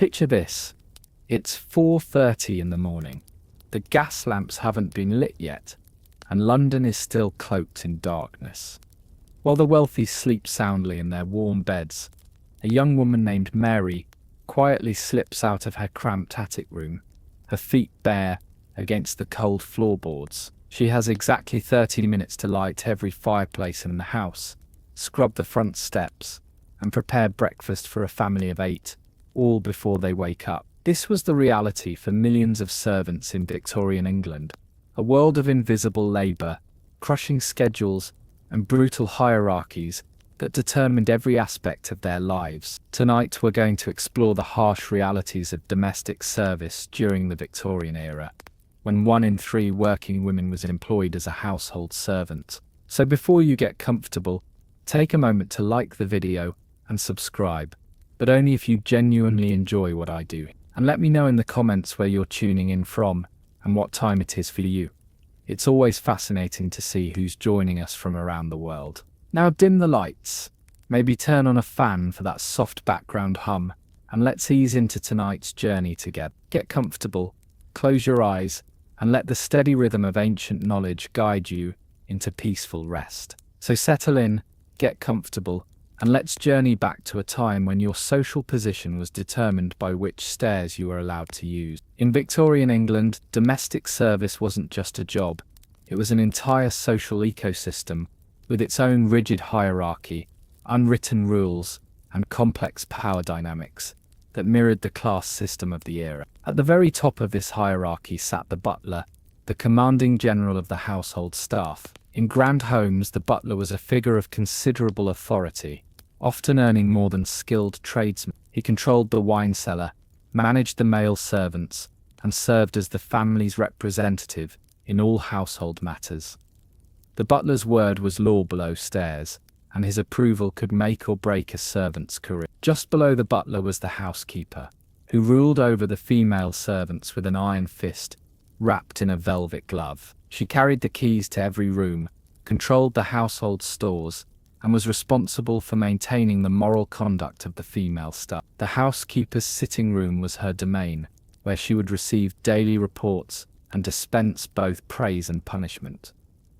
Picture this. It's 4:30 in the morning. The gas lamps haven't been lit yet, and London is still cloaked in darkness. While the wealthy sleep soundly in their warm beds, a young woman named Mary quietly slips out of her cramped attic room, her feet bare against the cold floorboards. She has exactly 30 minutes to light every fireplace in the house, scrub the front steps, and prepare breakfast for a family of 8, all before they wake up. This was the reality for millions of servants in Victorian England, a world of invisible labour, crushing schedules, and brutal hierarchies that determined every aspect of their lives. Tonight we're going to explore the harsh realities of domestic service during the Victorian era, when 1 in 3 working women was employed as a household servant. So before you get comfortable, take a moment to like the video and subscribe, but only if you genuinely enjoy what I do. And let me know in the comments where you're tuning in from and what time it is for you. It's always fascinating to see who's joining us from around the world. Now dim the lights, maybe turn on a fan for that soft background hum, and let's ease into tonight's journey together. Get comfortable, close your eyes, and let the steady rhythm of ancient knowledge guide you into peaceful rest. So settle in, get comfortable, and let's journey back to a time when your social position was determined by which stairs you were allowed to use. In Victorian England, domestic service wasn't just a job, it was an entire social ecosystem with its own rigid hierarchy, unwritten rules, and complex power dynamics that mirrored the class system of the era. At the very top of this hierarchy sat the butler, the commanding general of the household staff. In grand homes, the butler was a figure of considerable authority, often earning more than skilled tradesmen. He controlled the wine cellar, managed the male servants, and served as the family's representative in all household matters. The butler's word was law below stairs, and his approval could make or break a servant's career. Just below the butler was the housekeeper, who ruled over the female servants with an iron fist wrapped in a velvet glove. She carried the keys to every room, controlled the household stores, and was responsible for maintaining the moral conduct of the female staff. The housekeeper's sitting room was her domain, where she would receive daily reports and dispense both praise and punishment.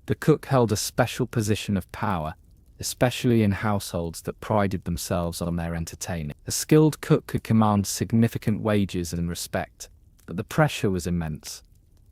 The cook held a special position of power, especially in households that prided themselves on their entertaining. A skilled cook could command significant wages and respect, but the pressure was immense.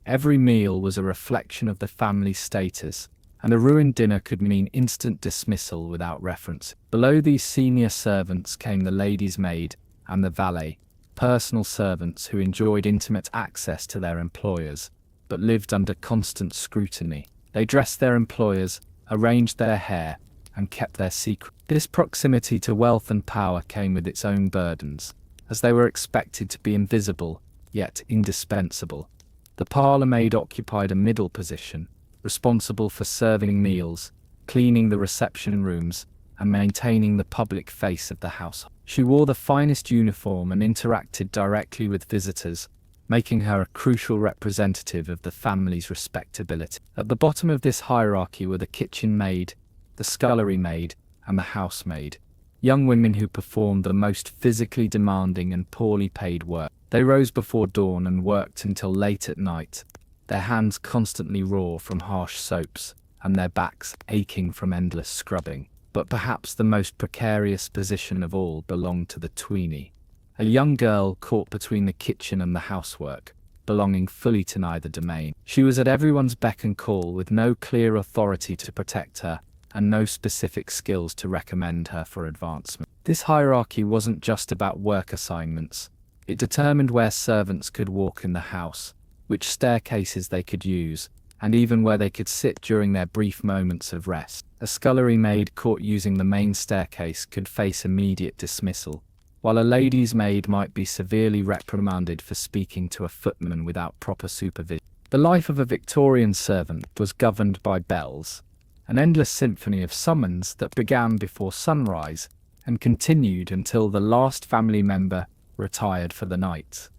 Every meal was a reflection of the family's status, and a ruined dinner could mean instant dismissal without reference. Below these senior servants came the lady's maid and the valet, personal servants who enjoyed intimate access to their employers, but lived under constant scrutiny. They dressed their employers, arranged their hair, and kept their secret. This proximity to wealth and power came with its own burdens, as they were expected to be invisible, yet indispensable. The parlour maid occupied a middle position, responsible for serving meals, cleaning the reception rooms, and maintaining the public face of the household. She wore the finest uniform and interacted directly with visitors, making her a crucial representative of the family's respectability. At the bottom of this hierarchy were the kitchen maid, the scullery maid, and the housemaid, young women who performed the most physically demanding and poorly paid work. They rose before dawn and worked until late at night, their hands constantly raw from harsh soaps, and their backs aching from endless scrubbing. But perhaps the most precarious position of all belonged to the tweenie, a young girl caught between the kitchen and the housework, belonging fully to neither domain. She was at everyone's beck and call, with no clear authority to protect her, and no specific skills to recommend her for advancement. This hierarchy wasn't just about work assignments. It determined where servants could walk in the house, which staircases they could use, and even where they could sit during their brief moments of rest. A scullery maid caught using the main staircase could face immediate dismissal, while a lady's maid might be severely reprimanded for speaking to a footman without proper supervision. The life of a Victorian servant was governed by bells, an endless symphony of summons that began before sunrise and continued until the last family member retired for the night.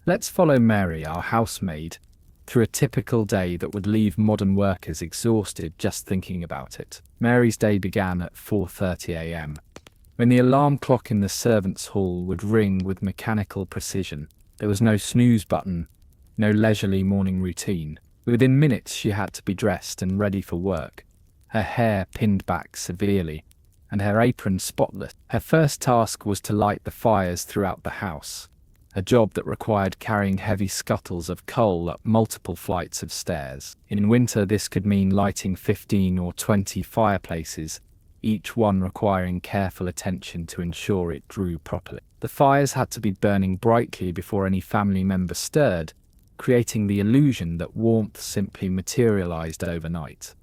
Let's follow Mary, our housemaid, through a typical day that would leave modern workers exhausted just thinking about it. Mary's day began at 4:30 a.m. When the alarm clock in the servants' hall would ring with mechanical precision, there was no snooze button, no leisurely morning routine. Within minutes she had to be dressed and ready for work, her hair pinned back severely, and her apron spotless. Her first task was to light the fires throughout the house, a job that required carrying heavy scuttles of coal up multiple flights of stairs. In winter, this could mean lighting 15 or 20 fireplaces, each one requiring careful attention to ensure it drew properly. The fires had to be burning brightly before any family member stirred, creating the illusion that warmth simply materialized overnight.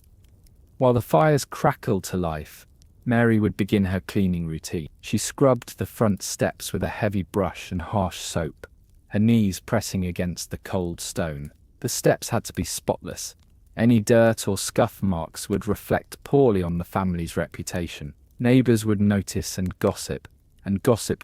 While the fires crackled to life, Mary would begin her cleaning routine. She scrubbed the front steps with a heavy brush and harsh soap, her knees pressing against the cold stone. The steps had to be spotless. Any dirt or scuff marks would reflect poorly on the family's reputation. Neighbors would notice and gossip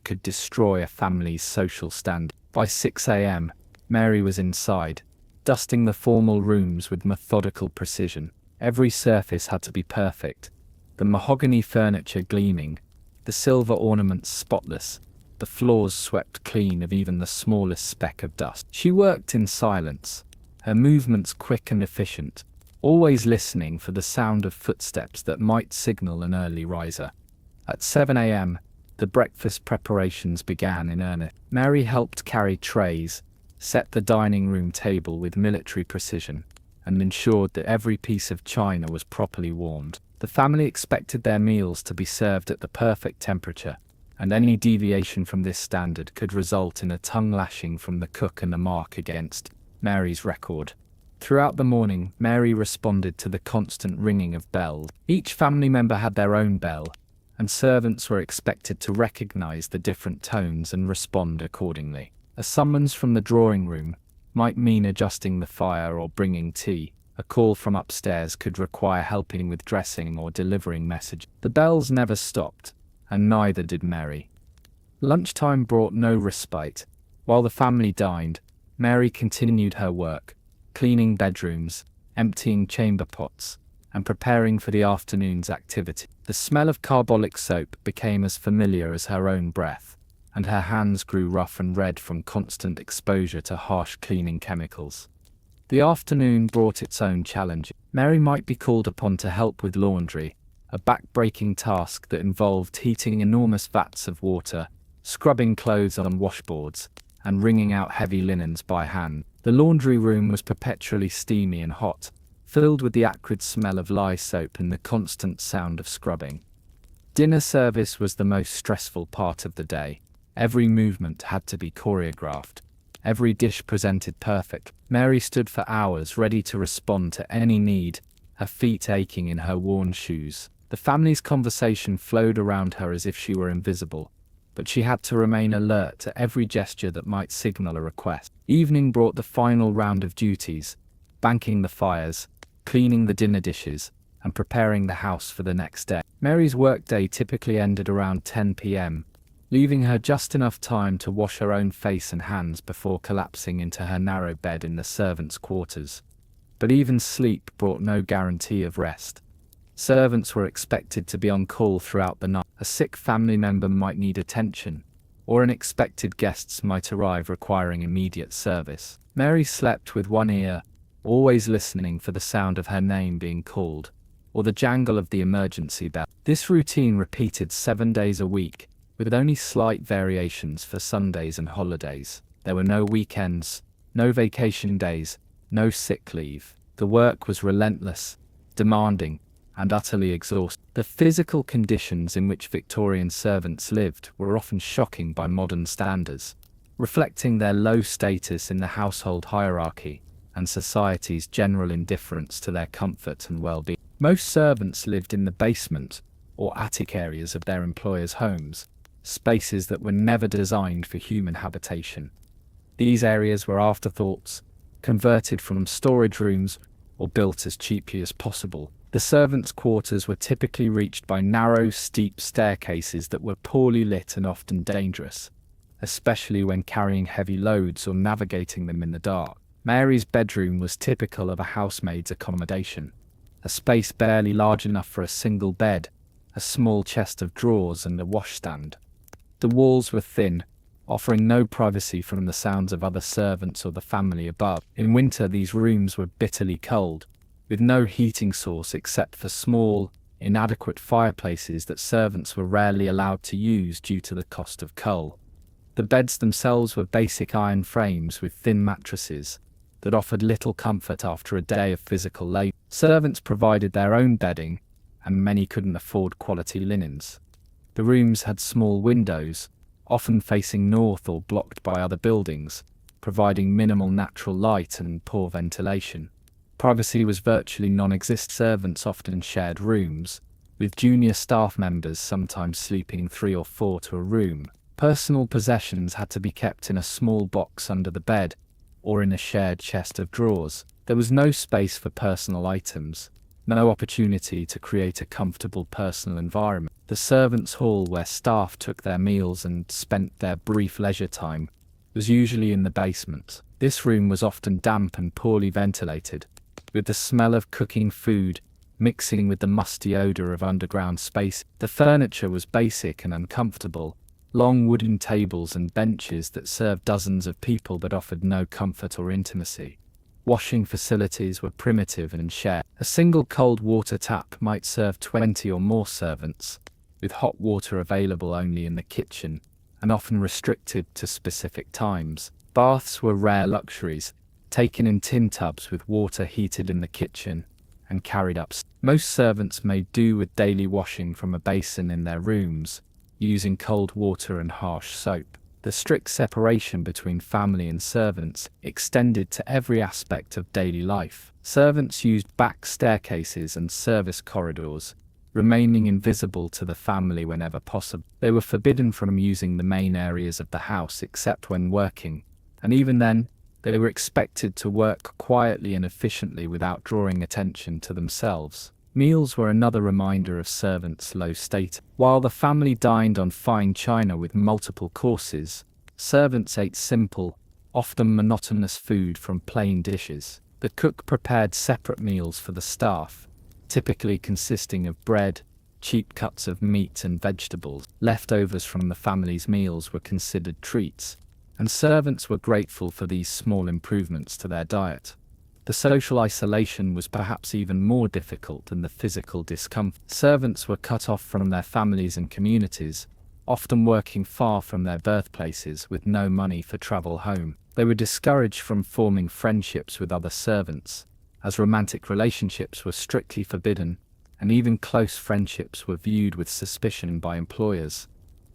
could destroy a family's social standing. By 6 a.m., Mary was inside, dusting the formal rooms with methodical precision. Every surface had to be perfect, the mahogany furniture gleaming, the silver ornaments spotless, the floors swept clean of even the smallest speck of dust. She worked in silence, her movements quick and efficient, always listening for the sound of footsteps that might signal an early riser. At 7 a.m., the breakfast preparations began in earnest. Mary helped carry trays, set the dining room table with military precision, and ensured that every piece of china was properly warmed. The family expected their meals to be served at the perfect temperature, and any deviation from this standard could result in a tongue lashing from the cook and a mark against Mary's record. Throughout the morning, Mary responded to the constant ringing of bells. Each family member had their own bell, and servants were expected to recognize the different tones and respond accordingly. A summons from the drawing room might mean adjusting the fire or bringing tea. A call from upstairs could require helping with dressing or delivering messages. The bells never stopped, and neither did Mary. Lunchtime brought no respite. While the family dined, Mary continued her work, cleaning bedrooms, emptying chamber pots, and preparing for the afternoon's activity. The smell of carbolic soap became as familiar as her own breath, and her hands grew rough and red from constant exposure to harsh cleaning chemicals. The afternoon brought its own challenges. Mary might be called upon to help with laundry, a back-breaking task that involved heating enormous vats of water, scrubbing clothes on washboards, and wringing out heavy linens by hand. The laundry room was perpetually steamy and hot, filled with the acrid smell of lye soap and the constant sound of scrubbing. Dinner service was the most stressful part of the day. Every movement had to be choreographed, every dish presented perfect. Mary stood for hours ready to respond to any need, her feet aching in her worn shoes. The family's conversation flowed around her as if she were invisible, but she had to remain alert to every gesture that might signal a request. Evening brought the final round of duties, banking the fires, cleaning the dinner dishes, and preparing the house for the next day. Mary's workday typically ended around 10 p.m., leaving her just enough time to wash her own face and hands before collapsing into her narrow bed in the servants' quarters. But even sleep brought no guarantee of rest. Servants were expected to be on call throughout the night. A sick family member might need attention, or unexpected guests might arrive requiring immediate service. Mary slept with one ear, always listening for the sound of her name being called, or the jangle of the emergency bell. This routine repeated 7 days a week, with only slight variations for Sundays and holidays. There were no weekends, no vacation days, no sick leave. The work was relentless, demanding, and utterly exhausting. The physical conditions in which Victorian servants lived were often shocking by modern standards, reflecting their low status in the household hierarchy and society's general indifference to their comfort and well-being. Most servants lived in the basement or attic areas of their employers' homes, spaces that were never designed for human habitation. These areas were afterthoughts, converted from storage rooms or built as cheaply as possible. The servants' quarters were typically reached by narrow, steep staircases that were poorly lit and often dangerous, especially when carrying heavy loads or navigating them in the dark. Mary's bedroom was typical of a housemaid's accommodation, a space barely large enough for a single bed, a small chest of drawers and a washstand. The walls were thin, offering no privacy from the sounds of other servants or the family above. In winter, these rooms were bitterly cold, with no heating source except for small, inadequate fireplaces that servants were rarely allowed to use due to the cost of coal. The beds themselves were basic iron frames with thin mattresses that offered little comfort after a day of physical labor. Servants provided their own bedding, and many couldn't afford quality linens. The rooms had small windows, often facing north or blocked by other buildings, providing minimal natural light and poor ventilation. Privacy was virtually non-existent. Servants often shared rooms, with junior staff members sometimes sleeping 3 or 4 to a room. Personal possessions had to be kept in a small box under the bed, or in a shared chest of drawers. There was no space for personal items, no opportunity to create a comfortable personal environment. The servants' hall, where staff took their meals and spent their brief leisure time, was usually in the basement. This room was often damp and poorly ventilated, with the smell of cooking food mixing with the musty odor of underground space. The furniture was basic and uncomfortable, long wooden tables and benches that served dozens of people but offered no comfort or intimacy. Washing facilities were primitive and shared. A single cold water tap might serve 20 or more servants, with hot water available only in the kitchen, and often restricted to specific times. Baths were rare luxuries, taken in tin tubs with water heated in the kitchen and carried upstairs. Most servants made do with daily washing from a basin in their rooms, using cold water and harsh soap. The strict separation between family and servants extended to every aspect of daily life. Servants used back staircases and service corridors, remaining invisible to the family whenever possible. They were forbidden from using the main areas of the house except when working, and even then, they were expected to work quietly and efficiently without drawing attention to themselves. Meals were another reminder of servants' low status. While the family dined on fine china with multiple courses, servants ate simple, often monotonous food from plain dishes. The cook prepared separate meals for the staff, typically consisting of bread, cheap cuts of meat and vegetables. Leftovers from the family's meals were considered treats, and servants were grateful for these small improvements to their diet. The social isolation was perhaps even more difficult than the physical discomfort. Servants were cut off from their families and communities, often working far from their birthplaces with no money for travel home. They were discouraged from forming friendships with other servants, as romantic relationships were strictly forbidden, and even close friendships were viewed with suspicion by employers.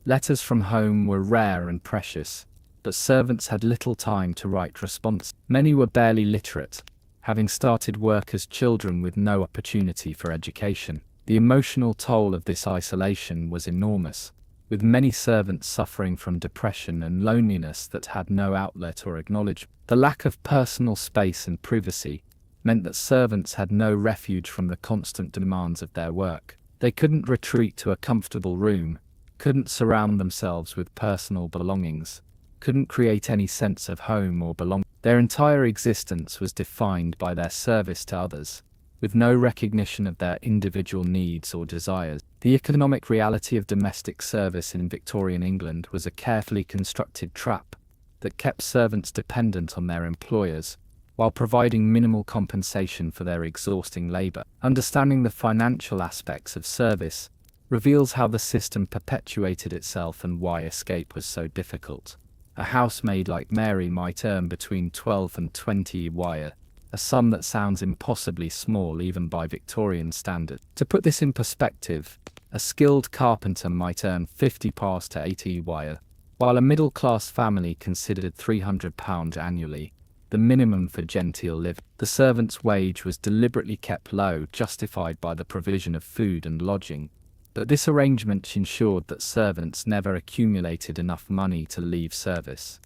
Letters from home were rare and precious, but servants had little time to write responses. Many were barely literate, having started work as children with no opportunity for education. The emotional toll of this isolation was enormous, with many servants suffering from depression and loneliness that had no outlet or acknowledgement. The lack of personal space and privacy meant that servants had no refuge from the constant demands of their work. They couldn't retreat to a comfortable room, couldn't surround themselves with personal belongings, couldn't create any sense of home or belonging. Their entire existence was defined by their service to others, with no recognition of their individual needs or desires. The economic reality of domestic service in Victorian England was a carefully constructed trap that kept servants dependent on their employers, while providing minimal compensation for their exhausting labor. Understanding the financial aspects of service reveals how the system perpetuated itself and why escape was so difficult. A housemaid like Mary might earn between 12 and 20 wire, a sum that sounds impossibly small even by Victorian standards. To put this in perspective, a skilled carpenter might earn 50 past to 80 wire, while a middle-class family considered £300 annually, the minimum for genteel living. The servant's wage was deliberately kept low, justified by the provision of food and lodging, but this arrangement ensured that servants never accumulated enough money to leave service.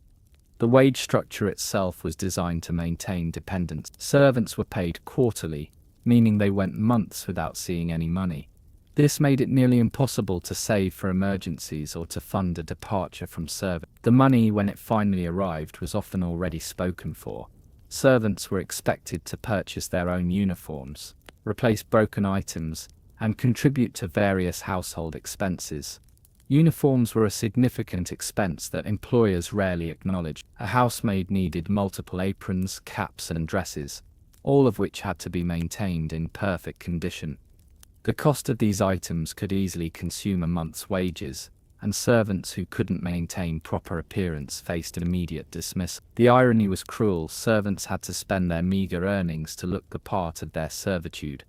The wage structure itself was designed to maintain dependence. Servants were paid quarterly, meaning they went months without seeing any money. This made it nearly impossible to save for emergencies or to fund a departure from service. The money, when it finally arrived, was often already spoken for. Servants were expected to purchase their own uniforms, replace broken items, and contribute to various household expenses. Uniforms were a significant expense that employers rarely acknowledged. A housemaid needed multiple aprons, caps, and dresses, all of which had to be maintained in perfect condition. The cost of these items could easily consume a month's wages, and servants who couldn't maintain proper appearance faced immediate dismissal. The irony was cruel. Servants had to spend their meager earnings to look the part of their servitude.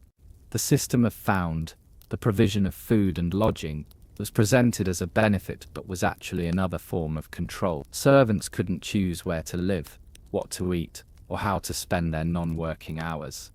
The system of found, the provision of food and lodging, was presented as a benefit but was actually another form of control. Servants couldn't choose where to live, what to eat, or how to spend their non-working hours.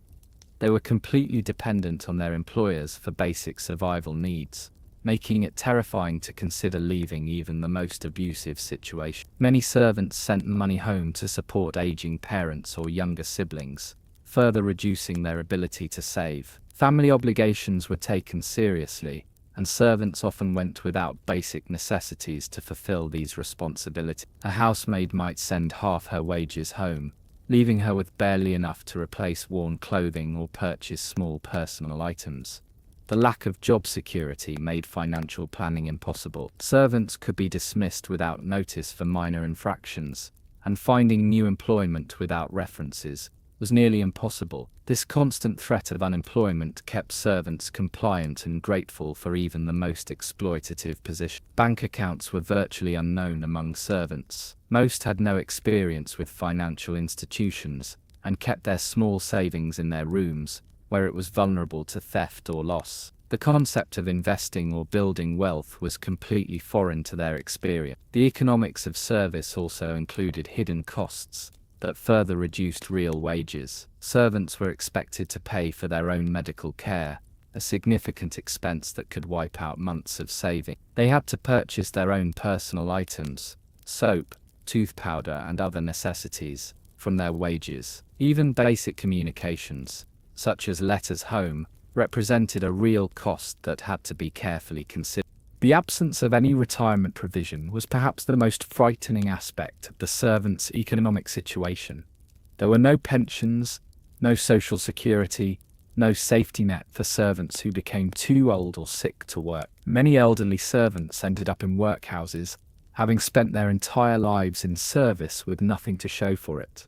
They were completely dependent on their employers for basic survival needs, making it terrifying to consider leaving even the most abusive situation. Many servants sent money home to support aging parents or younger siblings, further reducing their ability to save. Family obligations were taken seriously, and servants often went without basic necessities to fulfill these responsibilities. A housemaid might send half her wages home, leaving her with barely enough to replace worn clothing or purchase small personal items. The lack of job security made financial planning impossible. Servants could be dismissed without notice for minor infractions, and finding new employment without references was nearly impossible. This constant threat of unemployment kept servants compliant and grateful for even the most exploitative position. Bank accounts were virtually unknown among servants. Most had no experience with financial institutions, and kept their small savings in their rooms, where it was vulnerable to theft or loss. The concept of investing or building wealth was completely foreign to their experience. The economics of service also included hidden costs that further reduced real wages. Servants were expected to pay for their own medical care, a significant expense that could wipe out months of saving. They had to purchase their own personal items, soap, tooth powder, and other necessities, from their wages. Even basic communications, such as letters home, represented a real cost that had to be carefully considered. The absence of any retirement provision was perhaps the most frightening aspect of the servants' economic situation. There were no pensions, no social security, no safety net for servants who became too old or sick to work. Many elderly servants ended up in workhouses, having spent their entire lives in service with nothing to show for it.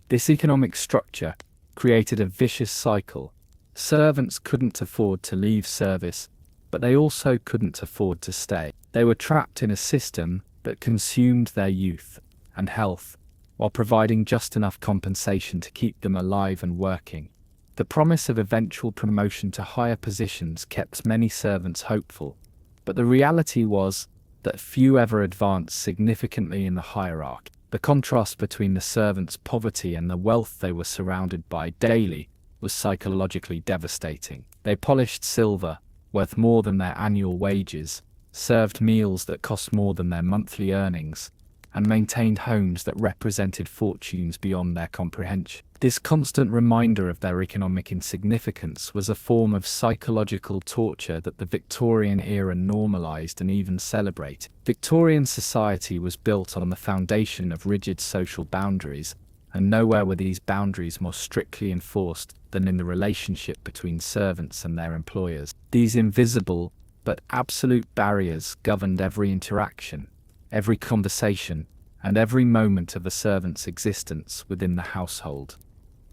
This economic structure created a vicious cycle. Servants couldn't afford to leave service, but they also couldn't afford to stay. They were trapped in a system that consumed their youth and health, while providing just enough compensation to keep them alive and working. The promise of eventual promotion to higher positions kept many servants hopeful, but the reality was that few ever advanced significantly in the hierarchy. The contrast between the servants' poverty and the wealth they were surrounded by daily was psychologically devastating. They polished silver, worth more than their annual wages, served meals that cost more than their monthly earnings, and maintained homes that represented fortunes beyond their comprehension. This constant reminder of their economic insignificance was a form of psychological torture that the Victorian era normalized and even celebrated. Victorian society was built on the foundation of rigid social boundaries, and nowhere were these boundaries more strictly enforced than in the relationship between servants and their employers. These invisible but absolute barriers governed every interaction, every conversation, and every moment of a servant's existence within the household.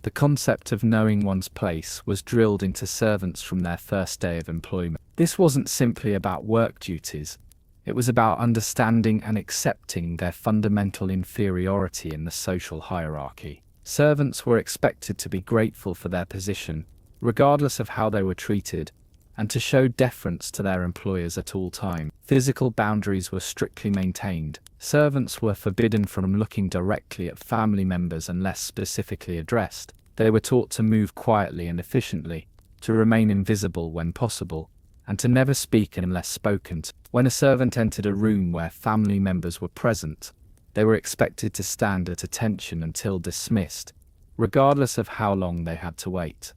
The concept of knowing one's place was drilled into servants from their first day of employment. This wasn't simply about work duties. It was about understanding and accepting their fundamental inferiority in the social hierarchy. Servants were expected to be grateful for their position, regardless of how they were treated, and to show deference to their employers at all times. Physical boundaries were strictly maintained. Servants were forbidden from looking directly at family members unless specifically addressed. They were taught to move quietly and efficiently, to remain invisible when possible, and to never speak unless spoken to. When a servant entered a room where family members were present, they were expected to stand at attention until dismissed, regardless of how long they had to wait.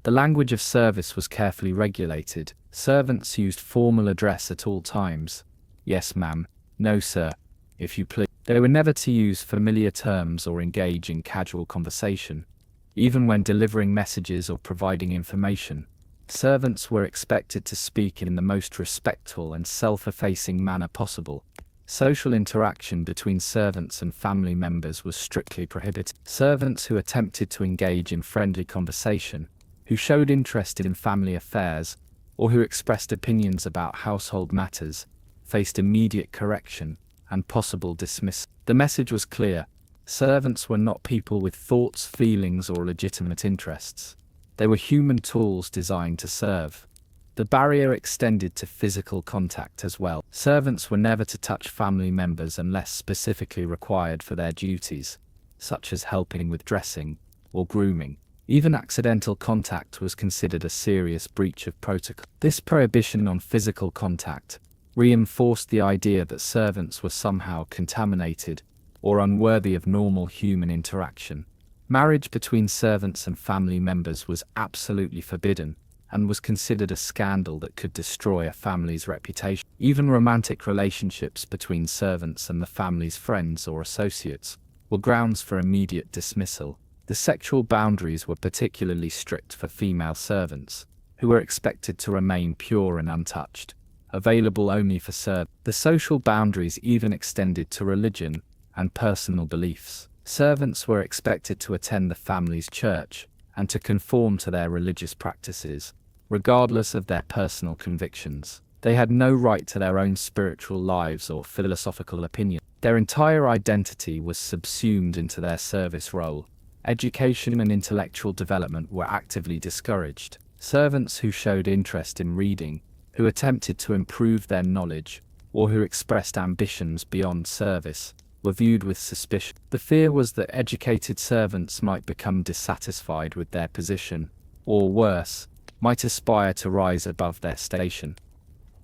The language of service was carefully regulated. Servants used formal address at all times. Yes, ma'am. No, sir. If you please. They were never to use familiar terms or engage in casual conversation, even when delivering messages or providing information. Servants were expected to speak in the most respectful and self-effacing manner possible. Social interaction between servants and family members was strictly prohibited. Servants who attempted to engage in friendly conversation, who showed interest in family affairs, or who expressed opinions about household matters, faced immediate correction and possible dismissal. The message was clear: servants were not people with thoughts, feelings, or legitimate interests. They were human tools designed to serve. The barrier extended to physical contact as well. Servants were never to touch family members unless specifically required for their duties, such as helping with dressing or grooming. Even accidental contact was considered a serious breach of protocol. This prohibition on physical contact reinforced the idea that servants were somehow contaminated or unworthy of normal human interaction. Marriage between servants and family members was absolutely forbidden and was considered a scandal that could destroy a family's reputation. Even romantic relationships between servants and the family's friends or associates were grounds for immediate dismissal. The sexual boundaries were particularly strict for female servants, who were expected to remain pure and untouched, available only for servants. The social boundaries even extended to religion and personal beliefs. Servants were expected to attend the family's church and to conform to their religious practices, regardless of their personal convictions. They had no right to their own spiritual lives or philosophical opinion. Their entire identity was subsumed into their service role. Education and intellectual development were actively discouraged. Servants who showed interest in reading, who attempted to improve their knowledge, or who expressed ambitions beyond service, were viewed with suspicion. The fear was that educated servants might become dissatisfied with their position, or worse, might aspire to rise above their station.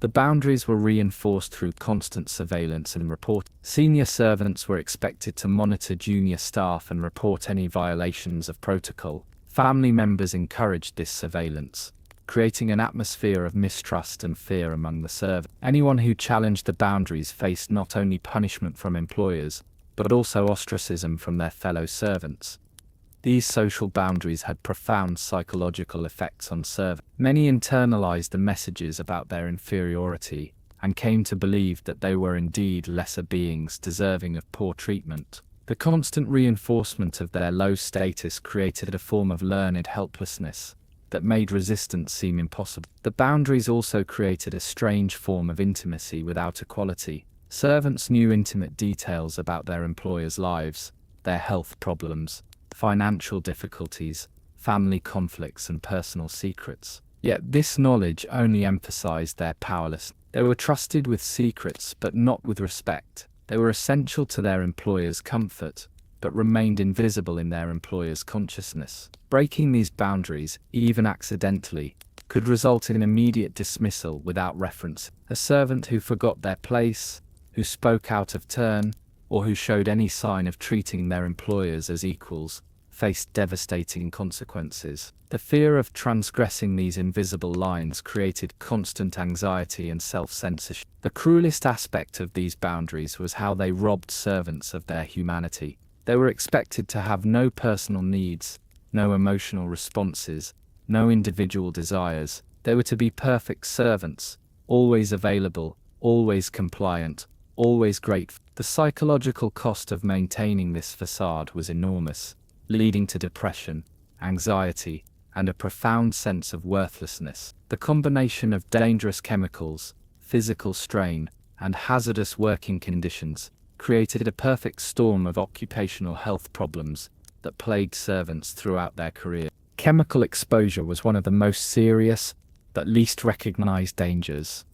The boundaries were reinforced through constant surveillance and report. Senior servants were expected to monitor junior staff and report any violations of protocol. Family members encouraged this surveillance, creating an atmosphere of mistrust and fear among the servants. Anyone who challenged the boundaries faced not only punishment from employers, but also ostracism from their fellow servants. These social boundaries had profound psychological effects on servants. Many internalized the messages about their inferiority and came to believe that they were indeed lesser beings deserving of poor treatment. The constant reinforcement of their low status created a form of learned helplessness that made resistance seem impossible. The boundaries also created a strange form of intimacy without equality. Servants knew intimate details about their employers' lives, their health problems, financial difficulties, family conflicts, and personal secrets. Yet this knowledge only emphasized their powerlessness. They were trusted with secrets, but not with respect. They were essential to their employer's comfort, but remained invisible in their employer's consciousness. Breaking these boundaries, even accidentally, could result in immediate dismissal without reference. A servant who forgot their place, who spoke out of turn, or who showed any sign of treating their employers as equals, faced devastating consequences. The fear of transgressing these invisible lines created constant anxiety and self-censorship. The cruelest aspect of these boundaries was how they robbed servants of their humanity. They were expected to have no personal needs, no emotional responses, no individual desires. They were to be perfect servants, always available, always compliant, always grateful. The psychological cost of maintaining this facade was enormous, leading to depression, anxiety, and a profound sense of worthlessness. The combination of dangerous chemicals, physical strain, and hazardous working conditions created a perfect storm of occupational health problems that plagued servants throughout their career. Chemical exposure was one of the most serious, but least recognized dangers.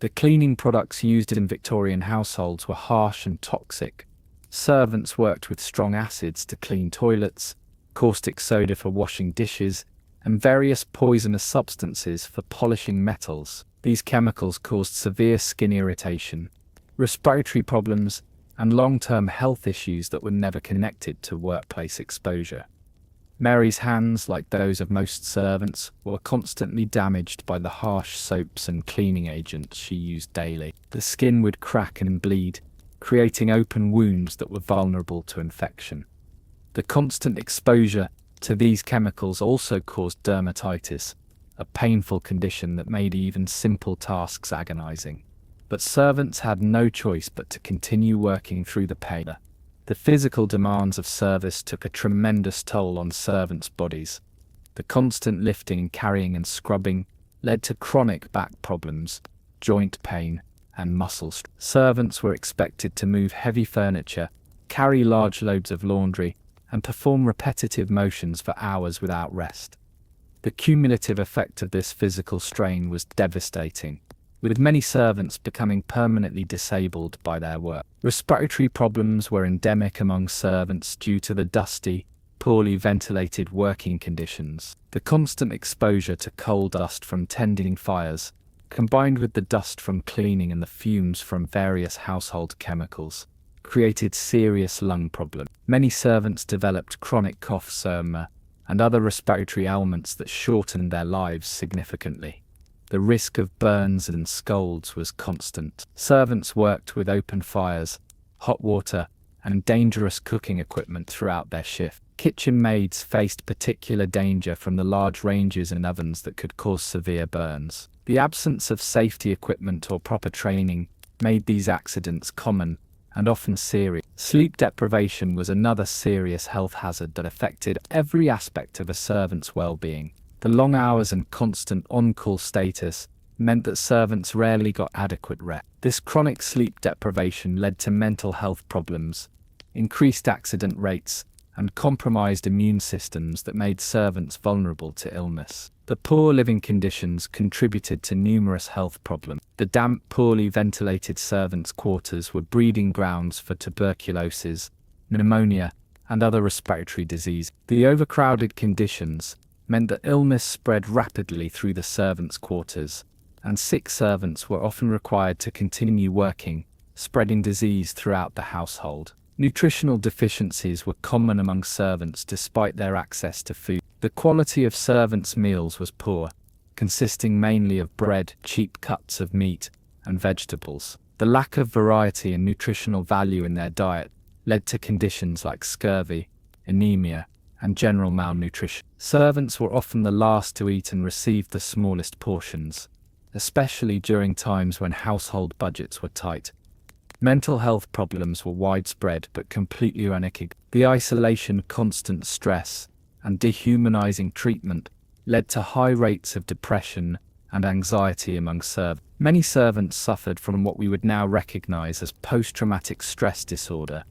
The cleaning products used in Victorian households were harsh and toxic. Servants worked with strong acids to clean toilets, caustic soda for washing dishes, and various poisonous substances for polishing metals. These chemicals caused severe skin irritation, respiratory problems, and long-term health issues that were never connected to workplace exposure. Mary's hands, like those of most servants, were constantly damaged by the harsh soaps and cleaning agents she used daily. The skin would crack and bleed, creating open wounds that were vulnerable to infection. The constant exposure to these chemicals also caused dermatitis, a painful condition that made even simple tasks agonizing. But servants had no choice but to continue working through the pain. The physical demands of service took a tremendous toll on servants' bodies. The constant lifting, carrying and scrubbing led to chronic back problems, joint pain, and muscle strain. Servants were expected to move heavy furniture, carry large loads of laundry, and perform repetitive motions for hours without rest. The cumulative effect of this physical strain was devastating, with many servants becoming permanently disabled by their work. Respiratory problems were endemic among servants due to the dusty, poorly ventilated working conditions. The constant exposure to coal dust from tending fires, combined with the dust from cleaning and the fumes from various household chemicals, created serious lung problems. Many servants developed chronic cough, asthma, and other respiratory ailments that shortened their lives significantly. The risk of burns and scalds was constant. Servants worked with open fires, hot water, and dangerous cooking equipment throughout their shift. Kitchen maids faced particular danger from the large ranges and ovens that could cause severe burns. The absence of safety equipment or proper training made these accidents common and often serious. Sleep deprivation was another serious health hazard that affected every aspect of a servant's well-being. The long hours and constant on-call status meant that servants rarely got adequate rest. This chronic sleep deprivation led to mental health problems, increased accident rates, and compromised immune systems that made servants vulnerable to illness. The poor living conditions contributed to numerous health problems. The damp, poorly ventilated servants' quarters were breeding grounds for tuberculosis, pneumonia, and other respiratory disease. The overcrowded conditions meant that illness spread rapidly through the servants' quarters, and sick servants were often required to continue working, spreading disease throughout the household. Nutritional deficiencies were common among servants despite their access to food. The quality of servants' meals was poor, consisting mainly of bread, cheap cuts of meat, and vegetables. The lack of variety and nutritional value in their diet led to conditions like scurvy, anemia, and general malnutrition. Servants were often the last to eat and received the smallest portions, especially during times when household budgets were tight. Mental health problems were widespread but completely unequivocal. The isolation, constant stress, and dehumanizing treatment led to high rates of depression and anxiety among servants. Many servants suffered from what we would now recognize as post-traumatic stress disorder,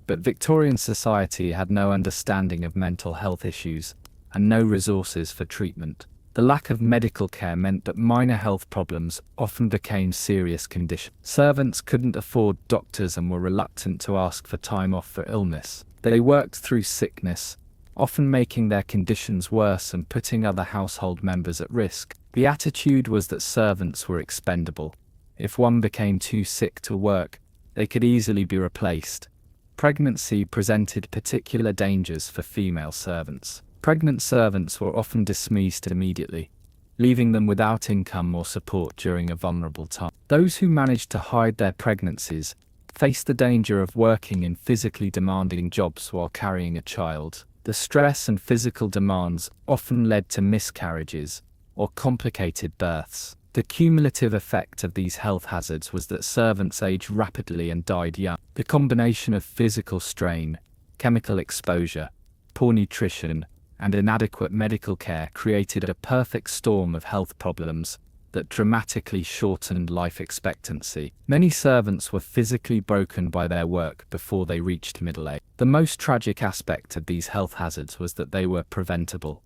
but Victorian society had no understanding of mental health issues and no resources for treatment. The lack of medical care meant that minor health problems often became serious conditions. Servants couldn't afford doctors and were reluctant to ask for time off for illness. They worked through sickness, often making their conditions worse and putting other household members at risk. The attitude was that servants were expendable. If one became too sick to work, they could easily be replaced. Pregnancy presented particular dangers for female servants. Pregnant servants were often dismissed immediately, leaving them without income or support during a vulnerable time. Those who managed to hide their pregnancies faced the danger of working in physically demanding jobs while carrying a child. The stress and physical demands often led to miscarriages or complicated births. The cumulative effect of these health hazards was that servants aged rapidly and died young. The combination of physical strain, chemical exposure, poor nutrition, and inadequate medical care created a perfect storm of health problems that dramatically shortened life expectancy. Many servants were physically broken by their work before they reached middle age. The most tragic aspect of these health hazards was that they were preventable.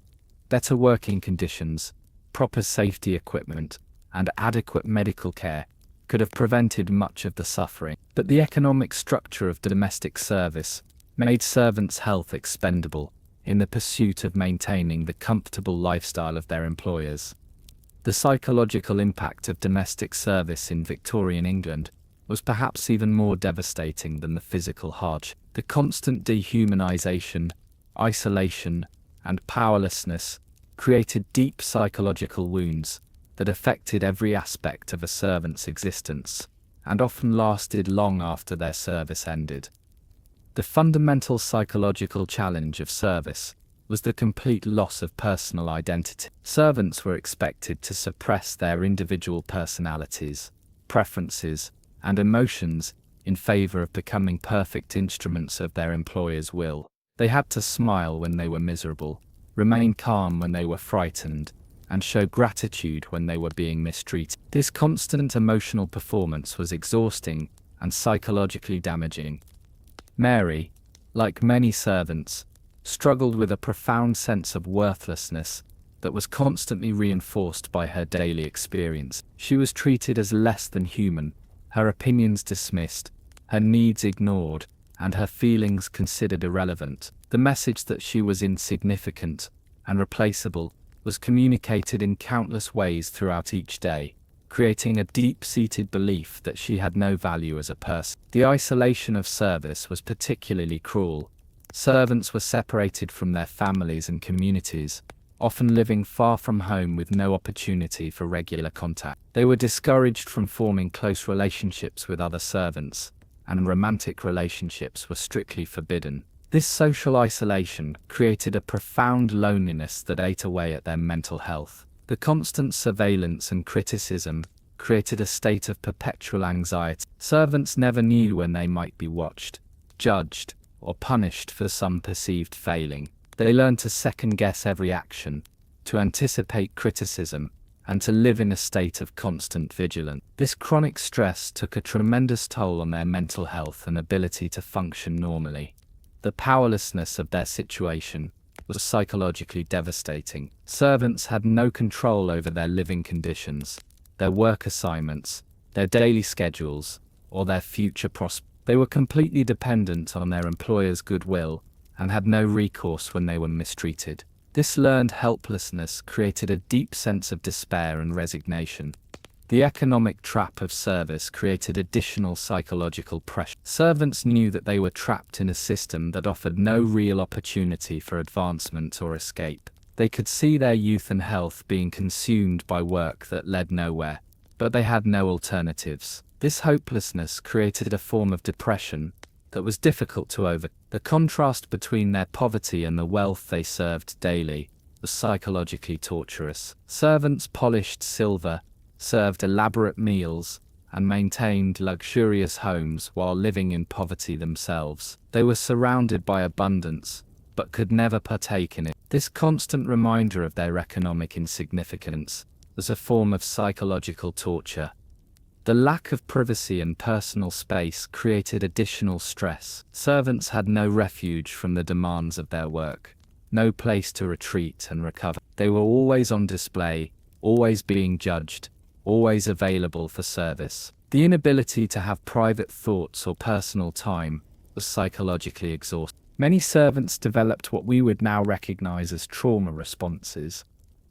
Better working conditions, proper safety equipment, and adequate medical care could have prevented much of the suffering. But the economic structure of domestic service made servants' health expendable in the pursuit of maintaining the comfortable lifestyle of their employers. The psychological impact of domestic service in Victorian England was perhaps even more devastating than the physical hardship. The constant dehumanization, isolation, and powerlessness created deep psychological wounds that affected every aspect of a servant's existence and often lasted long after their service ended. The fundamental psychological challenge of service was the complete loss of personal identity. Servants were expected to suppress their individual personalities, preferences, and emotions in favor of becoming perfect instruments of their employer's will. They had to smile when they were miserable, remain calm when they were frightened, and show gratitude when they were being mistreated. This constant emotional performance was exhausting and psychologically damaging. Mary, like many servants, struggled with a profound sense of worthlessness that was constantly reinforced by her daily experience. She was treated as less than human, her opinions dismissed, her needs ignored, and her feelings considered irrelevant. The message that she was insignificant and replaceable was communicated in countless ways throughout each day, creating a deep-seated belief that she had no value as a person. The isolation of service was particularly cruel. Servants were separated from their families and communities, often living far from home with no opportunity for regular contact. They were discouraged from forming close relationships with other servants, and romantic relationships were strictly forbidden. This social isolation created a profound loneliness that ate away at their mental health. The constant surveillance and criticism created a state of perpetual anxiety. Servants never knew when they might be watched, judged, or punished for some perceived failing. They learned to second-guess every action, to anticipate criticism, and to live in a state of constant vigilance. This chronic stress took a tremendous toll on their mental health and ability to function normally. The powerlessness of their situation was psychologically devastating. Servants had no control over their living conditions, their work assignments, their daily schedules, or their future prospects. They were completely dependent on their employer's goodwill and had no recourse when they were mistreated. This learned helplessness created a deep sense of despair and resignation. The economic trap of service created additional psychological pressure. Servants knew that they were trapped in a system that offered no real opportunity for advancement or escape. They could see their youth and health being consumed by work that led nowhere, but they had no alternatives. This hopelessness created a form of depression that was difficult to overcome. The contrast between their poverty and the wealth they served daily was psychologically torturous. Servants polished silver, served elaborate meals, and maintained luxurious homes while living in poverty themselves. They were surrounded by abundance, but could never partake in it. This constant reminder of their economic insignificance was a form of psychological torture. The lack of privacy and personal space created additional stress. Servants had no refuge from the demands of their work, no place to retreat and recover. They were always on display, always being judged, always available for service. The inability to have private thoughts or personal time was psychologically exhausting. Many servants developed what we would now recognize as trauma responses.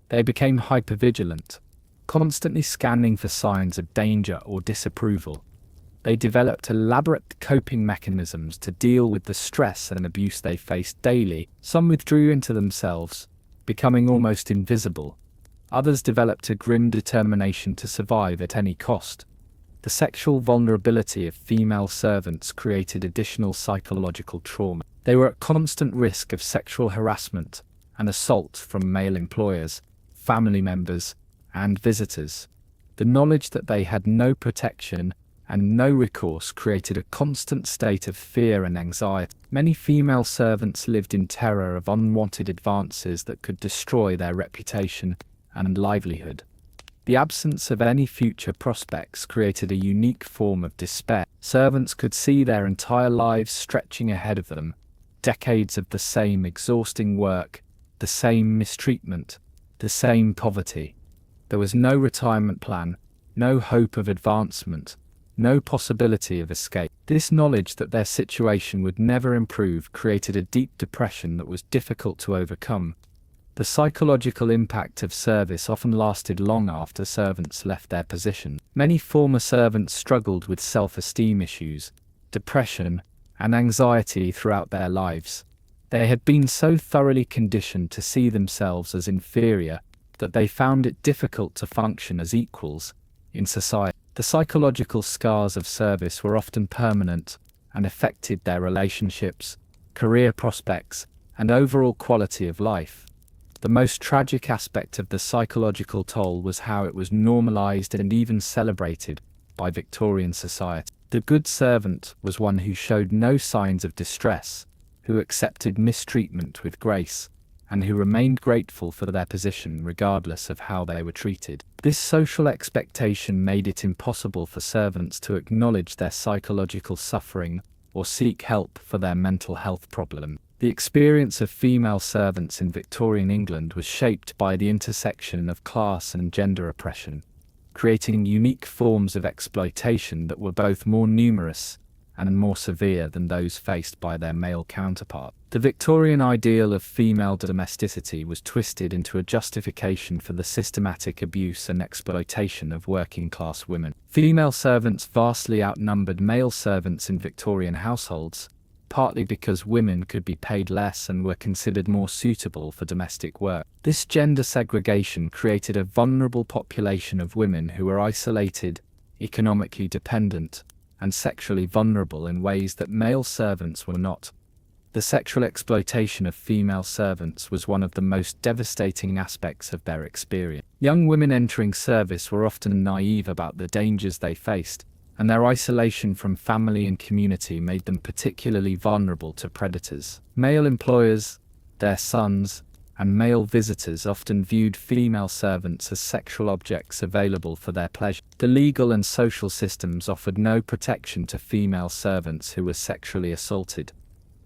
They became hypervigilant, constantly scanning for signs of danger or disapproval. They developed elaborate coping mechanisms to deal with the stress and abuse they faced daily. Some withdrew into themselves, becoming almost invisible. Others developed a grim determination to survive at any cost. The sexual vulnerability of female servants created additional psychological trauma. They were at constant risk of sexual harassment and assault from male employers, family members, and visitors. The knowledge that they had no protection and no recourse created a constant state of fear and anxiety. Many female servants lived in terror of unwanted advances that could destroy their reputation and livelihood. The absence of any future prospects created a unique form of despair. Servants could see their entire lives stretching ahead of them, decades of the same exhausting work, the same mistreatment, the same poverty. There was no retirement plan, no hope of advancement, no possibility of escape. This knowledge that their situation would never improve created a deep depression that was difficult to overcome. The psychological impact of service often lasted long after servants left their position. Many former servants struggled with self-esteem issues, depression, and anxiety throughout their lives. They had been so thoroughly conditioned to see themselves as inferior that they found it difficult to function as equals in society. The psychological scars of service were often permanent and affected their relationships, career prospects, and overall quality of life. The most tragic aspect of the psychological toll was how it was normalized and even celebrated by Victorian society. The good servant was one who showed no signs of distress, who accepted mistreatment with grace, and who remained grateful for their position regardless of how they were treated. This social expectation made it impossible for servants to acknowledge their psychological suffering or seek help for their mental health problem. The experience of female servants in Victorian England was shaped by the intersection of class and gender oppression, creating unique forms of exploitation that were both more numerous and more severe than those faced by their male counterpart. The Victorian ideal of female domesticity was twisted into a justification for the systematic abuse and exploitation of working-class women. Female servants vastly outnumbered male servants in Victorian households, partly because women could be paid less and were considered more suitable for domestic work. This gender segregation created a vulnerable population of women who were isolated, economically dependent, and sexually vulnerable in ways that male servants were not. The sexual exploitation of female servants was one of the most devastating aspects of their experience. Young women entering service were often naive about the dangers they faced, and their isolation from family and community made them particularly vulnerable to predators. Male employers, their sons, and male visitors often viewed female servants as sexual objects available for their pleasure. The legal and social systems offered no protection to female servants who were sexually assaulted.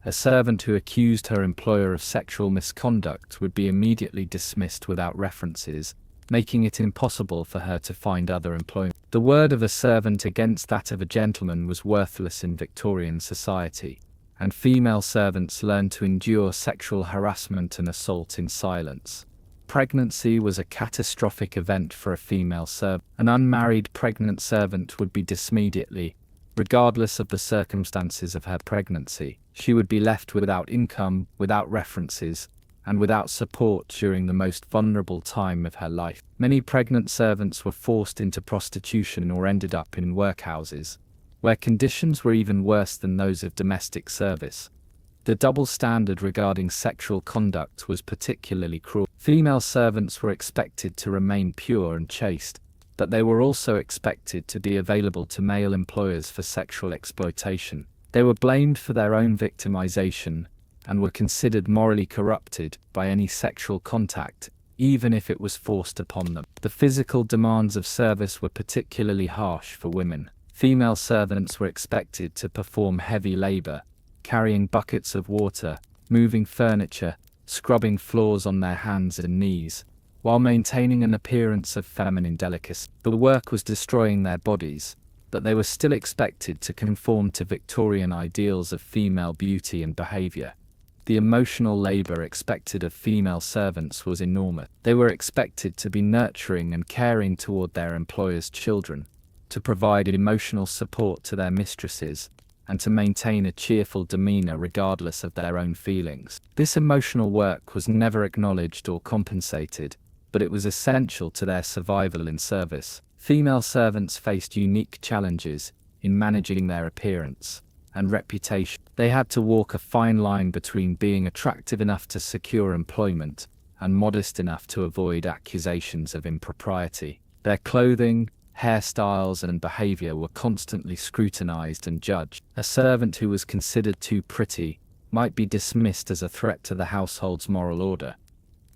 A servant who accused her employer of sexual misconduct would be immediately dismissed without references, making it impossible for her to find other employment. The word of a servant against that of a gentleman was worthless in Victorian society, and female servants learned to endure sexual harassment and assault in silence. Pregnancy was a catastrophic event for a female servant. An unmarried pregnant servant would be dismissed immediately, regardless of the circumstances of her pregnancy. She would be left without income, without references, and without support during the most vulnerable time of her life. Many pregnant servants were forced into prostitution or ended up in workhouses, where conditions were even worse than those of domestic service. The double standard regarding sexual conduct was particularly cruel. Female servants were expected to remain pure and chaste, but they were also expected to be available to male employers for sexual exploitation. They were blamed for their own victimization, and were considered morally corrupted by any sexual contact, even if it was forced upon them. The physical demands of service were particularly harsh for women. Female servants were expected to perform heavy labor, carrying buckets of water, moving furniture, scrubbing floors on their hands and knees, while maintaining an appearance of feminine delicacy. The work was destroying their bodies, but they were still expected to conform to Victorian ideals of female beauty and behavior. The emotional labor expected of female servants was enormous. They were expected to be nurturing and caring toward their employers' children, to provide emotional support to their mistresses, and to maintain a cheerful demeanor regardless of their own feelings. This emotional work was never acknowledged or compensated, but it was essential to their survival in service. Female servants faced unique challenges in managing their appearance and reputation. They had to walk a fine line between being attractive enough to secure employment and modest enough to avoid accusations of impropriety. Their clothing, hairstyles, and behavior were constantly scrutinized and judged. A servant who was considered too pretty might be dismissed as a threat to the household's moral order.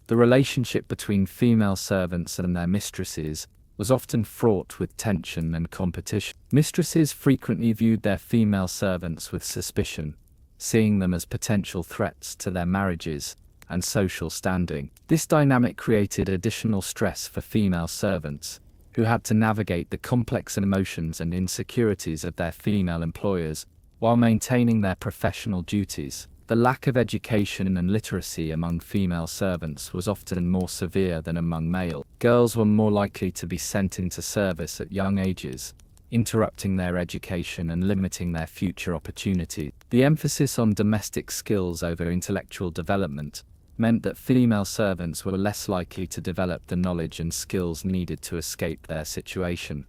The relationship between female servants and their mistresses was often fraught with tension and competition. Mistresses frequently viewed their female servants with suspicion, seeing them as potential threats to their marriages and social standing. This dynamic created additional stress for female servants, who had to navigate the complex emotions and insecurities of their female employers while maintaining their professional duties. The lack of education and literacy among female servants was often more severe than among male. Girls were more likely to be sent into service at young ages, interrupting their education and limiting their future opportunities. The emphasis on domestic skills over intellectual development meant that female servants were less likely to develop the knowledge and skills needed to escape their situation.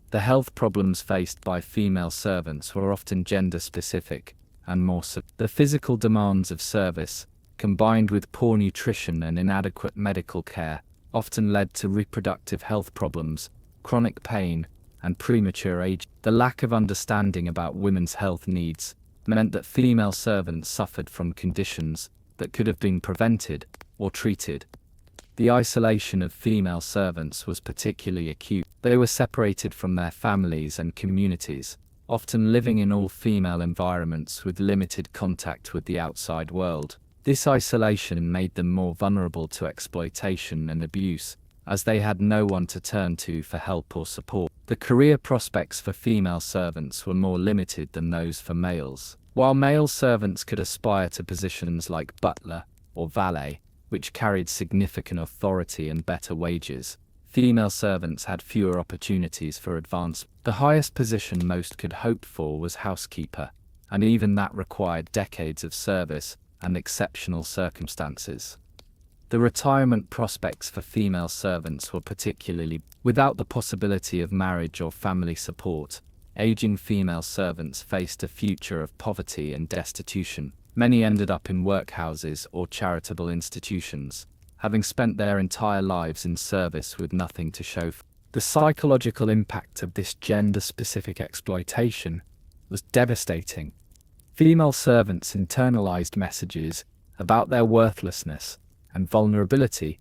The health problems faced by female servants were often gender-specific and more so. The physical demands of service, combined with poor nutrition and inadequate medical care, often led to reproductive health problems, chronic pain, and premature age. The lack of understanding about women's health needs meant that female servants suffered from conditions that could have been prevented or treated. The isolation of female servants was particularly acute. They were separated from their families and communities, often living in all-female environments with limited contact with the outside world. This isolation made them more vulnerable to exploitation and abuse, as they had no one to turn to for help or support. The career prospects for female servants were more limited than those for males. While male servants could aspire to positions like butler or valet, which carried significant authority and better wages, female servants had fewer opportunities for advancement. The highest position most could hope for was housekeeper, and even that required decades of service and exceptional circumstances. The retirement prospects for female servants were particularly without the possibility of marriage or family support. Aging female servants faced a future of poverty and destitution. Many ended up in workhouses or charitable institutions, having spent their entire lives in service with nothing to show for. The psychological impact of this gender-specific exploitation was devastating. Female servants internalized messages about their worthlessness and vulnerability,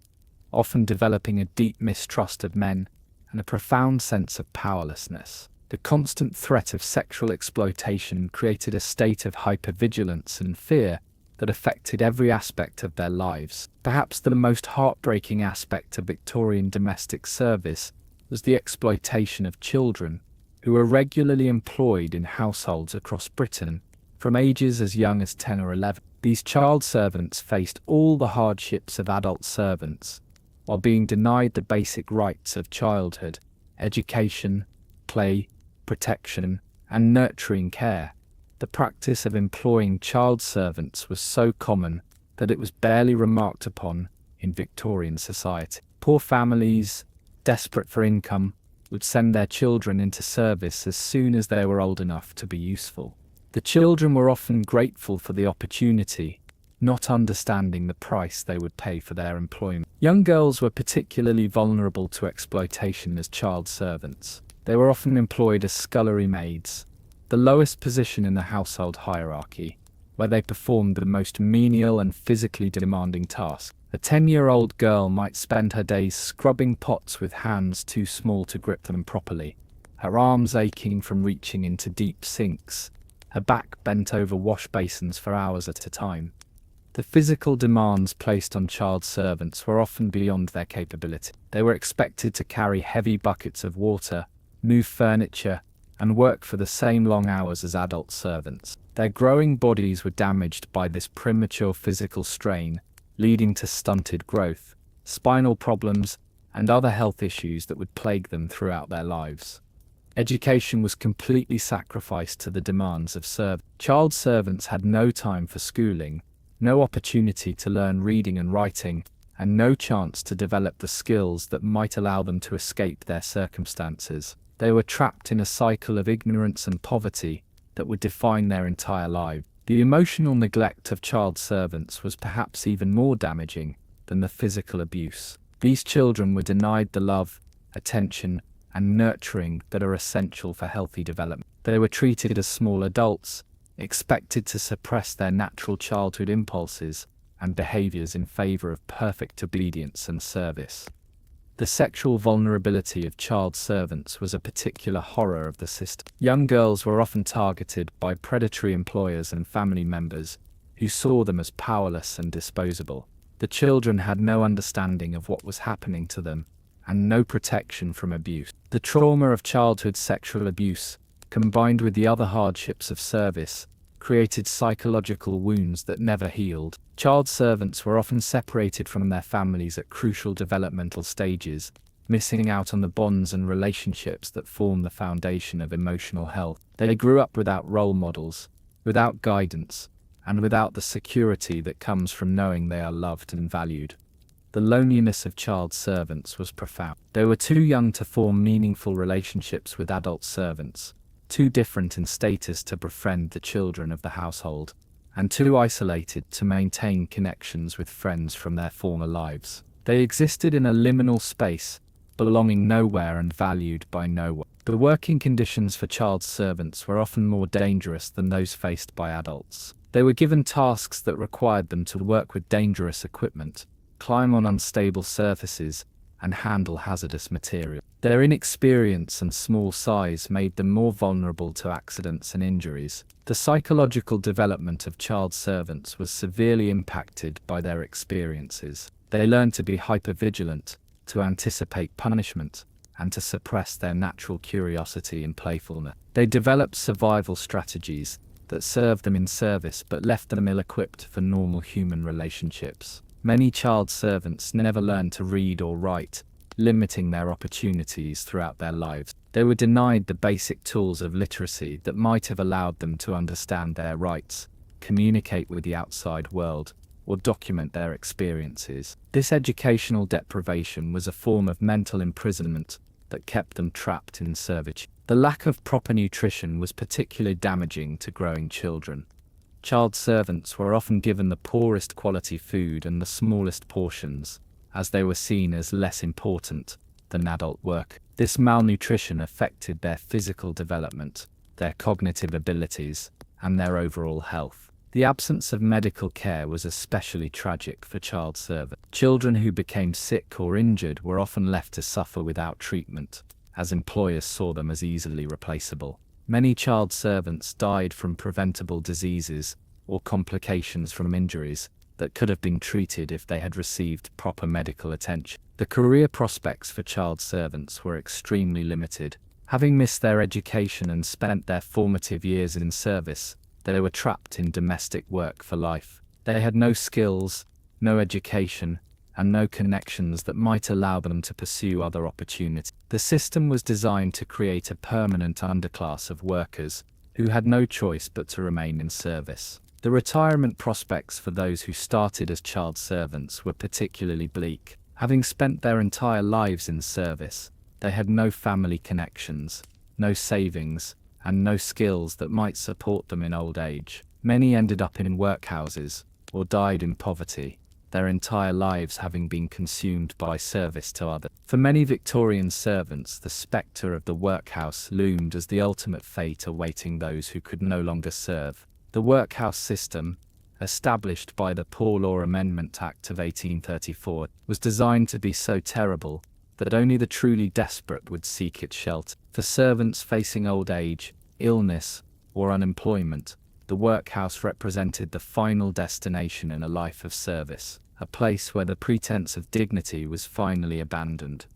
often developing a deep mistrust of men and a profound sense of powerlessness. The constant threat of sexual exploitation created a state of hypervigilance and fear that affected every aspect of their lives. Perhaps the most heartbreaking aspect of Victorian domestic service was the exploitation of children, who were regularly employed in households across Britain from ages as young as 10 or 11. These child servants faced all the hardships of adult servants, while being denied the basic rights of childhood, education, play, protection, and nurturing care. The practice of employing child servants was so common that it was barely remarked upon in Victorian society. Poor families, desperate for income, would send their children into service as soon as they were old enough to be useful. The children were often grateful for the opportunity, not understanding the price they would pay for their employment. Young girls were particularly vulnerable to exploitation as child servants. They were often employed as scullery maids, the lowest position in the household hierarchy, where they performed the most menial and physically demanding tasks. A 10-year-old girl might spend her days scrubbing pots with hands too small to grip them properly, her arms aching from reaching into deep sinks, her back bent over wash basins for hours at a time. The physical demands placed on child servants were often beyond their capability. They were expected to carry heavy buckets of water, move furniture, and work for the same long hours as adult servants. Their growing bodies were damaged by this premature physical strain, leading to stunted growth, spinal problems, and other health issues that would plague them throughout their lives. Education was completely sacrificed to the demands of service. Child servants had no time for schooling, no opportunity to learn reading and writing, and no chance to develop the skills that might allow them to escape their circumstances. They were trapped in a cycle of ignorance and poverty that would define their entire lives. The emotional neglect of child servants was perhaps even more damaging than the physical abuse. These children were denied the love, attention, and nurturing that are essential for healthy development. They were treated as small adults, expected to suppress their natural childhood impulses and behaviors in favor of perfect obedience and service. The sexual vulnerability of child servants was a particular horror of the system. Young girls were often targeted by predatory employers and family members who saw them as powerless and disposable. The children had no understanding of what was happening to them and no protection from abuse. The trauma of childhood sexual abuse, combined with the other hardships of service, created psychological wounds that never healed. Child servants were often separated from their families at crucial developmental stages, missing out on the bonds and relationships that form the foundation of emotional health. They grew up without role models, without guidance, and without the security that comes from knowing they are loved and valued. The loneliness of child servants was profound. They were too young to form meaningful relationships with adult servants, too different in status to befriend the children of the household, and too isolated to maintain connections with friends from their former lives. They existed in a liminal space, belonging nowhere and valued by no one. The working conditions for child servants were often more dangerous than those faced by adults. They were given tasks that required them to work with dangerous equipment, climb on unstable surfaces, and handle hazardous material. Their inexperience and small size made them more vulnerable to accidents and injuries. The psychological development of child servants was severely impacted by their experiences. They learned to be hypervigilant, to anticipate punishment, and to suppress their natural curiosity and playfulness. They developed survival strategies that served them in service but left them ill-equipped for normal human relationships. Many child servants never learned to read or write, limiting their opportunities throughout their lives. They were denied the basic tools of literacy that might have allowed them to understand their rights, communicate with the outside world, or document their experiences. This educational deprivation was a form of mental imprisonment that kept them trapped in servitude. The lack of proper nutrition was particularly damaging to growing children. Child servants were often given the poorest quality food and the smallest portions, as they were seen as less important than adult work. This malnutrition affected their physical development, their cognitive abilities, and their overall health. The absence of medical care was especially tragic for child servants. Children who became sick or injured were often left to suffer without treatment, as employers saw them as easily replaceable. Many child servants died from preventable diseases or complications from injuries that could have been treated if they had received proper medical attention. The career prospects for child servants were extremely limited. Having missed their education and spent their formative years in service, they were trapped in domestic work for life. They had no skills, no education, and no connections that might allow them to pursue other opportunities. The system was designed to create a permanent underclass of workers who had no choice but to remain in service. The retirement prospects for those who started as child servants were particularly bleak. Having spent their entire lives in service, they had no family connections, no savings, and no skills that might support them in old age. Many ended up in workhouses or died in poverty, their entire lives having been consumed by service to others. For many Victorian servants, the spectre of the workhouse loomed as the ultimate fate awaiting those who could no longer serve. The workhouse system, established by the Poor Law Amendment Act of 1834, was designed to be so terrible that only the truly desperate would seek its shelter. For servants facing old age, illness, or unemployment, the workhouse represented the final destination in a life of service, a place where the pretense of dignity was finally abandoned.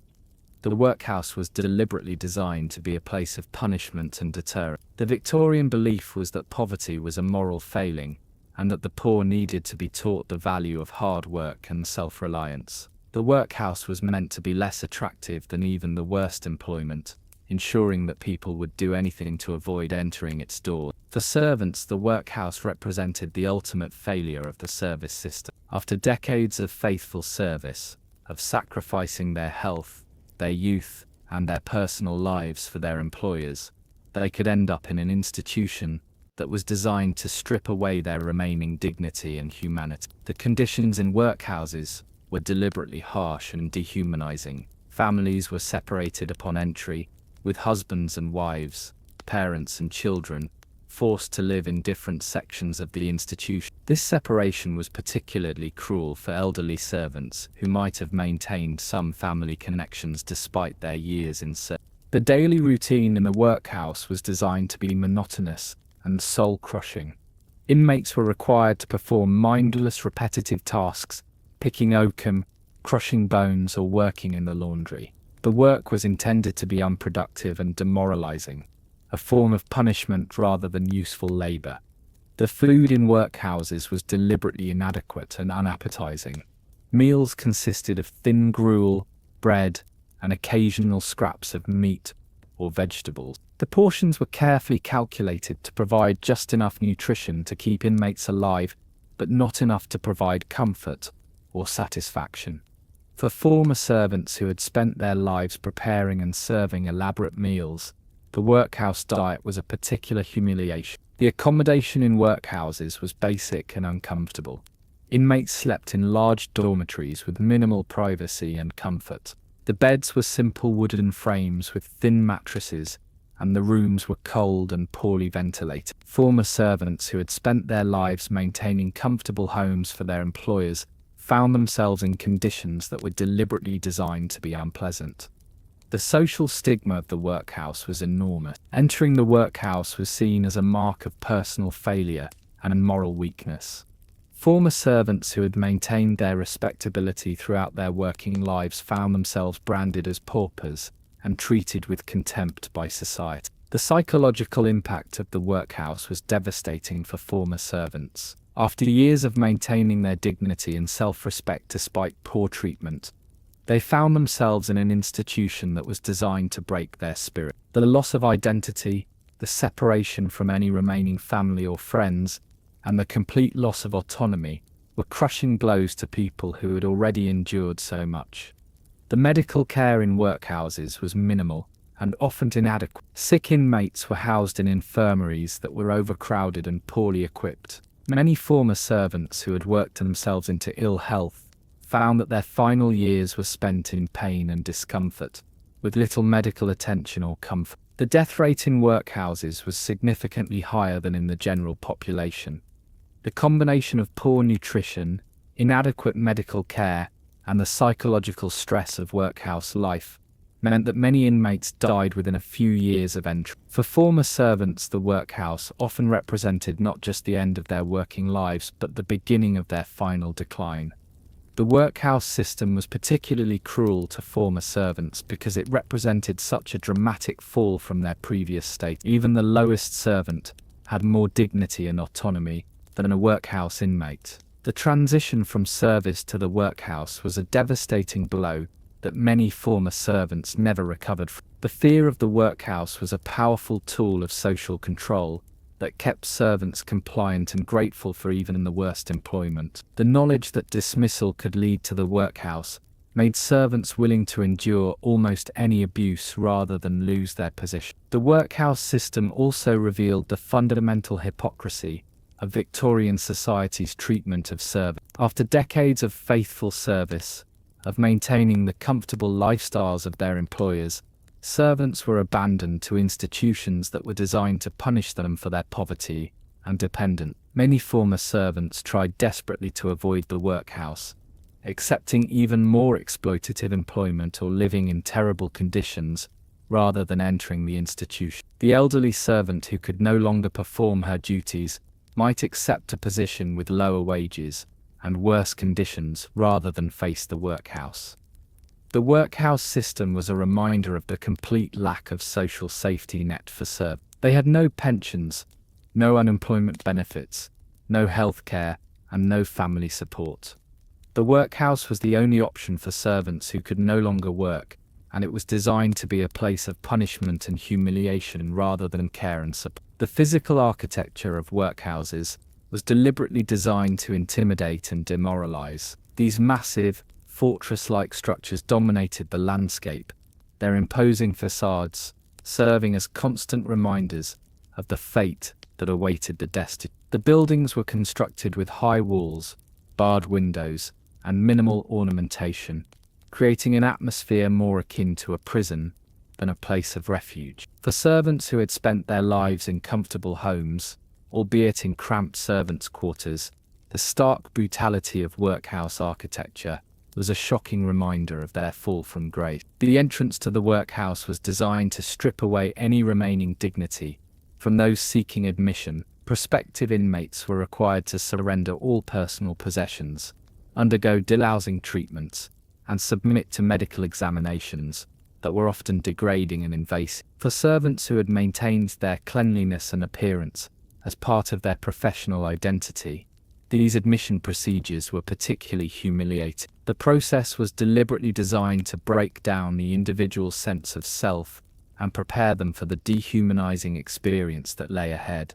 The workhouse was deliberately designed to be a place of punishment and deterrent. The Victorian belief was that poverty was a moral failing, and that the poor needed to be taught the value of hard work and self-reliance. The workhouse was meant to be less attractive than even the worst employment, ensuring that people would do anything to avoid entering its doors. For servants, the workhouse represented the ultimate failure of the service system. After decades of faithful service, of sacrificing their health, their youth, and their personal lives for their employers, they could end up in an institution that was designed to strip away their remaining dignity and humanity. The conditions in workhouses were deliberately harsh and dehumanizing. Families were separated upon entry, with husbands and wives, parents and children, forced to live in different sections of the institution. This separation was particularly cruel for elderly servants who might have maintained some family connections despite their years in service. The daily routine in the workhouse was designed to be monotonous and soul-crushing. Inmates were required to perform mindless repetitive tasks, picking oakum, crushing bones, or working in the laundry. The work was intended to be unproductive and demoralizing, a form of punishment rather than useful labor. The food in workhouses was deliberately inadequate and unappetizing. Meals consisted of thin gruel, bread, and occasional scraps of meat or vegetables. The portions were carefully calculated to provide just enough nutrition to keep inmates alive, but not enough to provide comfort or satisfaction. For former servants who had spent their lives preparing and serving elaborate meals, the workhouse diet was a particular humiliation. The accommodation in workhouses was basic and uncomfortable. Inmates slept in large dormitories with minimal privacy and comfort. The beds were simple wooden frames with thin mattresses, and the rooms were cold and poorly ventilated. Former servants who had spent their lives maintaining comfortable homes for their employers found themselves in conditions that were deliberately designed to be unpleasant. The social stigma of the workhouse was enormous. Entering the workhouse was seen as a mark of personal failure and moral weakness. Former servants who had maintained their respectability throughout their working lives found themselves branded as paupers and treated with contempt by society. The psychological impact of the workhouse was devastating for former servants. After years of maintaining their dignity and self-respect despite poor treatment, they found themselves in an institution that was designed to break their spirit. The loss of identity, the separation from any remaining family or friends, and the complete loss of autonomy were crushing blows to people who had already endured so much. The medical care in workhouses was minimal and often inadequate. Sick inmates were housed in infirmaries that were overcrowded and poorly equipped. Many former servants who had worked themselves into ill health found that their final years were spent in pain and discomfort, with little medical attention or comfort. The death rate in workhouses was significantly higher than in the general population. The combination of poor nutrition, inadequate medical care, and the psychological stress of workhouse life meant that many inmates died within a few years of entry. For former servants, the workhouse often represented not just the end of their working lives, but the beginning of their final decline. The workhouse system was particularly cruel to former servants because it represented such a dramatic fall from their previous state. Even the lowest servant had more dignity and autonomy than a workhouse inmate. The transition from service to the workhouse was a devastating blow that many former servants never recovered from. The fear of the workhouse was a powerful tool of social control that kept servants compliant and grateful for even the worst employment. The knowledge that dismissal could lead to the workhouse made servants willing to endure almost any abuse rather than lose their position. The workhouse system also revealed the fundamental hypocrisy of Victorian society's treatment of servants. After decades of faithful service, of maintaining the comfortable lifestyles of their employers, servants were abandoned to institutions that were designed to punish them for their poverty and dependence. Many former servants tried desperately to avoid the workhouse, accepting even more exploitative employment or living in terrible conditions rather than entering the institution. The elderly servant who could no longer perform her duties might accept a position with lower wages and worse conditions rather than face the workhouse. The workhouse system was a reminder of the complete lack of social safety net for servants. They had no pensions, no unemployment benefits, no health care, and no family support. The workhouse was the only option for servants who could no longer work, and it was designed to be a place of punishment and humiliation rather than care and support. The physical architecture of workhouses was deliberately designed to intimidate and demoralize. These massive, fortress-like structures dominated the landscape, their imposing facades serving as constant reminders of the fate that awaited the destitute. The buildings were constructed with high walls, barred windows, and minimal ornamentation, creating an atmosphere more akin to a prison than a place of refuge. For servants who had spent their lives in comfortable homes, albeit in cramped servants' quarters, the stark brutality of workhouse architecture was a shocking reminder of their fall from grace. The entrance to the workhouse was designed to strip away any remaining dignity from those seeking admission. Prospective inmates were required to surrender all personal possessions, undergo delousing treatments, and submit to medical examinations that were often degrading and invasive. For servants who had maintained their cleanliness and appearance as part of their professional identity, these admission procedures were particularly humiliating. The process was deliberately designed to break down the individual's sense of self and prepare them for the dehumanizing experience that lay ahead.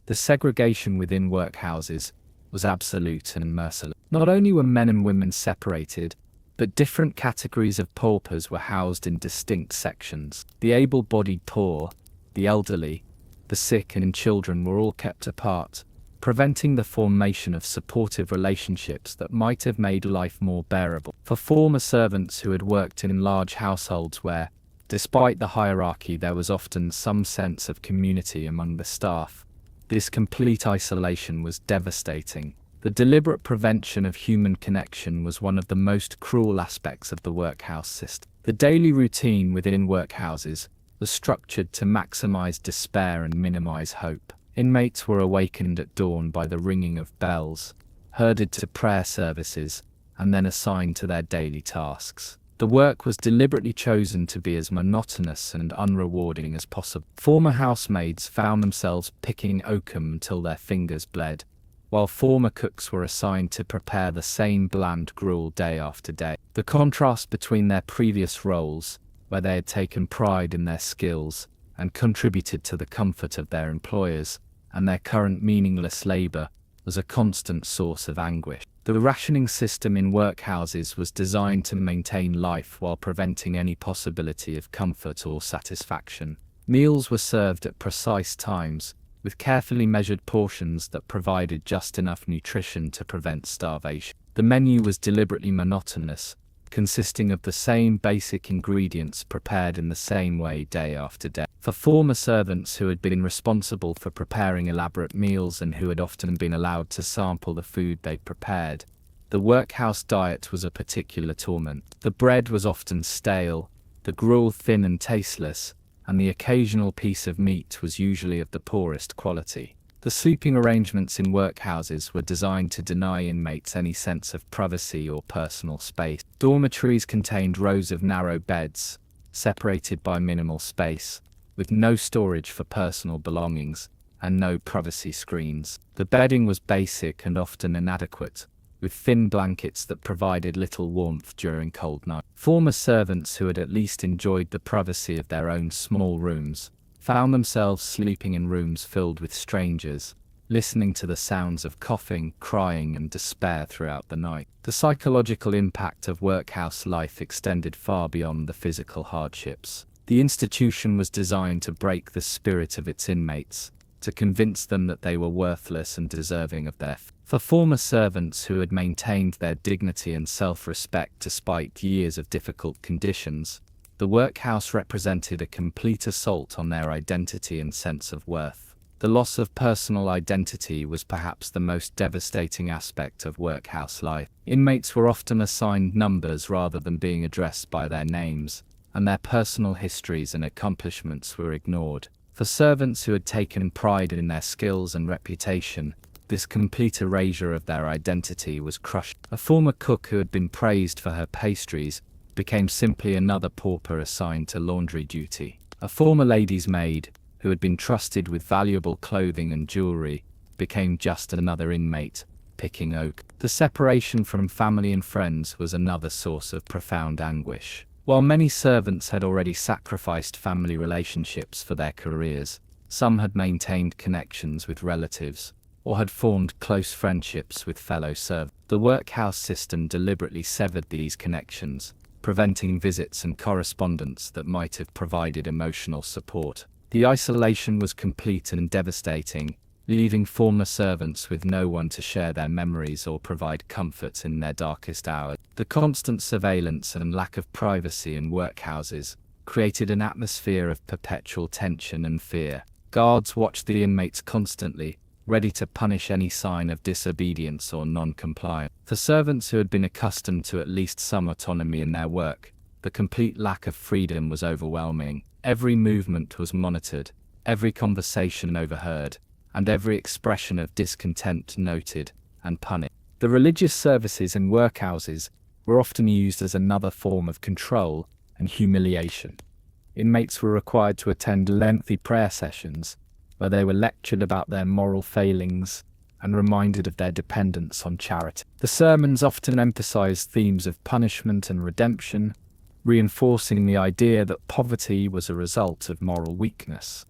The segregation within workhouses was absolute and merciless. Not only were men and women separated, but different categories of paupers were housed in distinct sections. The able-bodied poor, the elderly, the sick and children were all kept apart, preventing the formation of supportive relationships that might have made life more bearable. For former servants who had worked in large households where, despite the hierarchy, there was often some sense of community among the staff, this complete isolation was devastating. The deliberate prevention of human connection was one of the most cruel aspects of the workhouse system. The daily routine within workhouses was structured to maximize despair and minimize hope. Inmates were awakened at dawn by the ringing of bells, herded to prayer services, and then assigned to their daily tasks. The work was deliberately chosen to be as monotonous and unrewarding as possible. Former housemaids found themselves picking oakum until their fingers bled, while former cooks were assigned to prepare the same bland gruel day after day. The contrast between their previous roles, where they had taken pride in their skills and contributed to the comfort of their employers, and their current meaningless labor, was a constant source of anguish. The rationing system in workhouses was designed to maintain life while preventing any possibility of comfort or satisfaction. Meals were served at precise times, with carefully measured portions that provided just enough nutrition to prevent starvation. The menu was deliberately monotonous, consisting of the same basic ingredients prepared in the same way day after day. For former servants who had been responsible for preparing elaborate meals and who had often been allowed to sample the food they prepared, the workhouse diet was a particular torment. The bread was often stale, the gruel thin and tasteless, and the occasional piece of meat was usually of the poorest quality. The sleeping arrangements in workhouses were designed to deny inmates any sense of privacy or personal space. Dormitories contained rows of narrow beds, separated by minimal space, with no storage for personal belongings, and no privacy screens. The bedding was basic and often inadequate, with thin blankets that provided little warmth during cold nights. Former servants who had at least enjoyed the privacy of their own small rooms found themselves sleeping in rooms filled with strangers, listening to the sounds of coughing, crying, and despair throughout the night. The psychological impact of workhouse life extended far beyond the physical hardships. The institution was designed to break the spirit of its inmates, to convince them that they were worthless and deserving of their fate. For former servants who had maintained their dignity and self-respect despite years of difficult conditions, the workhouse represented a complete assault on their identity and sense of worth. The loss of personal identity was perhaps the most devastating aspect of workhouse life. Inmates were often assigned numbers rather than being addressed by their names, and their personal histories and accomplishments were ignored. For servants who had taken pride in their skills and reputation, this complete erasure of their identity was crushed. A former cook who had been praised for her pastries became simply another pauper assigned to laundry duty. A former lady's maid, who had been trusted with valuable clothing and jewelry, became just another inmate, picking oak. The separation from family and friends was another source of profound anguish. While many servants had already sacrificed family relationships for their careers, some had maintained connections with relatives, or had formed close friendships with fellow servants. The workhouse system deliberately severed these connections, preventing visits and correspondence that might have provided emotional support. The isolation was complete and devastating, leaving former servants with no one to share their memories or provide comfort in their darkest hours. The constant surveillance and lack of privacy in workhouses created an atmosphere of perpetual tension and fear. Guards watched the inmates constantly, ready to punish any sign of disobedience or non-compliance. For servants who had been accustomed to at least some autonomy in their work, the complete lack of freedom was overwhelming. Every movement was monitored, every conversation overheard, and every expression of discontent noted and punished. The religious services in workhouses were often used as another form of control and humiliation. Inmates were required to attend lengthy prayer sessions, where they were lectured about their moral failings and reminded of their dependence on charity. The sermons often emphasized themes of punishment and redemption, reinforcing the idea that poverty was a result of moral weakness.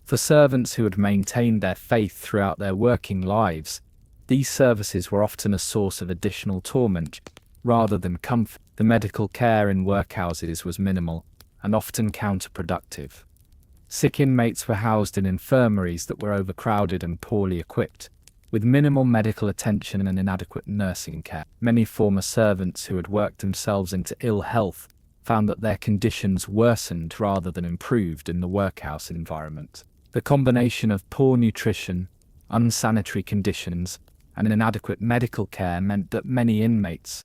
For servants who had maintained their faith throughout their working lives, these services were often a source of additional torment rather than comfort. The medical care in workhouses was minimal and often counterproductive. Sick inmates were housed in infirmaries that were overcrowded and poorly equipped, with minimal medical attention and inadequate nursing care. Many former servants who had worked themselves into ill health found that their conditions worsened rather than improved in the workhouse environment. The combination of poor nutrition, unsanitary conditions, and inadequate medical care meant that many inmates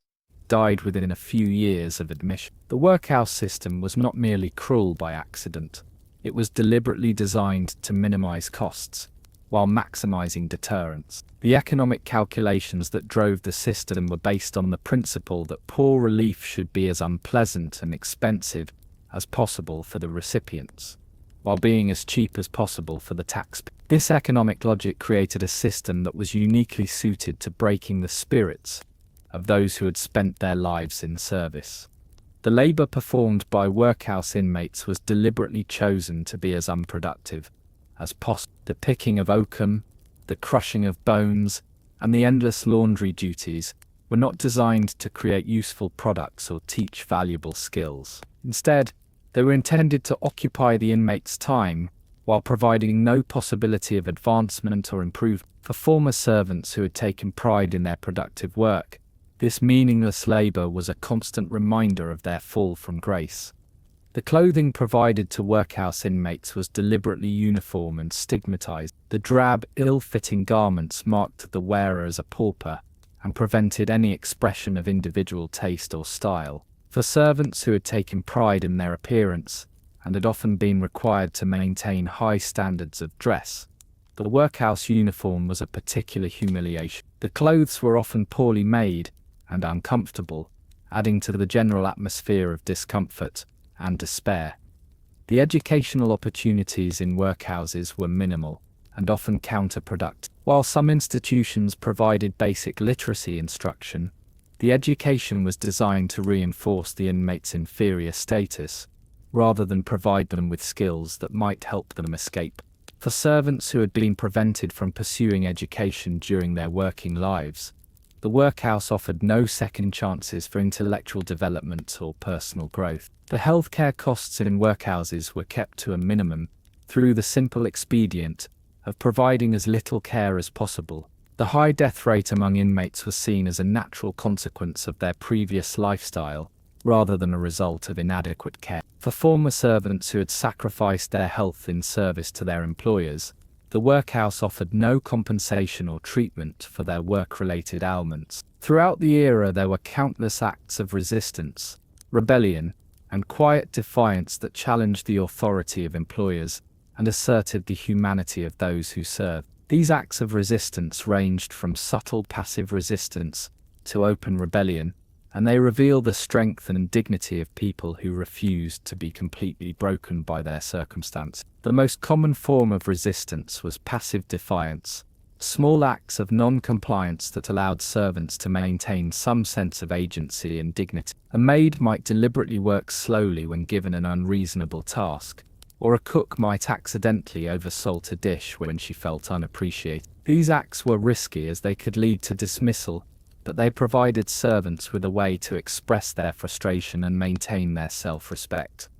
died within a few years of admission. The workhouse system was not merely cruel by accident. It was deliberately designed to minimize costs, while maximizing deterrence. The economic calculations that drove the system were based on the principle that poor relief should be as unpleasant and expensive as possible for the recipients, while being as cheap as possible for the taxpayer. This economic logic created a system that was uniquely suited to breaking the spirits of those who had spent their lives in service. The labor performed by workhouse inmates was deliberately chosen to be as unproductive as possible. The picking of oakum, the crushing of bones, and the endless laundry duties were not designed to create useful products or teach valuable skills. Instead, they were intended to occupy the inmate's time while providing no possibility of advancement or improvement. For former servants who had taken pride in their productive work, this meaningless labor was a constant reminder of their fall from grace. The clothing provided to workhouse inmates was deliberately uniform and stigmatized. The drab, ill-fitting garments marked the wearer as a pauper and prevented any expression of individual taste or style. For servants who had taken pride in their appearance and had often been required to maintain high standards of dress, the workhouse uniform was a particular humiliation. The clothes were often poorly made and uncomfortable, adding to the general atmosphere of discomfort and despair. The educational opportunities in workhouses were minimal and often counterproductive. While some institutions provided basic literacy instruction, the education was designed to reinforce the inmates' inferior status, rather than provide them with skills that might help them escape. For servants who had been prevented from pursuing education during their working lives, the workhouse offered no second chances for intellectual development or personal growth. The healthcare costs in workhouses were kept to a minimum through the simple expedient of providing as little care as possible. The high death rate among inmates was seen as a natural consequence of their previous lifestyle, rather than a result of inadequate care. For former servants who had sacrificed their health in service to their employers, the workhouse offered no compensation or treatment for their work-related ailments. Throughout the era, there were countless acts of resistance, rebellion, and quiet defiance that challenged the authority of employers and asserted the humanity of those who served. These acts of resistance ranged from subtle passive resistance to open rebellion, and they reveal the strength and dignity of people who refused to be completely broken by their circumstance. The most common form of resistance was passive defiance, small acts of non-compliance that allowed servants to maintain some sense of agency and dignity. A maid might deliberately work slowly when given an unreasonable task, or a cook might accidentally oversalt a dish when she felt unappreciated. These acts were risky as they could lead to dismissal, but they provided servants with a way to express their frustration and maintain their self-respect.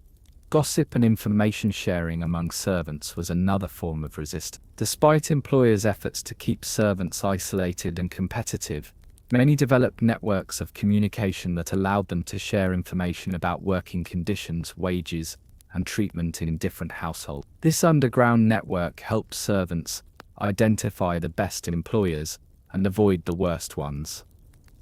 Gossip and information sharing among servants was another form of resistance. Despite employers' efforts to keep servants isolated and competitive, many developed networks of communication that allowed them to share information about working conditions, wages, and treatment in different households. This underground network helped servants identify the best employers and avoid the worst ones.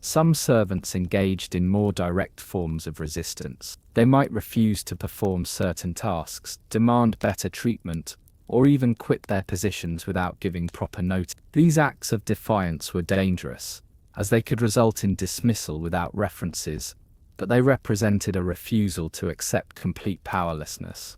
Some servants engaged in more direct forms of resistance. They might refuse to perform certain tasks, demand better treatment, or even quit their positions without giving proper notice. These acts of defiance were dangerous, as they could result in dismissal without references, but they represented a refusal to accept complete powerlessness.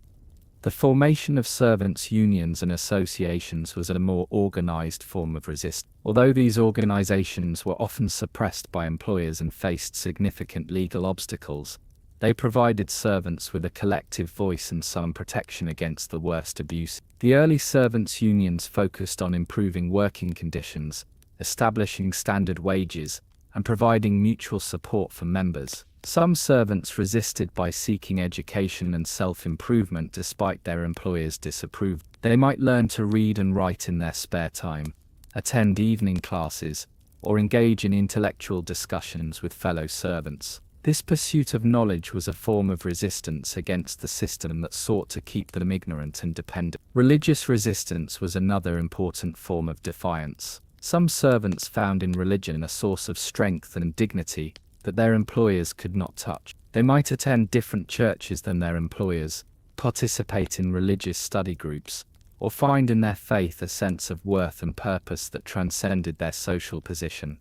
The formation of servants' unions and associations was a more organized form of resistance. Although these organizations were often suppressed by employers and faced significant legal obstacles, they provided servants with a collective voice and some protection against the worst abuse. The early servants' unions focused on improving working conditions, establishing standard wages, and providing mutual support for members. Some servants resisted by seeking education and self-improvement despite their employers' disapproval. They might learn to read and write in their spare time, attend evening classes, or engage in intellectual discussions with fellow servants. This pursuit of knowledge was a form of resistance against the system that sought to keep them ignorant and dependent. Religious resistance was another important form of defiance. Some servants found in religion a source of strength and dignity that their employers could not touch. They might attend different churches than their employers, participate in religious study groups, or find in their faith a sense of worth and purpose that transcended their social position.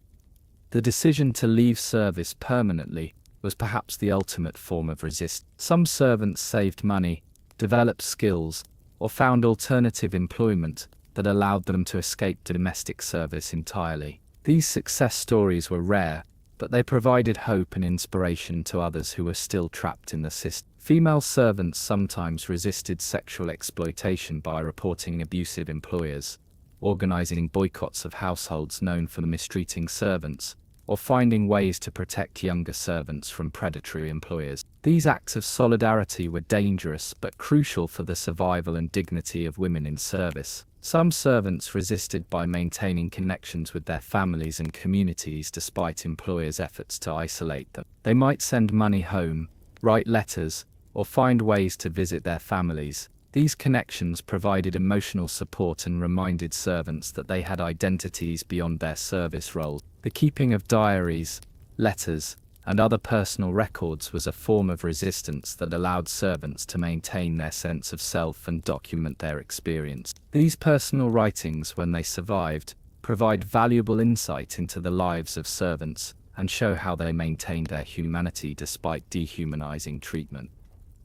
The decision to leave service permanently was perhaps the ultimate form of resistance. Some servants saved money, developed skills, or found alternative employment that allowed them to escape domestic service entirely. These success stories were rare, but they provided hope and inspiration to others who were still trapped in the system. Female servants sometimes resisted sexual exploitation by reporting abusive employers, organizing boycotts of households known for mistreating servants, or finding ways to protect younger servants from predatory employers. These acts of solidarity were dangerous but crucial for the survival and dignity of women in service. Some servants resisted by maintaining connections with their families and communities despite employers' efforts to isolate them. They might send money home, write letters, or find ways to visit their families. These connections provided emotional support and reminded servants that they had identities beyond their service roles. The keeping of diaries, letters, and other personal records was a form of resistance that allowed servants to maintain their sense of self and document their experience. These personal writings, when they survived, provide valuable insight into the lives of servants and show how they maintained their humanity despite dehumanizing treatment.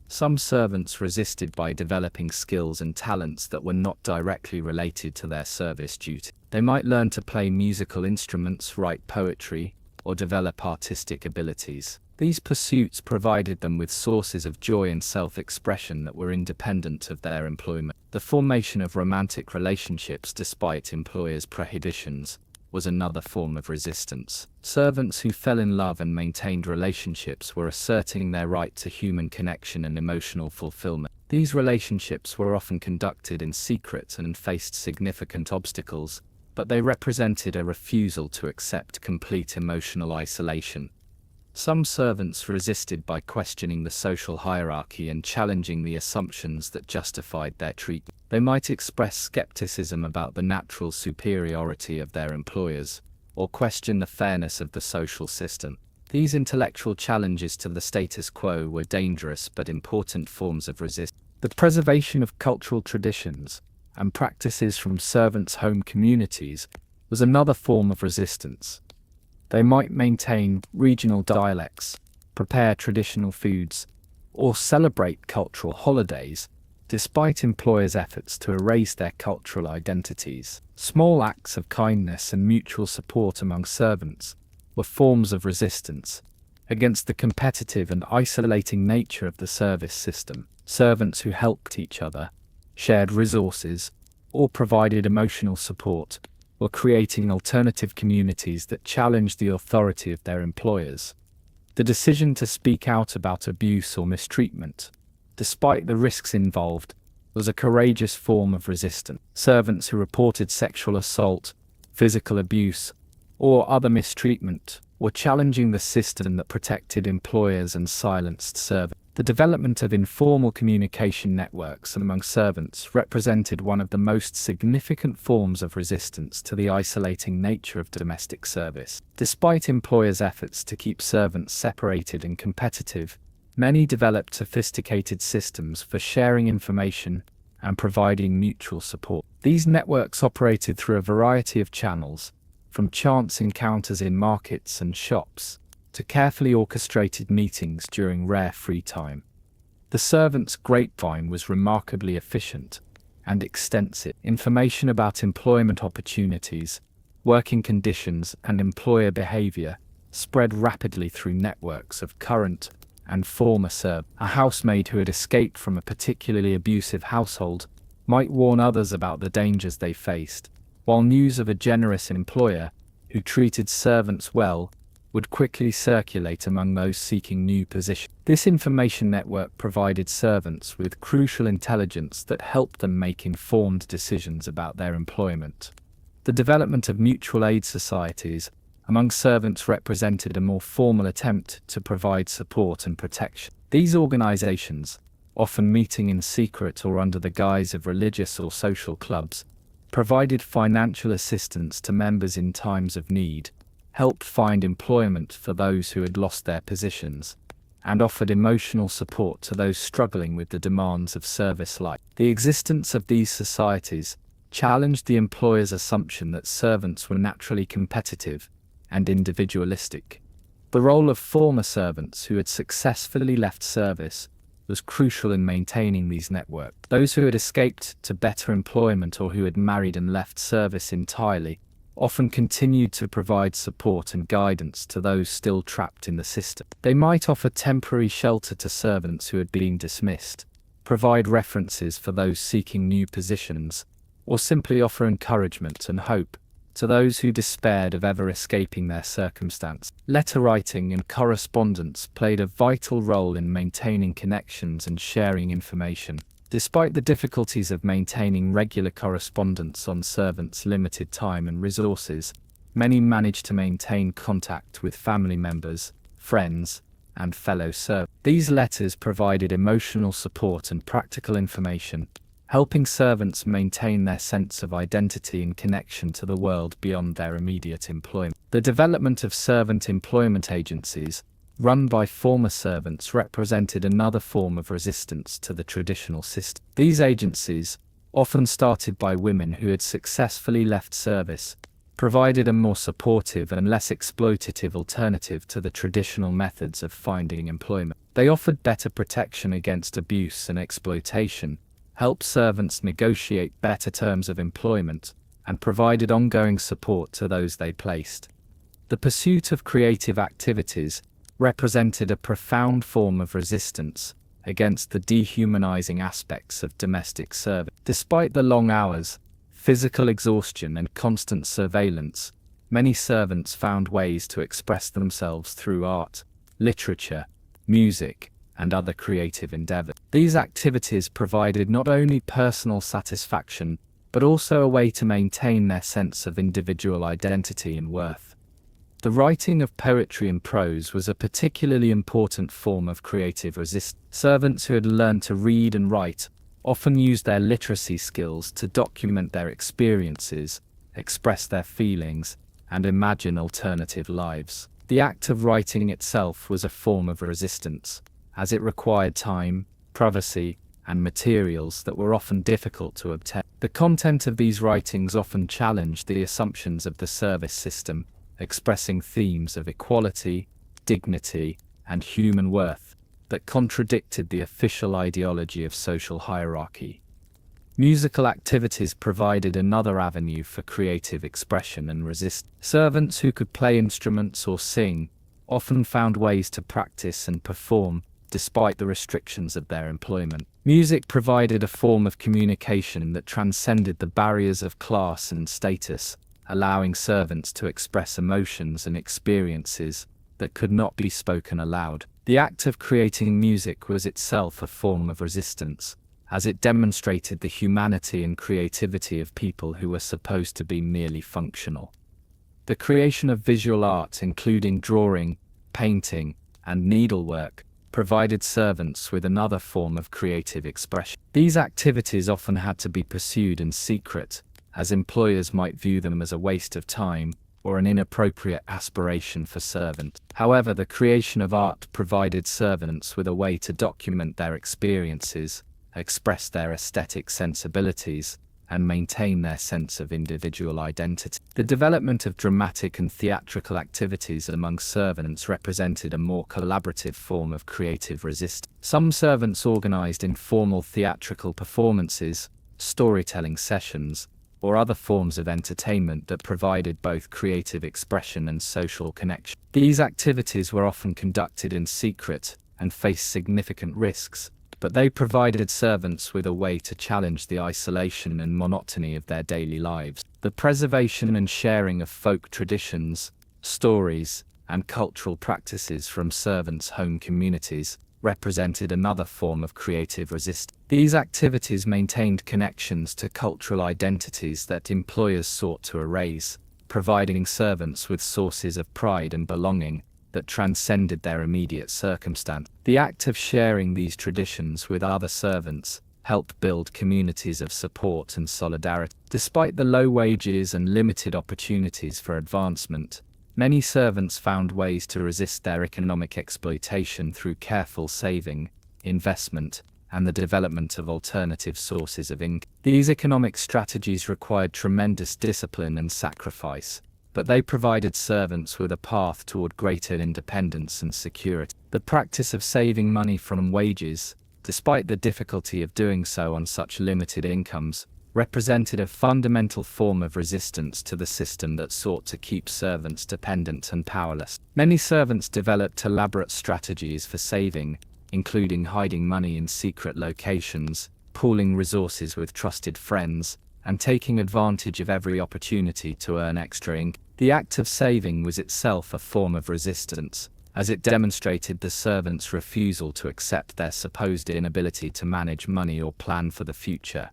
Some servants resisted by developing skills and talents that were not directly related to their service duty. They might learn to play musical instruments, write poetry, or develop artistic abilities. These pursuits provided them with sources of joy and self-expression that were independent of their employment. The formation of romantic relationships despite employers' prohibitions was another form of resistance. Servants who fell in love and maintained relationships were asserting their right to human connection and emotional fulfillment. These relationships were often conducted in secret and faced significant obstacles, but they represented a refusal to accept complete emotional isolation. Some servants resisted by questioning the social hierarchy and challenging the assumptions that justified their treatment. They might express skepticism about the natural superiority of their employers, or question the fairness of the social system. These intellectual challenges to the status quo were dangerous but important forms of resistance. The preservation of cultural traditions and practices from servants' home communities was another form of resistance. They might maintain regional dialects, prepare traditional foods, or celebrate cultural holidays, despite employers' efforts to erase their cultural identities. Small acts of kindness and mutual support among servants were forms of resistance against the competitive and isolating nature of the service system. Servants who helped each other, shared resources, or provided emotional support were creating alternative communities that challenged the authority of their employers. The decision to speak out about abuse or mistreatment, despite the risks involved, was a courageous form of resistance. Servants who reported sexual assault, physical abuse, or other mistreatment were challenging the system that protected employers and silenced servants. The development of informal communication networks among servants represented one of the most significant forms of resistance to the isolating nature of domestic service. Despite employers' efforts to keep servants separated and competitive, many developed sophisticated systems for sharing information and providing mutual support. These networks operated through a variety of channels, from chance encounters in markets and shops to carefully orchestrated meetings during rare free time. The servants' grapevine was remarkably efficient and extensive. Information about employment opportunities, working conditions, and employer behavior spread rapidly through networks of current and former servants. A housemaid who had escaped from a particularly abusive household might warn others about the dangers they faced, while news of a generous employer who treated servants well would quickly circulate among those seeking new positions. This information network provided servants with crucial intelligence that helped them make informed decisions about their employment. The development of mutual aid societies among servants represented a more formal attempt to provide support and protection. These organizations, often meeting in secret or under the guise of religious or social clubs, provided financial assistance to members in times of need, helped find employment for those who had lost their positions, and offered emotional support to those struggling with the demands of service life. The existence of these societies challenged the employer's assumption that servants were naturally competitive and individualistic. The role of former servants who had successfully left service was crucial in maintaining these networks. Those who had escaped to better employment or who had married and left service entirely often continued to provide support and guidance to those still trapped in the system. They might offer temporary shelter to servants who had been dismissed, provide references for those seeking new positions, or simply offer encouragement and hope to those who despaired of ever escaping their circumstance. Letter writing and correspondence played a vital role in maintaining connections and sharing information. Despite the difficulties of maintaining regular correspondence on servants' limited time and resources, many managed to maintain contact with family members, friends, and fellow servants. These letters provided emotional support and practical information, helping servants maintain their sense of identity and connection to the world beyond their immediate employment. The development of servant employment agencies, run by former servants, represented another form of resistance to the traditional system. These agencies, often started by women who had successfully left service, provided a more supportive and less exploitative alternative to the traditional methods of finding employment. They offered better protection against abuse and exploitation, helped servants negotiate better terms of employment, and provided ongoing support to those they placed. The pursuit of creative activities represented a profound form of resistance against the dehumanizing aspects of domestic service. Despite the long hours, physical exhaustion, and constant surveillance, many servants found ways to express themselves through art, literature, music, and other creative endeavors. These activities provided not only personal satisfaction, but also a way to maintain their sense of individual identity and worth. The writing of poetry and prose was a particularly important form of creative resistance. Servants who had learned to read and write often used their literacy skills to document their experiences, express their feelings, and imagine alternative lives. The act of writing itself was a form of resistance, as it required time, privacy, and materials that were often difficult to obtain. The content of these writings often challenged the assumptions of the service system, expressing themes of equality, dignity, and human worth that contradicted the official ideology of social hierarchy. Musical activities provided another avenue for creative expression and resistance. Servants who could play instruments or sing often found ways to practice and perform despite the restrictions of their employment. Music provided a form of communication that transcended the barriers of class and status, allowing servants to express emotions and experiences that could not be spoken aloud. The act of creating music was itself a form of resistance, as it demonstrated the humanity and creativity of people who were supposed to be merely functional. The creation of visual art, including drawing, painting, and needlework, provided servants with another form of creative expression. These activities often had to be pursued in secret, as employers might view them as a waste of time or an inappropriate aspiration for servants. However, the creation of art provided servants with a way to document their experiences, express their aesthetic sensibilities, and maintain their sense of individual identity. The development of dramatic and theatrical activities among servants represented a more collaborative form of creative resistance. Some servants organized informal theatrical performances, storytelling sessions, or other forms of entertainment that provided both creative expression and social connection. These activities were often conducted in secret and faced significant risks, but they provided servants with a way to challenge the isolation and monotony of their daily lives. The preservation and sharing of folk traditions, stories, and cultural practices from servants' home communities represented another form of creative resistance. These activities maintained connections to cultural identities that employers sought to erase, providing servants with sources of pride and belonging that transcended their immediate circumstance. The act of sharing these traditions with other servants helped build communities of support and solidarity. Despite the low wages and limited opportunities for advancement, many servants found ways to resist their economic exploitation through careful saving, investment, and the development of alternative sources of income. These economic strategies required tremendous discipline and sacrifice, but they provided servants with a path toward greater independence and security. The practice of saving money from wages, despite the difficulty of doing so on such limited incomes, represented a fundamental form of resistance to the system that sought to keep servants dependent and powerless. Many servants developed elaborate strategies for saving, including hiding money in secret locations, pooling resources with trusted friends, and taking advantage of every opportunity to earn extra income. The act of saving was itself a form of resistance, as it demonstrated the servants' refusal to accept their supposed inability to manage money or plan for the future.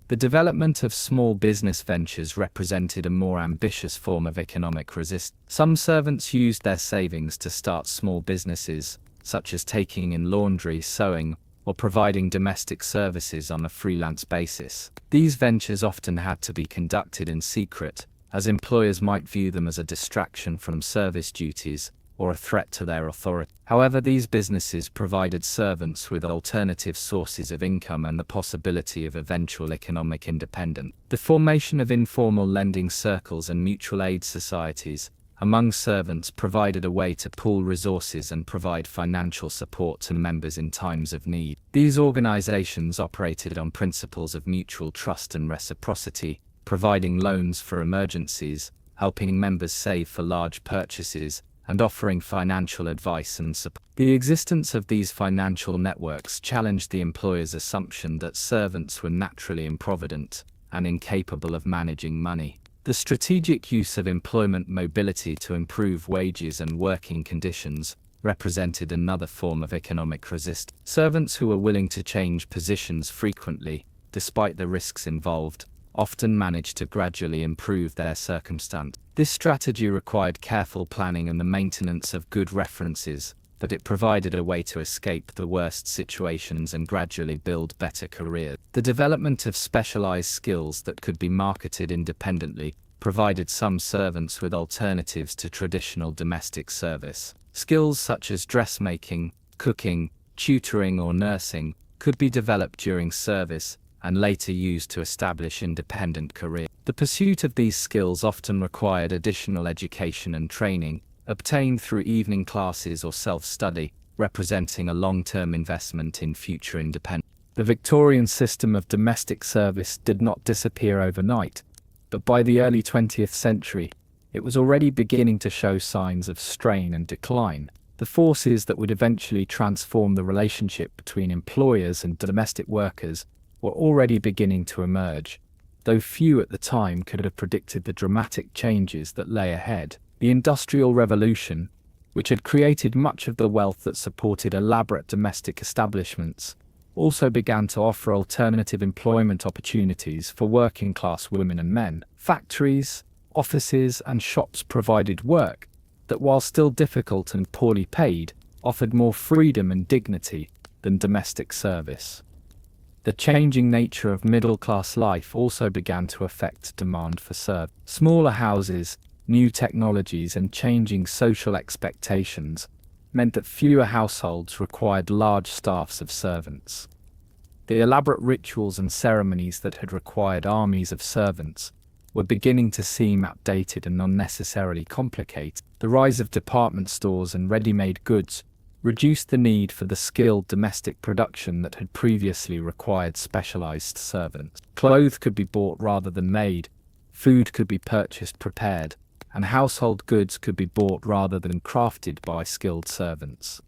The development of small business ventures represented a more ambitious form of economic resistance. Some servants used their savings to start small businesses, such as taking in laundry, sewing, or providing domestic services on a freelance basis. These ventures often had to be conducted in secret, as employers might view them as a distraction from service duties or a threat to their authority. However, these businesses provided servants with alternative sources of income and the possibility of eventual economic independence. The formation of informal lending circles and mutual aid societies among servants provided a way to pool resources and provide financial support to members in times of need. These organizations operated on principles of mutual trust and reciprocity, providing loans for emergencies, helping members save for large purchases, and offering financial advice and support. The existence of these financial networks challenged the employer's assumption that servants were naturally improvident and incapable of managing money. The strategic use of employment mobility to improve wages and working conditions represented another form of economic resistance. Servants who were willing to change positions frequently, despite the risks involved, often managed to gradually improve their circumstance. This strategy required careful planning and the maintenance of good references, but it provided a way to escape the worst situations and gradually build better careers. The development of specialized skills that could be marketed independently provided some servants with alternatives to traditional domestic service. Skills such as dressmaking, cooking, tutoring, or nursing could be developed during service and later used to establish independent careers. The pursuit of these skills often required additional education and training, obtained through evening classes or self-study, representing a long-term investment in future independence. The Victorian system of domestic service did not disappear overnight, but by the early 20th century, it was already beginning to show signs of strain and decline. The forces that would eventually transform the relationship between employers and domestic workers were already beginning to emerge, though few at the time could have predicted the dramatic changes that lay ahead. The Industrial Revolution, which had created much of the wealth that supported elaborate domestic establishments, also began to offer alternative employment opportunities for working-class women and men. Factories, offices, and shops provided work that, while still difficult and poorly paid, offered more freedom and dignity than domestic service. The changing nature of middle-class life also began to affect demand for service. Smaller houses, new technologies, and changing social expectations meant that fewer households required large staffs of servants. The elaborate rituals and ceremonies that had required armies of servants were beginning to seem outdated and unnecessarily complicated. The rise of department stores and ready-made goods reduced the need for the skilled domestic production that had previously required specialized servants. Clothes could be bought rather than made, food could be purchased prepared, and household goods could be bought rather than crafted by skilled servants.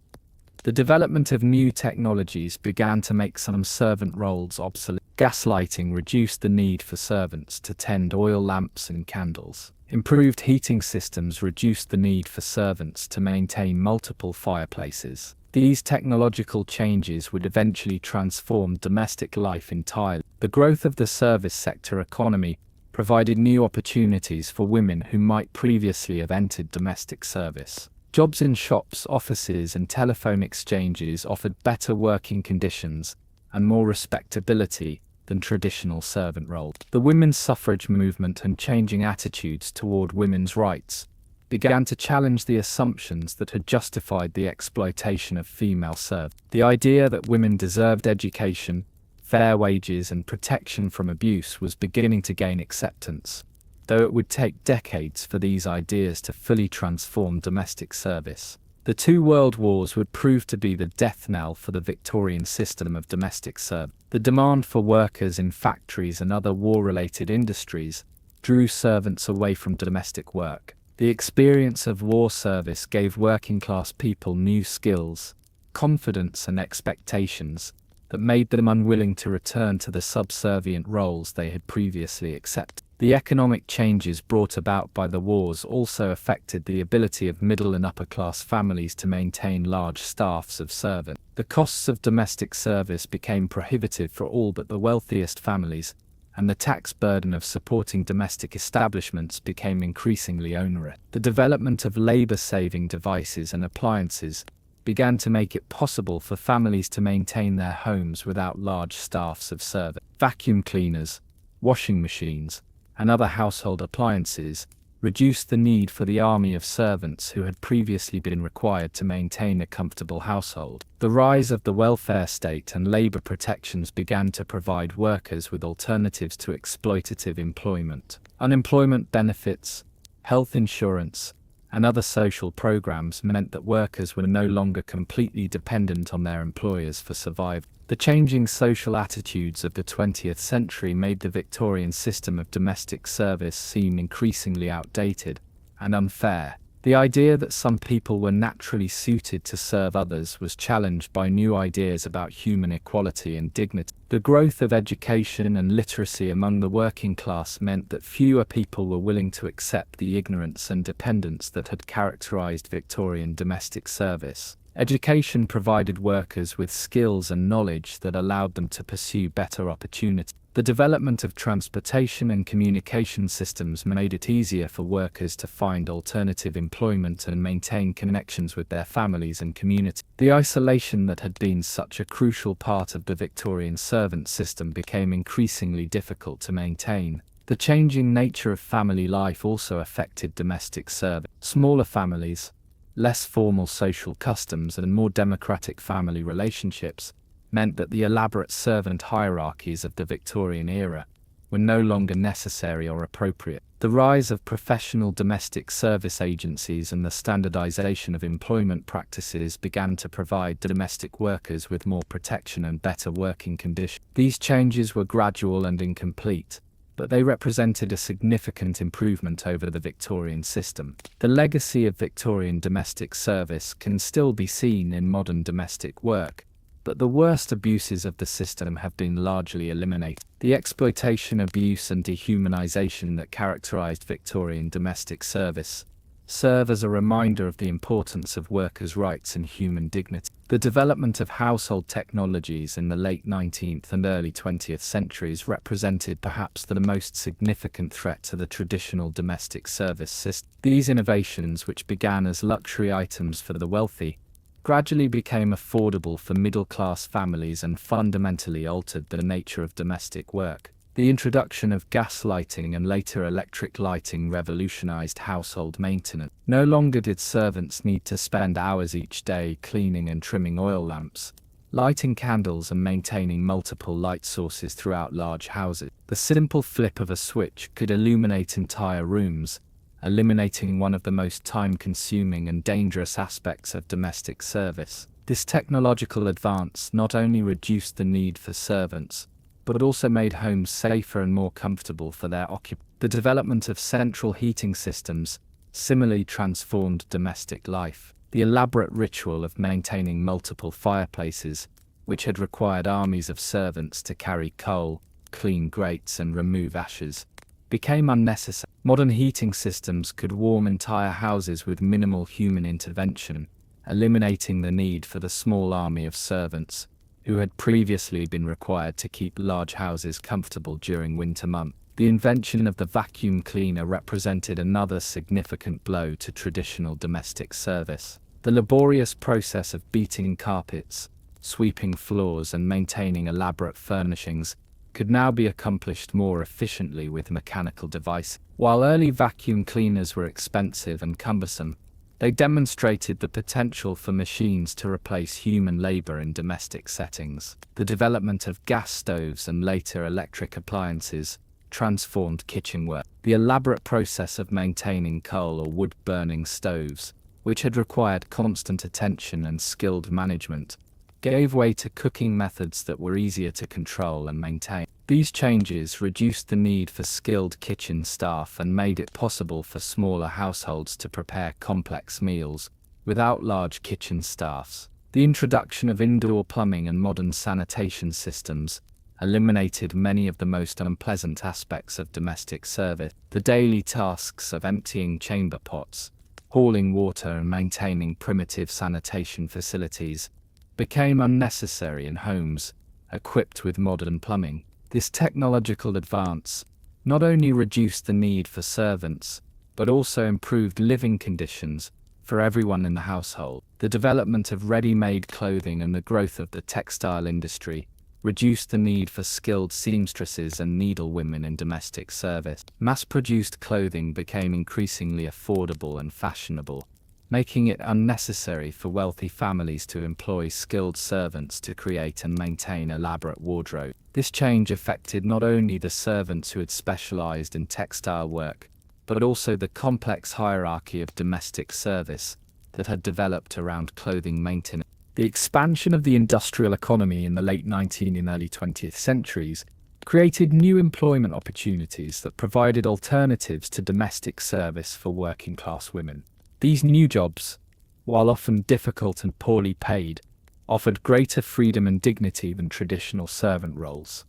The development of new technologies began to make some servant roles obsolete. Gaslighting reduced the need for servants to tend oil lamps and candles. Improved heating systems reduced the need for servants to maintain multiple fireplaces. These technological changes would eventually transform domestic life entirely. The growth of the service sector economy provided new opportunities for women who might previously have entered domestic service. Jobs in shops, offices, and telephone exchanges offered better working conditions and more respectability than traditional servant roles. The women's suffrage movement and changing attitudes toward women's rights began to challenge the assumptions that had justified the exploitation of female servants. The idea that women deserved education, fair wages, and protection from abuse was beginning to gain acceptance, though it would take decades for these ideas to fully transform domestic service. The two world wars would prove to be the death knell for the Victorian system of domestic service. The demand for workers in factories and other war-related industries drew servants away from domestic work. The experience of war service gave working-class people new skills, confidence, and expectations that made them unwilling to return to the subservient roles they had previously accepted. The economic changes brought about by the wars also affected the ability of middle and upper-class families to maintain large staffs of servants. The costs of domestic service became prohibitive for all but the wealthiest families, and the tax burden of supporting domestic establishments became increasingly onerous. The development of labor-saving devices and appliances began to make it possible for families to maintain their homes without large staffs of servants. Vacuum cleaners, washing machines, and other household appliances reduced the need for the army of servants who had previously been required to maintain a comfortable household. The rise of the welfare state and labor protections began to provide workers with alternatives to exploitative employment. Unemployment benefits, health insurance, and other social programs meant that workers were no longer completely dependent on their employers for survival. The changing social attitudes of the 20th century made the Victorian system of domestic service seem increasingly outdated and unfair. The idea that some people were naturally suited to serve others was challenged by new ideas about human equality and dignity. The growth of education and literacy among the working class meant that fewer people were willing to accept the ignorance and dependence that had characterized Victorian domestic service. Education provided workers with skills and knowledge that allowed them to pursue better opportunities. The development of transportation and communication systems made it easier for workers to find alternative employment and maintain connections with their families and community. The isolation that had been such a crucial part of the Victorian servant system became increasingly difficult to maintain. The changing nature of family life also affected domestic service. Smaller families, less formal social customs, and more democratic family relationships meant that the elaborate servant hierarchies of the Victorian era were no longer necessary or appropriate. The rise of professional domestic service agencies and the standardization of employment practices began to provide domestic workers with more protection and better working conditions. These changes were gradual and incomplete, but they represented a significant improvement over the Victorian system. The legacy of Victorian domestic service can still be seen in modern domestic work, but the worst abuses of the system have been largely eliminated. The exploitation, abuse, and dehumanization that characterized Victorian domestic service serve as a reminder of the importance of workers' rights and human dignity. The development of household technologies in the late 19th and early 20th centuries represented perhaps the most significant threat to the traditional domestic service system. These innovations, which began as luxury items for the wealthy, gradually became affordable for middle-class families and fundamentally altered the nature of domestic work. The introduction of gas lighting and later electric lighting revolutionized household maintenance. No longer did servants need to spend hours each day cleaning and trimming oil lamps, lighting candles, and maintaining multiple light sources throughout large houses. The simple flip of a switch could illuminate entire rooms, eliminating one of the most time-consuming and dangerous aspects of domestic service. This technological advance not only reduced the need for servants, but also made homes safer and more comfortable for their occupants. The development of central heating systems similarly transformed domestic life. The elaborate ritual of maintaining multiple fireplaces, which had required armies of servants to carry coal, clean grates, and remove ashes, became unnecessary. Modern heating systems could warm entire houses with minimal human intervention, eliminating the need for the small army of servants who had previously been required to keep large houses comfortable during winter months. The invention of the vacuum cleaner represented another significant blow to traditional domestic service. The laborious process of beating carpets, sweeping floors, and maintaining elaborate furnishings could now be accomplished more efficiently with mechanical devices. While early vacuum cleaners were expensive and cumbersome, they demonstrated the potential for machines to replace human labor in domestic settings. The development of gas stoves and later electric appliances transformed kitchen work. The elaborate process of maintaining coal or wood-burning stoves, which had required constant attention and skilled management, gave way to cooking methods that were easier to control and maintain. These changes reduced the need for skilled kitchen staff and made it possible for smaller households to prepare complex meals without large kitchen staffs. The introduction of indoor plumbing and modern sanitation systems eliminated many of the most unpleasant aspects of domestic service. The daily tasks of emptying chamber pots, hauling water, and maintaining primitive sanitation facilities became unnecessary in homes equipped with modern plumbing. This technological advance not only reduced the need for servants, but also improved living conditions for everyone in the household. The development of ready-made clothing and the growth of the textile industry reduced the need for skilled seamstresses and needlewomen in domestic service. Mass-produced clothing became increasingly affordable and fashionable, making it unnecessary for wealthy families to employ skilled servants to create and maintain elaborate wardrobes. This change affected not only the servants who had specialized in textile work, but also the complex hierarchy of domestic service that had developed around clothing maintenance. The expansion of the industrial economy in the late 19th and early 20th centuries created new employment opportunities that provided alternatives to domestic service for working-class women. These new jobs, while often difficult and poorly paid, offered greater freedom and dignity than traditional servant roles.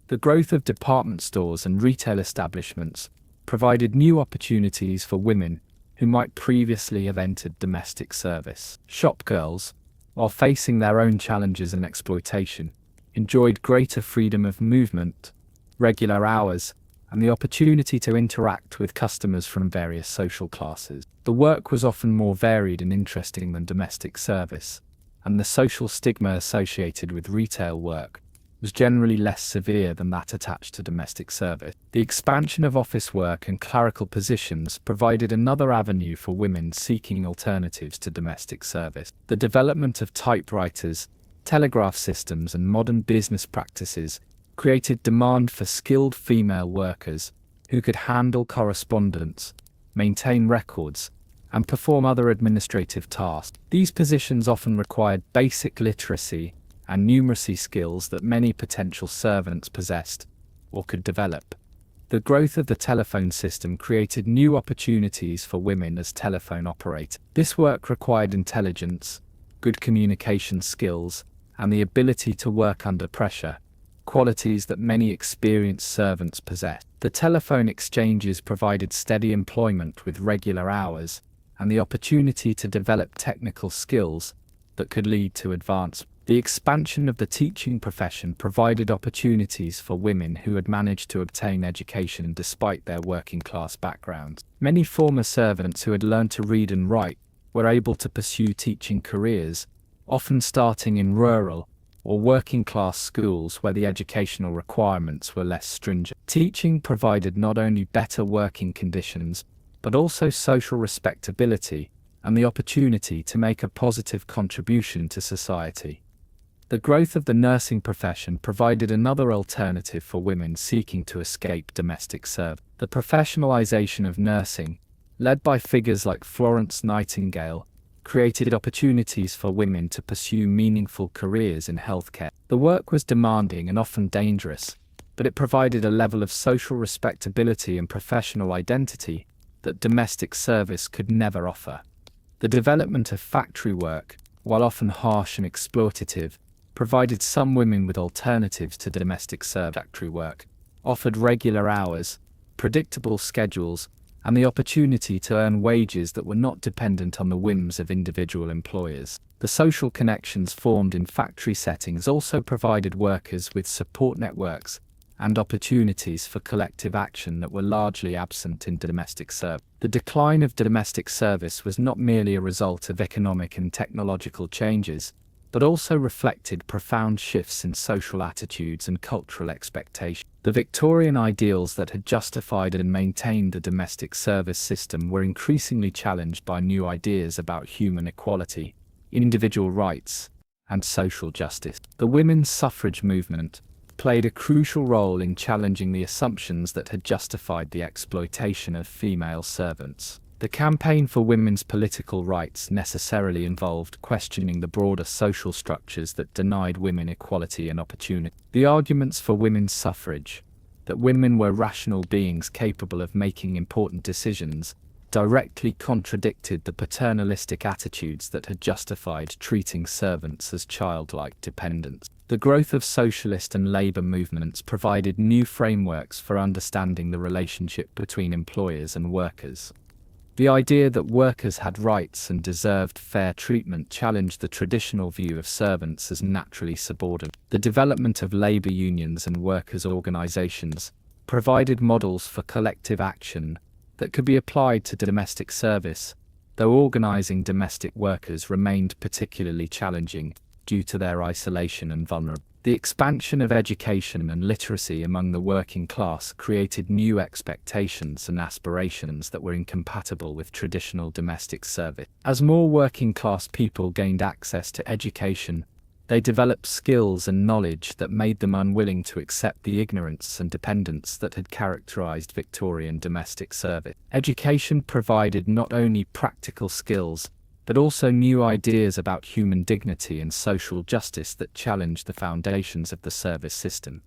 The growth of department stores and retail establishments provided new opportunities for women who might previously have entered domestic service. Shopgirls, while facing their own challenges and exploitation, enjoyed greater freedom of movement, regular hours, and the opportunity to interact with customers from various social classes. The work was often more varied and interesting than domestic service, and the social stigma associated with retail work was generally less severe than that attached to domestic service. The expansion of office work and clerical positions provided another avenue for women seeking alternatives to domestic service. The development of typewriters, telegraph systems, and modern business practices created demand for skilled female workers who could handle correspondence, maintain records, and perform other administrative tasks. These positions often required basic literacy and numeracy skills that many potential servants possessed or could develop. The growth of the telephone system created new opportunities for women as telephone operators. This work required intelligence, good communication skills, and the ability to work under pressure, qualities that many experienced servants possessed. The telephone exchanges provided steady employment with regular hours and the opportunity to develop technical skills that could lead to advancement. The expansion of the teaching profession provided opportunities for women who had managed to obtain education despite their working-class backgrounds. Many former servants who had learned to read and write were able to pursue teaching careers, often starting in rural or working-class schools where the educational requirements were less stringent. Teaching provided not only better working conditions, but also social respectability and the opportunity to make a positive contribution to society. The growth of the nursing profession provided another alternative for women seeking to escape domestic service. The professionalization of nursing, led by figures like Florence Nightingale, created opportunities for women to pursue meaningful careers in healthcare. The work was demanding and often dangerous, but it provided a level of social respectability and professional identity that domestic service could never offer. The development of factory work, while often harsh and exploitative, provided some women with alternatives to domestic factory work, offered regular hours, predictable schedules, and the opportunity to earn wages that were not dependent on the whims of individual employers. The social connections formed in factory settings also provided workers with support networks and opportunities for collective action that were largely absent in domestic service. The decline of domestic service was not merely a result of economic and technological changes, but also reflected profound shifts in social attitudes and cultural expectations. The Victorian ideals that had justified and maintained the domestic service system were increasingly challenged by new ideas about human equality, individual rights, and social justice. The women's suffrage movement played a crucial role in challenging the assumptions that had justified the exploitation of female servants. The campaign for women's political rights necessarily involved questioning the broader social structures that denied women equality and opportunity. The arguments for women's suffrage, that women were rational beings capable of making important decisions, directly contradicted the paternalistic attitudes that had justified treating servants as childlike dependents. The growth of socialist and labor movements provided new frameworks for understanding the relationship between employers and workers. The idea that workers had rights and deserved fair treatment challenged the traditional view of servants as naturally subordinate. The development of labor unions and workers' organizations provided models for collective action that could be applied to domestic service, though organizing domestic workers remained particularly challenging due to their isolation and vulnerability. The expansion of education and literacy among the working class created new expectations and aspirations that were incompatible with traditional domestic service. As more working class people gained access to education, they developed skills and knowledge that made them unwilling to accept the ignorance and dependence that had characterized Victorian domestic service. Education provided not only practical skills, but also new ideas about human dignity and social justice that challenged the foundations of the service system.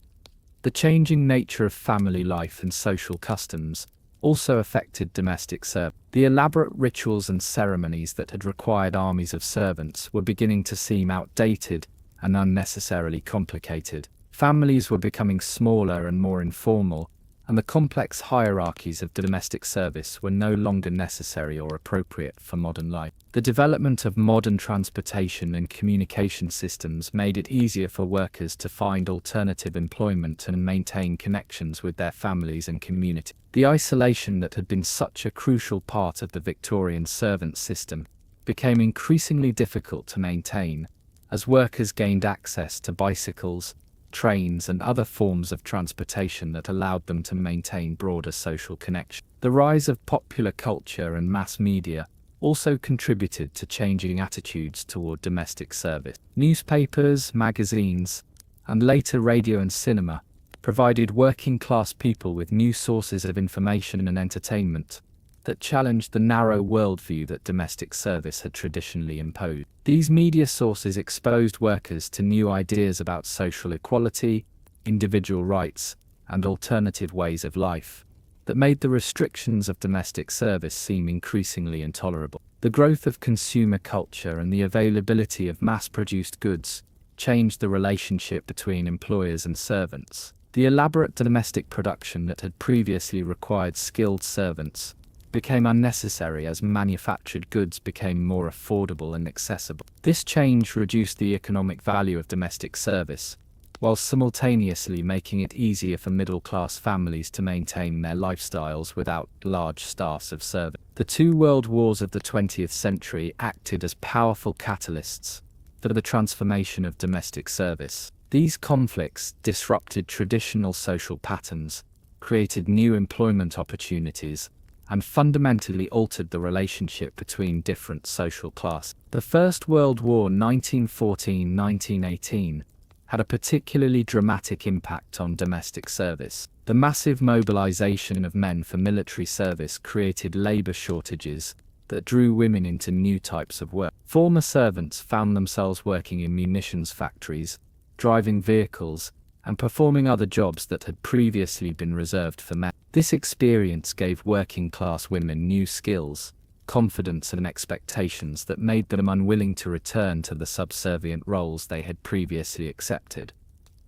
The changing nature of family life and social customs also affected domestic service. The elaborate rituals and ceremonies that had required armies of servants were beginning to seem outdated and unnecessarily complicated. Families were becoming smaller and more informal, and the complex hierarchies of domestic service were no longer necessary or appropriate for modern life. The development of modern transportation and communication systems made it easier for workers to find alternative employment and maintain connections with their families and community. The isolation that had been such a crucial part of the Victorian servant system became increasingly difficult to maintain as workers gained access to bicycles, trains, and other forms of transportation that allowed them to maintain broader social connection. The rise of popular culture and mass media also contributed to changing attitudes toward domestic service. Newspapers, magazines, and later radio and cinema provided working-class people with new sources of information and entertainment that challenged the narrow worldview that domestic service had traditionally imposed. These media sources exposed workers to new ideas about social equality, individual rights, and alternative ways of life that made the restrictions of domestic service seem increasingly intolerable. The growth of consumer culture and the availability of mass-produced goods changed the relationship between employers and servants. The elaborate domestic production that had previously required skilled servants became unnecessary as manufactured goods became more affordable and accessible. This change reduced the economic value of domestic service, while simultaneously making it easier for middle-class families to maintain their lifestyles without large staffs of servants. The two world wars of the 20th century acted as powerful catalysts for the transformation of domestic service. These conflicts disrupted traditional social patterns, created new employment opportunities, and fundamentally altered the relationship between different social classes. The First World War 1914-1918 had a particularly dramatic impact on domestic service. The massive mobilization of men for military service created labor shortages that drew women into new types of work. Former servants found themselves working in munitions factories, driving vehicles, and performing other jobs that had previously been reserved for men. This experience gave working-class women new skills, confidence, and expectations that made them unwilling to return to the subservient roles they had previously accepted.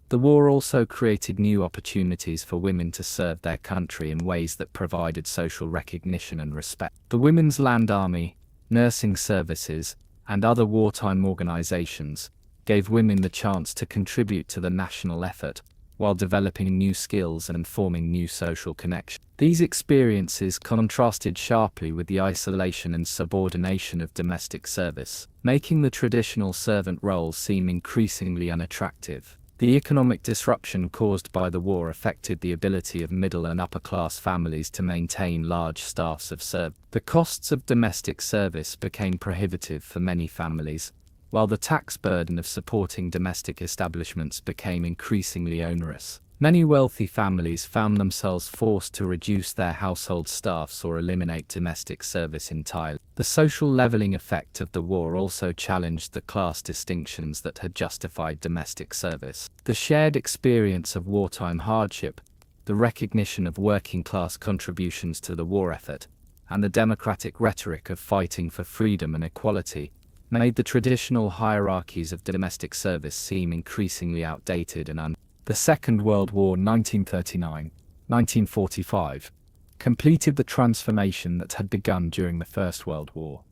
The war also created new opportunities for women to serve their country in ways that provided social recognition and respect. The Women's Land Army, nursing services, and other wartime organizations gave women the chance to contribute to the national effort while developing new skills and forming new social connections. These experiences contrasted sharply with the isolation and subordination of domestic service, making the traditional servant role seem increasingly unattractive. The economic disruption caused by the war affected the ability of middle and upper-class families to maintain large staffs of servants. The costs of domestic service became prohibitive for many families, while the tax burden of supporting domestic establishments became increasingly onerous. Many wealthy families found themselves forced to reduce their household staffs or eliminate domestic service entirely. The social leveling effect of the war also challenged the class distinctions that had justified domestic service. The shared experience of wartime hardship, the recognition of working-class contributions to the war effort, and the democratic rhetoric of fighting for freedom and equality made the traditional hierarchies of domestic service seem increasingly outdated and The Second World War 1939-1945 completed the transformation that had begun during the First World War.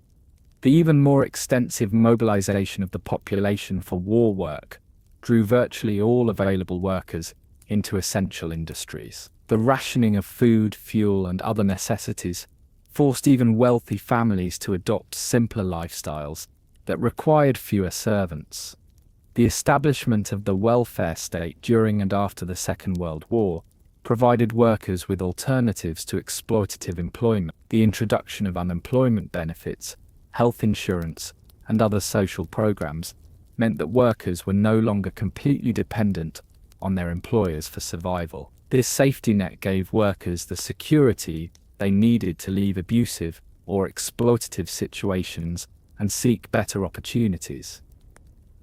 The even more extensive mobilization of the population for war work drew virtually all available workers into essential industries. The rationing of food, fuel, and other necessities forced even wealthy families to adopt simpler lifestyles that required fewer servants. The establishment of the welfare state during and after the Second World War provided workers with alternatives to exploitative employment. The introduction of unemployment benefits, health insurance, and other social programs meant that workers were no longer completely dependent on their employers for survival. This safety net gave workers the security they needed to leave abusive or exploitative situations and seek better opportunities.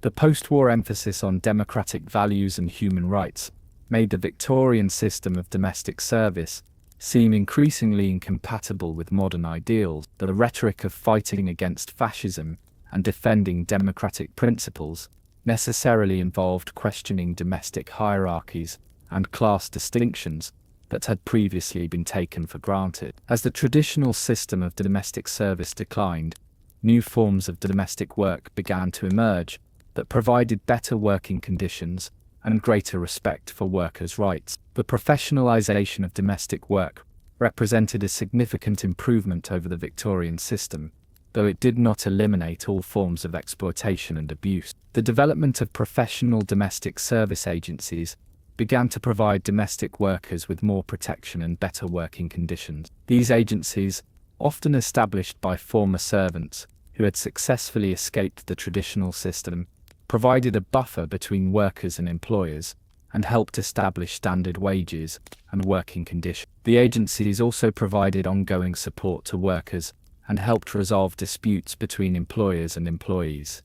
The post-war emphasis on democratic values and human rights made the Victorian system of domestic service seem increasingly incompatible with modern ideals. The rhetoric of fighting against fascism and defending democratic principles necessarily involved questioning domestic hierarchies and class distinctions that had previously been taken for granted. As the traditional system of domestic service declined, new forms of domestic work began to emerge that provided better working conditions and greater respect for workers' rights. The professionalization of domestic work represented a significant improvement over the Victorian system, though it did not eliminate all forms of exploitation and abuse. The development of professional domestic service agencies began to provide domestic workers with more protection and better working conditions. These agencies, often established by former servants who had successfully escaped the traditional system, provided a buffer between workers and employers and helped establish standard wages and working conditions. The agencies also provided ongoing support to workers and helped resolve disputes between employers and employees.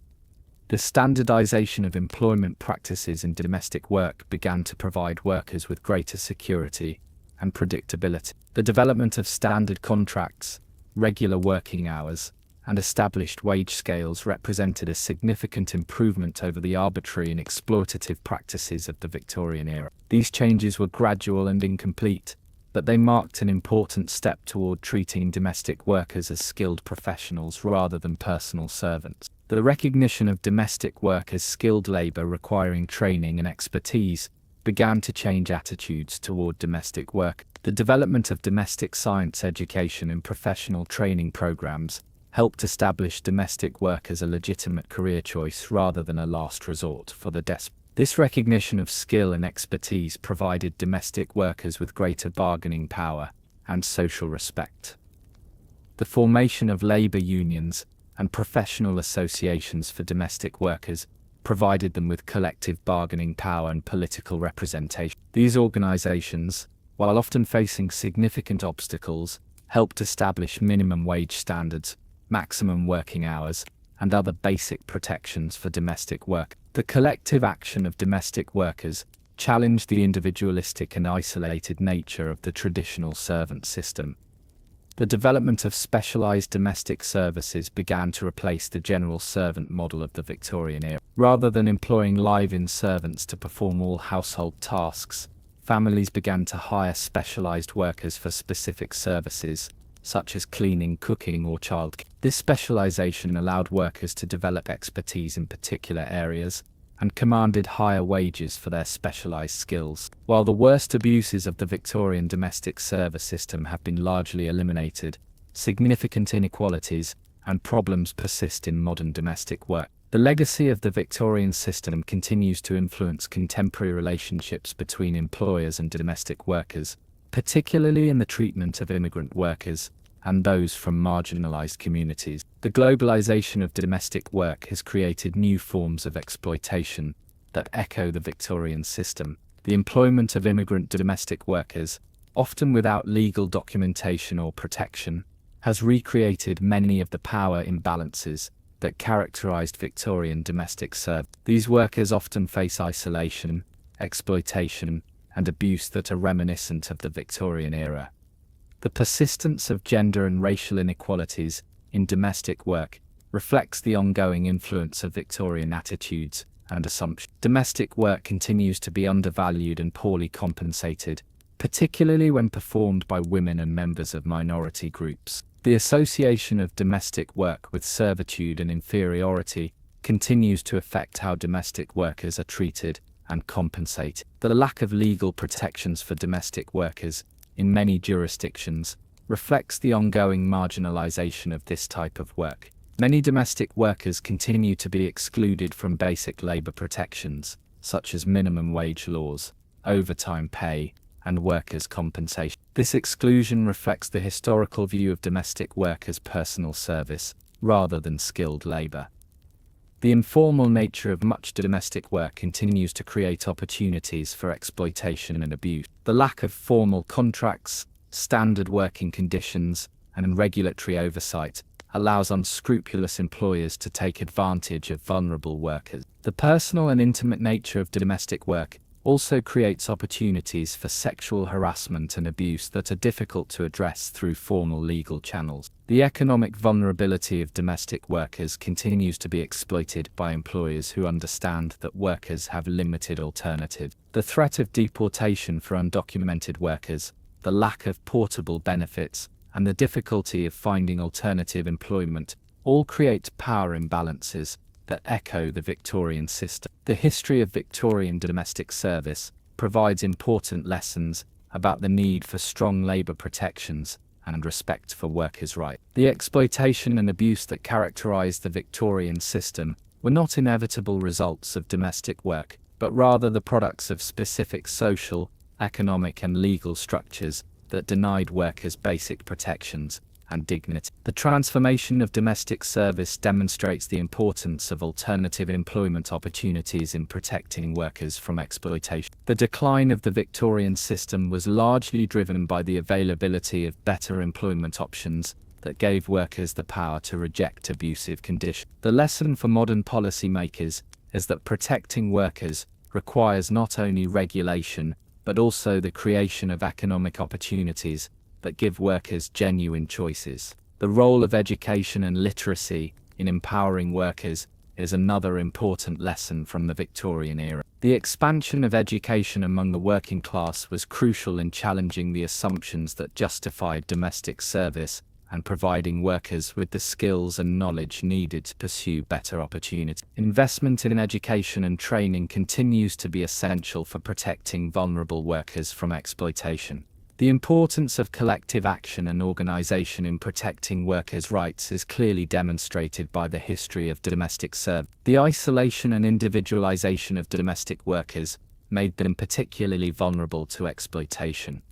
The standardization of employment practices in domestic work began to provide workers with greater security and predictability. The development of standard contracts, regular working hours, and established wage scales represented a significant improvement over the arbitrary and exploitative practices of the Victorian era. These changes were gradual and incomplete, but they marked an important step toward treating domestic workers as skilled professionals rather than personal servants. The recognition of domestic work as skilled labor requiring training and expertise began to change attitudes toward domestic work. The development of domestic science education and professional training programs helped establish domestic work as a legitimate career choice rather than a last resort for the desperate. This recognition of skill and expertise provided domestic workers with greater bargaining power and social respect. The formation of labor unions and professional associations for domestic workers provided them with collective bargaining power and political representation. These organizations, while often facing significant obstacles, helped establish minimum wage standards, maximum working hours, and other basic protections for domestic work. The collective action of domestic workers challenged the individualistic and isolated nature of the traditional servant system. The development of specialized domestic services began to replace the general servant model of the Victorian era. Rather than employing live-in servants to perform all household tasks, families began to hire specialized workers for specific services, such as cleaning, cooking, or childcare. This specialization allowed workers to develop expertise in particular areas and commanded higher wages for their specialized skills. While the worst abuses of the Victorian domestic service system have been largely eliminated, significant inequalities and problems persist in modern domestic work. The legacy of the Victorian system continues to influence contemporary relationships between employers and domestic workers, particularly in the treatment of immigrant workers and those from marginalized communities. The globalization of domestic work has created new forms of exploitation that echo the Victorian system. The employment of immigrant domestic workers, often without legal documentation or protection, has recreated many of the power imbalances that characterized Victorian domestic service. These workers often face isolation, exploitation, and abuse that are reminiscent of the Victorian era. The persistence of gender and racial inequalities in domestic work reflects the ongoing influence of Victorian attitudes and assumptions. Domestic work continues to be undervalued and poorly compensated, particularly when performed by women and members of minority groups. The association of domestic work with servitude and inferiority continues to affect how domestic workers are treated and compensated. The lack of legal protections for domestic workers in many jurisdictions reflects the ongoing marginalization of this type of work. Many domestic workers continue to be excluded from basic labor protections, such as minimum wage laws, overtime pay, and workers' compensation. This exclusion reflects the historical view of domestic work as personal service, rather than skilled labor. The informal nature of much domestic work continues to create opportunities for exploitation and abuse. The lack of formal contracts, standard working conditions, and regulatory oversight allows unscrupulous employers to take advantage of vulnerable workers. The personal and intimate nature of domestic work also creates opportunities for sexual harassment and abuse that are difficult to address through formal legal channels. The economic vulnerability of domestic workers continues to be exploited by employers who understand that workers have limited alternatives. The threat of deportation for undocumented workers, the lack of portable benefits, and the difficulty of finding alternative employment all create power imbalances that echo the Victorian system. The history of Victorian domestic service provides important lessons about the need for strong labor protections and respect for workers' rights. The exploitation and abuse that characterized the Victorian system were not inevitable results of domestic work, but rather the products of specific social, economic, and legal structures that denied workers basic protections and dignity. The transformation of domestic service demonstrates the importance of alternative employment opportunities in protecting workers from exploitation. The decline of the Victorian system was largely driven by the availability of better employment options that gave workers the power to reject abusive conditions. The lesson for modern policymakers is that protecting workers requires not only regulation, but also the creation of economic opportunities that give workers genuine choices. The role of education and literacy in empowering workers is another important lesson from the Victorian era. The expansion of education among the working class was crucial in challenging the assumptions that justified domestic service and providing workers with the skills and knowledge needed to pursue better opportunities. Investment in education and training continues to be essential for protecting vulnerable workers from exploitation. The importance of collective action and organization in protecting workers' rights is clearly demonstrated by the history of domestic service. The isolation and individualization of domestic workers made them particularly vulnerable to exploitation,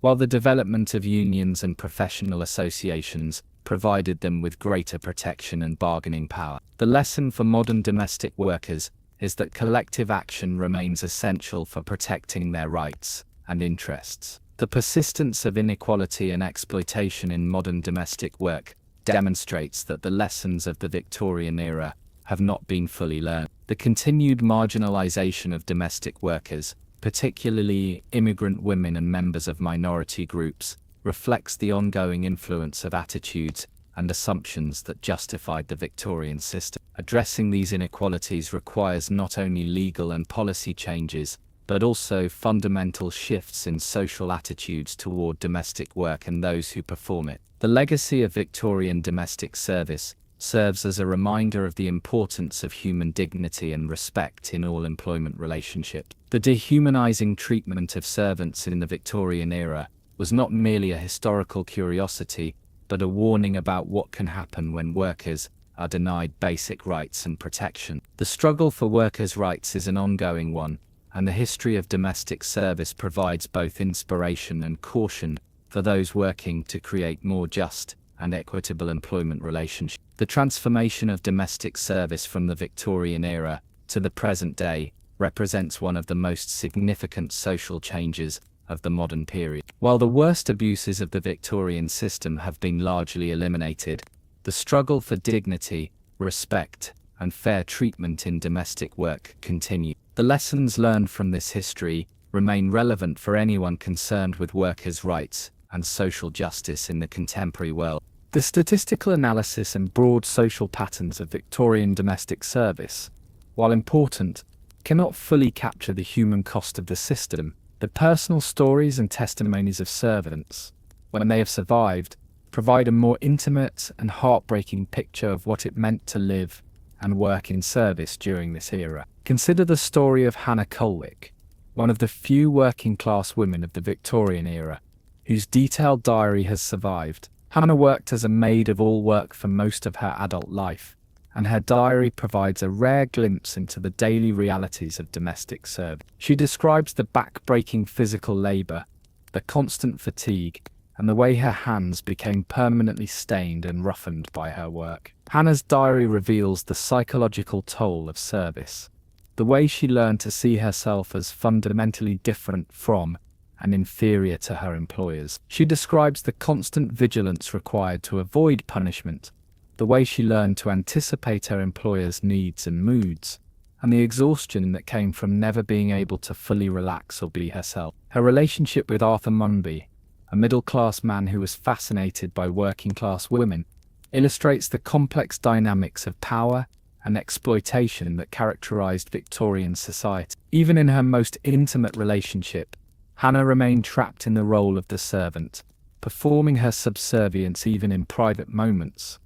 while the development of unions and professional associations provided them with greater protection and bargaining power. The lesson for modern domestic workers is that collective action remains essential for protecting their rights and interests. The persistence of inequality and exploitation in modern domestic work demonstrates that the lessons of the Victorian era have not been fully learned. The continued marginalization of domestic workers, particularly immigrant women and members of minority groups, reflects the ongoing influence of attitudes and assumptions that justified the Victorian system. Addressing these inequalities requires not only legal and policy changes, but also fundamental shifts in social attitudes toward domestic work and those who perform it. The legacy of Victorian domestic service serves as a reminder of the importance of human dignity and respect in all employment relationships. The dehumanizing treatment of servants in the Victorian era was not merely a historical curiosity, but a warning about what can happen when workers are denied basic rights and protection. The struggle for workers' rights is an ongoing one, and the history of domestic service provides both inspiration and caution for those working to create more just and equitable employment relationships. The transformation of domestic service from the Victorian era to the present day represents one of the most significant social changes of the modern period. While the worst abuses of the Victorian system have been largely eliminated, the struggle for dignity, respect, and fair treatment in domestic work continues. The lessons learned from this history remain relevant for anyone concerned with workers' rights and social justice in the contemporary world. The statistical analysis and broad social patterns of Victorian domestic service, while important, cannot fully capture the human cost of the system. The personal stories and testimonies of servants, when they have survived, provide a more intimate and heartbreaking picture of what it meant to live and work in service during this era. Consider the story of Hannah Colwick, one of the few working-class women of the Victorian era, whose detailed diary has survived. Hannah worked as a maid of all work for most of her adult life, and her diary provides a rare glimpse into the daily realities of domestic service. She describes the back-breaking physical labor, the constant fatigue, and the way her hands became permanently stained and roughened by her work. Hannah's diary reveals the psychological toll of service, the way she learned to see herself as fundamentally different from and inferior to her employers. She describes the constant vigilance required to avoid punishment, the way she learned to anticipate her employer's needs and moods, and the exhaustion that came from never being able to fully relax or be herself. Her relationship with Arthur Munby, a middle-class man who was fascinated by working-class women, illustrates the complex dynamics of power and exploitation that characterized Victorian society. Even in her most intimate relationship, Hannah remained trapped in the role of the servant, performing her subservience even in private moments.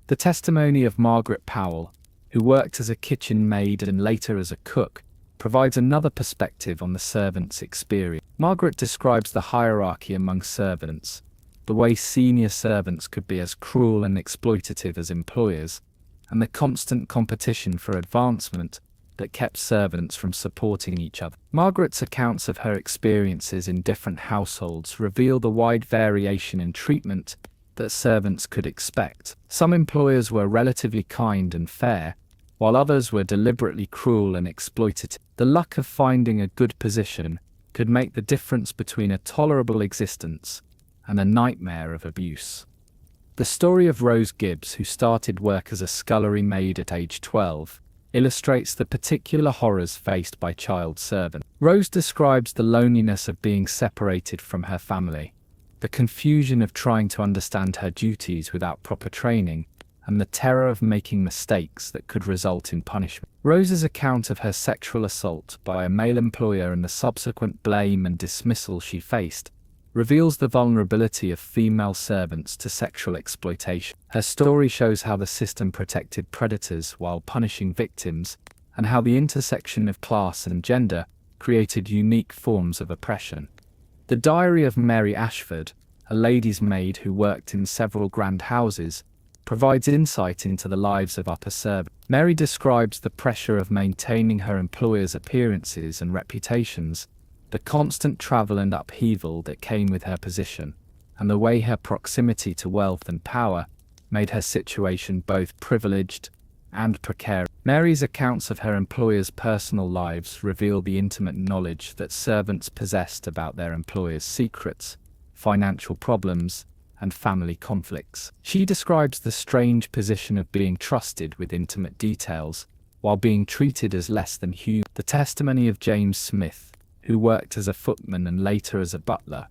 The testimony of Margaret Powell, who worked as a kitchen maid and later as a cook, provides another perspective on the servant's experience. Margaret describes the hierarchy among servants, the way senior servants could be as cruel and exploitative as employers, and the constant competition for advancement that kept servants from supporting each other. Margaret's accounts of her experiences in different households reveal the wide variation in treatment that servants could expect. Some employers were relatively kind and fair, while others were deliberately cruel and exploitative. The luck of finding a good position could make the difference between a tolerable existence and a nightmare of abuse. The story of Rose Gibbs, who started work as a scullery maid at age 12, illustrates the particular horrors faced by child servants. Rose describes the loneliness of being separated from her family, the confusion of trying to understand her duties without proper training, and the terror of making mistakes that could result in punishment. Rose's account of her sexual assault by a male employer and the subsequent blame and dismissal she faced reveals the vulnerability of female servants to sexual exploitation. Her story shows how the system protected predators while punishing victims, and how the intersection of class and gender created unique forms of oppression. The diary of Mary Ashford, a lady's maid who worked in several grand houses, provides insight into the lives of upper servants. Mary describes the pressure of maintaining her employer's appearances and reputations, the constant travel and upheaval that came with her position, and the way her proximity to wealth and power made her situation both privileged and precarious. Mary's accounts of her employers' personal lives reveal the intimate knowledge that servants possessed about their employers' secrets, financial problems, and family conflicts. She describes the strange position of being trusted with intimate details, while being treated as less than human. The testimony of James Smith, who worked as a footman and later as a butler,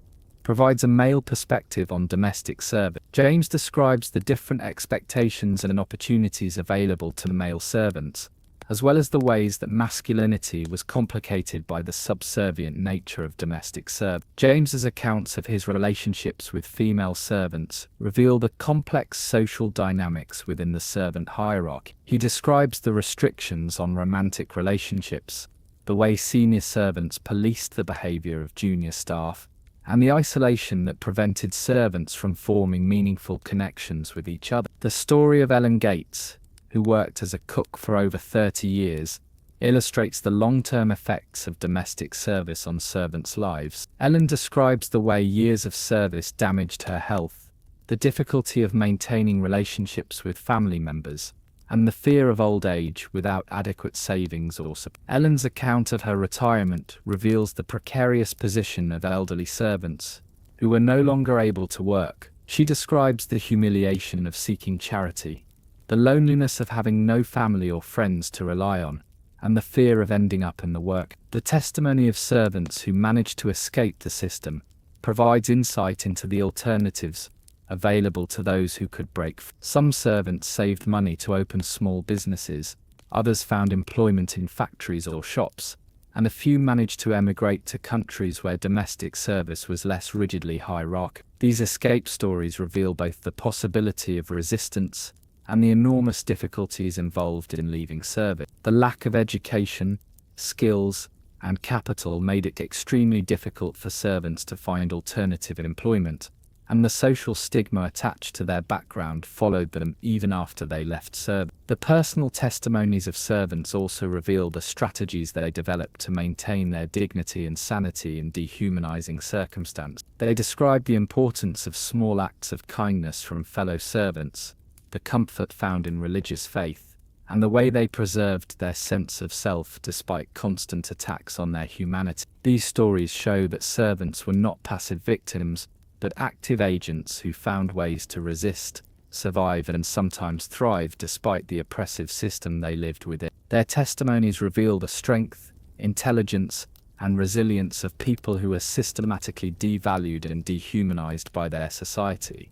provides a male perspective on domestic service. James describes the different expectations and opportunities available to male servants, as well as the ways that masculinity was complicated by the subservient nature of domestic service. James's accounts of his relationships with female servants reveal the complex social dynamics within the servant hierarchy. He describes the restrictions on romantic relationships, the way senior servants policed the behavior of junior staff, and the isolation that prevented servants from forming meaningful connections with each other. The story of Ellen Gates, who worked as a cook for over 30 years, illustrates the long-term effects of domestic service on servants' lives. Ellen describes the way years of service damaged her health, the difficulty of maintaining relationships with family members, and the fear of old age without adequate savings or support. Ellen's account of her retirement reveals the precarious position of elderly servants who were no longer able to work. She describes the humiliation of seeking charity, the loneliness of having no family or friends to rely on, and the fear of ending up in the work. The testimony of servants who managed to escape the system provides insight into the alternatives available to those who could break free. Some servants saved money to open small businesses, others found employment in factories or shops, and a few managed to emigrate to countries where domestic service was less rigidly hierarchical. These escape stories reveal both the possibility of resistance and the enormous difficulties involved in leaving service. The lack of education, skills, and capital made it extremely difficult for servants to find alternative employment, and the social stigma attached to their background followed them even after they left service. The personal testimonies of servants also reveal the strategies they developed to maintain their dignity and sanity in dehumanizing circumstances. They describe the importance of small acts of kindness from fellow servants, the comfort found in religious faith, and the way they preserved their sense of self despite constant attacks on their humanity. These stories show that servants were not passive victims, but active agents who found ways to resist, survive, and sometimes thrive despite the oppressive system they lived within. Their testimonies reveal the strength, intelligence, and resilience of people who were systematically devalued and dehumanized by their society.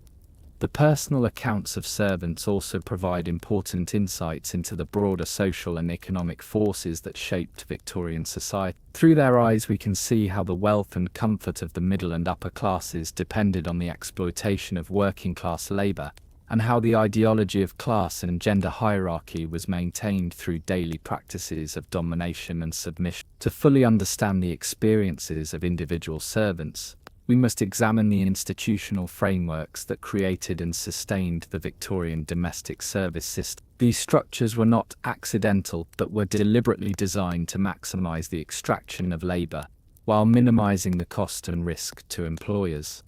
The personal accounts of servants also provide important insights into the broader social and economic forces that shaped Victorian society. Through their eyes, we can see how the wealth and comfort of the middle and upper classes depended on the exploitation of working-class labor, and how the ideology of class and gender hierarchy was maintained through daily practices of domination and submission. To fully understand the experiences of individual servants, we must examine the institutional frameworks that created and sustained the Victorian domestic service system. These structures were not accidental, but were deliberately designed to maximize the extraction of labor, while minimizing the cost and risk to employers.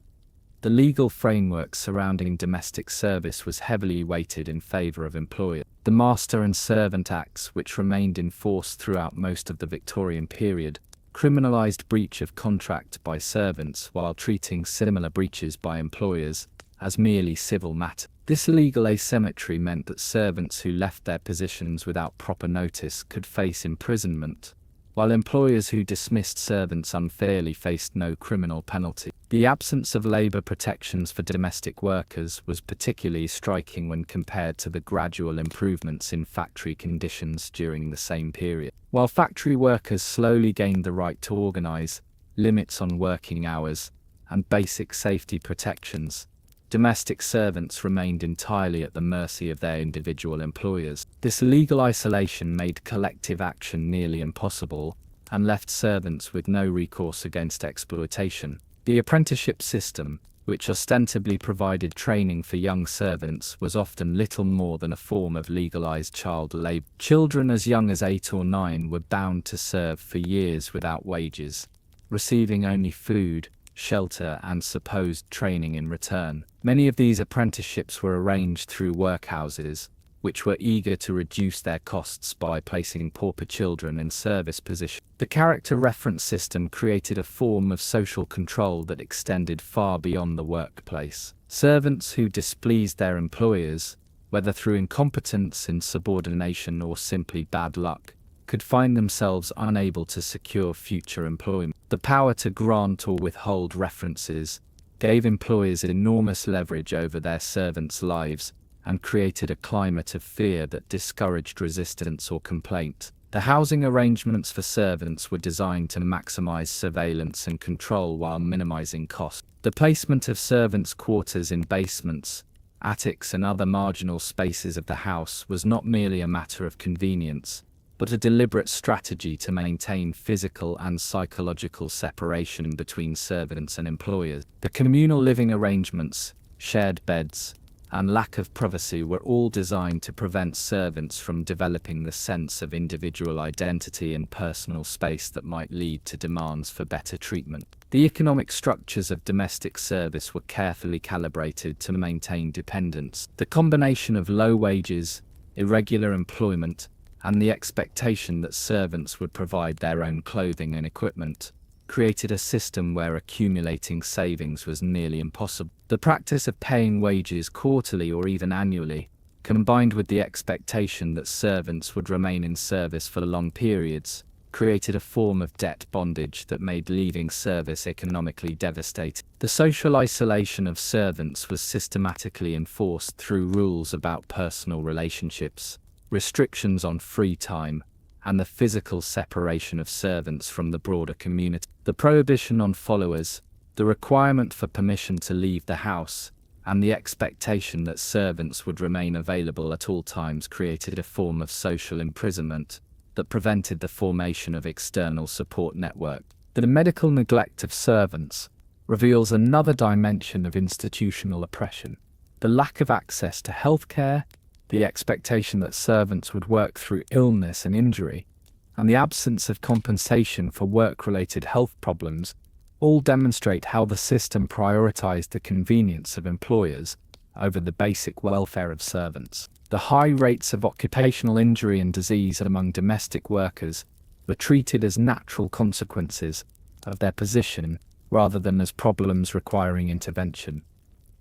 The legal framework surrounding domestic service was heavily weighted in favor of employers. The Master and Servant Acts, which remained in force throughout most of the Victorian period, criminalized breach of contract by servants while treating similar breaches by employers as merely civil matters. This legal asymmetry meant that servants who left their positions without proper notice could face imprisonment, while employers who dismissed servants unfairly faced no criminal penalty. The absence of labor protections for domestic workers was particularly striking when compared to the gradual improvements in factory conditions during the same period. While factory workers slowly gained the right to organize, limits on working hours, and basic safety protections, domestic servants remained entirely at the mercy of their individual employers. This legal isolation made collective action nearly impossible and left servants with no recourse against exploitation. The apprenticeship system, which ostensibly provided training for young servants, was often little more than a form of legalized child labor. Children as young as 8 or 9 were bound to serve for years without wages, receiving only food, shelter, and supposed training in return. Many of these apprenticeships were arranged through workhouses, which were eager to reduce their costs by placing pauper children in service positions. The character reference system created a form of social control that extended far beyond the workplace. Servants who displeased their employers, whether through incompetence, insubordination, or simply bad luck, could find themselves unable to secure future employment. The power to grant or withhold references, gave employers enormous leverage over their servants' lives and created a climate of fear that discouraged resistance or complaint. The housing arrangements for servants were designed to maximize surveillance and control while minimizing costs. The placement of servants' quarters in basements, attics, and other marginal spaces of the house was not merely a matter of convenience, but a deliberate strategy to maintain physical and psychological separation between servants and employers. The communal living arrangements, shared beds, and lack of privacy were all designed to prevent servants from developing the sense of individual identity and personal space that might lead to demands for better treatment. The economic structures of domestic service were carefully calibrated to maintain dependence. The combination of low wages, irregular employment, and the expectation that servants would provide their own clothing and equipment created a system where accumulating savings was nearly impossible. The practice of paying wages quarterly or even annually, combined with the expectation that servants would remain in service for long periods, created a form of debt bondage that made leaving service economically devastating. The social isolation of servants was systematically enforced through rules about personal relationships, restrictions on free time, and the physical separation of servants from the broader community. The prohibition on followers, the requirement for permission to leave the house, and the expectation that servants would remain available at all times created a form of social imprisonment that prevented the formation of external support networks. The medical neglect of servants reveals another dimension of institutional oppression. The lack of access to healthcare, the expectation that servants would work through illness and injury, and the absence of compensation for work-related health problems all demonstrate how the system prioritized the convenience of employers over the basic welfare of servants. The high rates of occupational injury and disease among domestic workers were treated as natural consequences of their position rather than as problems requiring intervention.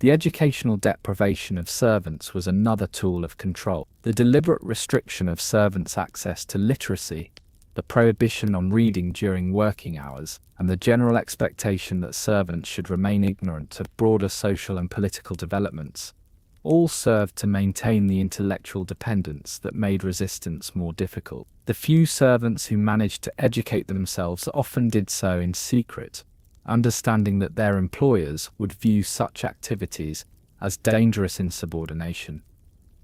The educational deprivation of servants was another tool of control. The deliberate restriction of servants' access to literacy, the prohibition on reading during working hours, and the general expectation that servants should remain ignorant of broader social and political developments, all served to maintain the intellectual dependence that made resistance more difficult. The few servants who managed to educate themselves often did so in secret, understanding that their employers would view such activities as dangerous insubordination.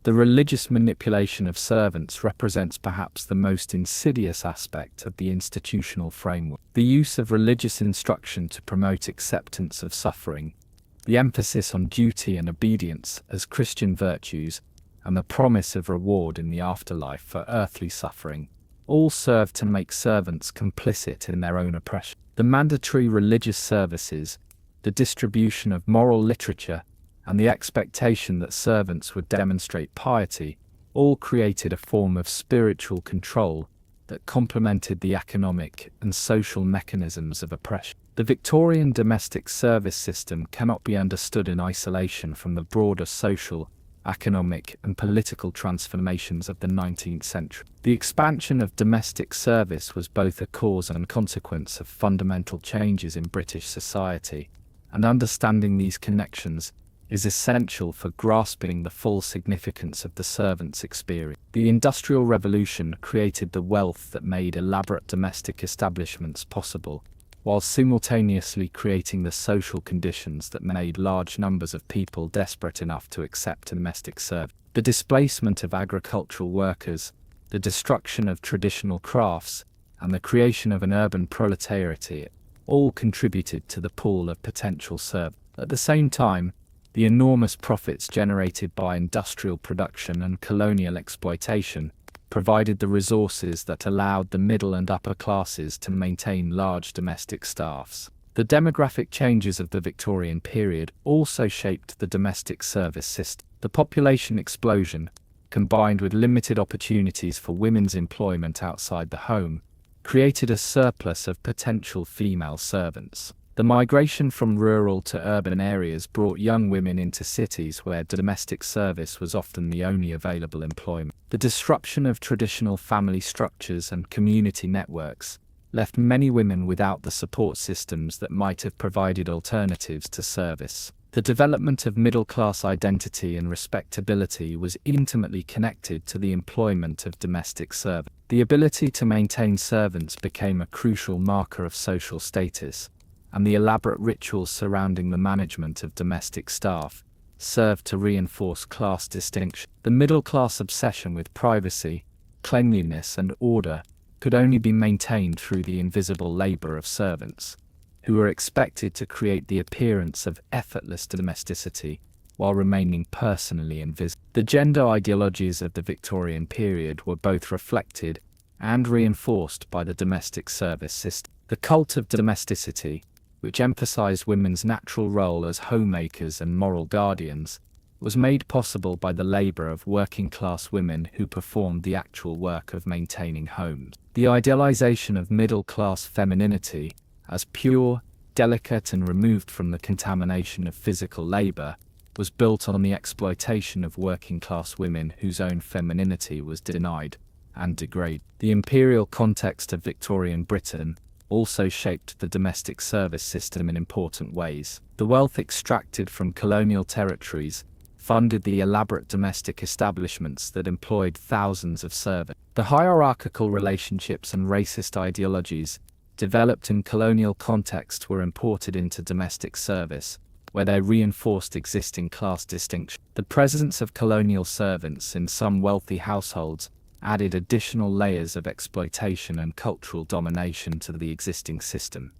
The religious manipulation of servants represents perhaps the most insidious aspect of the institutional framework. The use of religious instruction to promote acceptance of suffering, the emphasis on duty and obedience as Christian virtues, and the promise of reward in the afterlife for earthly suffering, all serve to make servants complicit in their own oppression. The mandatory religious services, the distribution of moral literature, and the expectation that servants would demonstrate piety, all created a form of spiritual control that complemented the economic and social mechanisms of oppression. The Victorian domestic service system cannot be understood in isolation from the broader social, economic, and political transformations of the 19th century. The expansion of domestic service was both a cause and consequence of fundamental changes in British society, and understanding these connections is essential for grasping the full significance of the servant's experience. The Industrial Revolution created the wealth that made elaborate domestic establishments possible, while simultaneously creating the social conditions that made large numbers of people desperate enough to accept domestic service. The displacement of agricultural workers, the destruction of traditional crafts, and the creation of an urban proletariat all contributed to the pool of potential servants. At the same time, the enormous profits generated by industrial production and colonial exploitation provided the resources that allowed the middle and upper classes to maintain large domestic staffs. The demographic changes of the Victorian period also shaped the domestic service system. The population explosion, combined with limited opportunities for women's employment outside the home, created a surplus of potential female servants. The migration from rural to urban areas brought young women into cities where domestic service was often the only available employment. The disruption of traditional family structures and community networks left many women without the support systems that might have provided alternatives to service. The development of middle-class identity and respectability was intimately connected to the employment of domestic servants. The ability to maintain servants became a crucial marker of social status, and the elaborate rituals surrounding the management of domestic staff served to reinforce class distinction. The middle-class obsession with privacy, cleanliness, and order could only be maintained through the invisible labor of servants, who were expected to create the appearance of effortless domesticity while remaining personally invisible. The gender ideologies of the Victorian period were both reflected and reinforced by the domestic service system. The cult of domesticity, which emphasized women's natural role as homemakers and moral guardians, was made possible by the labor of working-class women who performed the actual work of maintaining homes. The idealization of middle-class femininity as pure, delicate, and removed from the contamination of physical labor, was built on the exploitation of working-class women whose own femininity was denied and degraded. The imperial context of Victorian Britain also shaped the domestic service system in important ways. The wealth extracted from colonial territories funded the elaborate domestic establishments that employed thousands of servants. The hierarchical relationships and racist ideologies developed in colonial context were imported into domestic service, where they reinforced existing class distinction. The presence of colonial servants in some wealthy households added additional layers of exploitation and cultural domination to the existing system.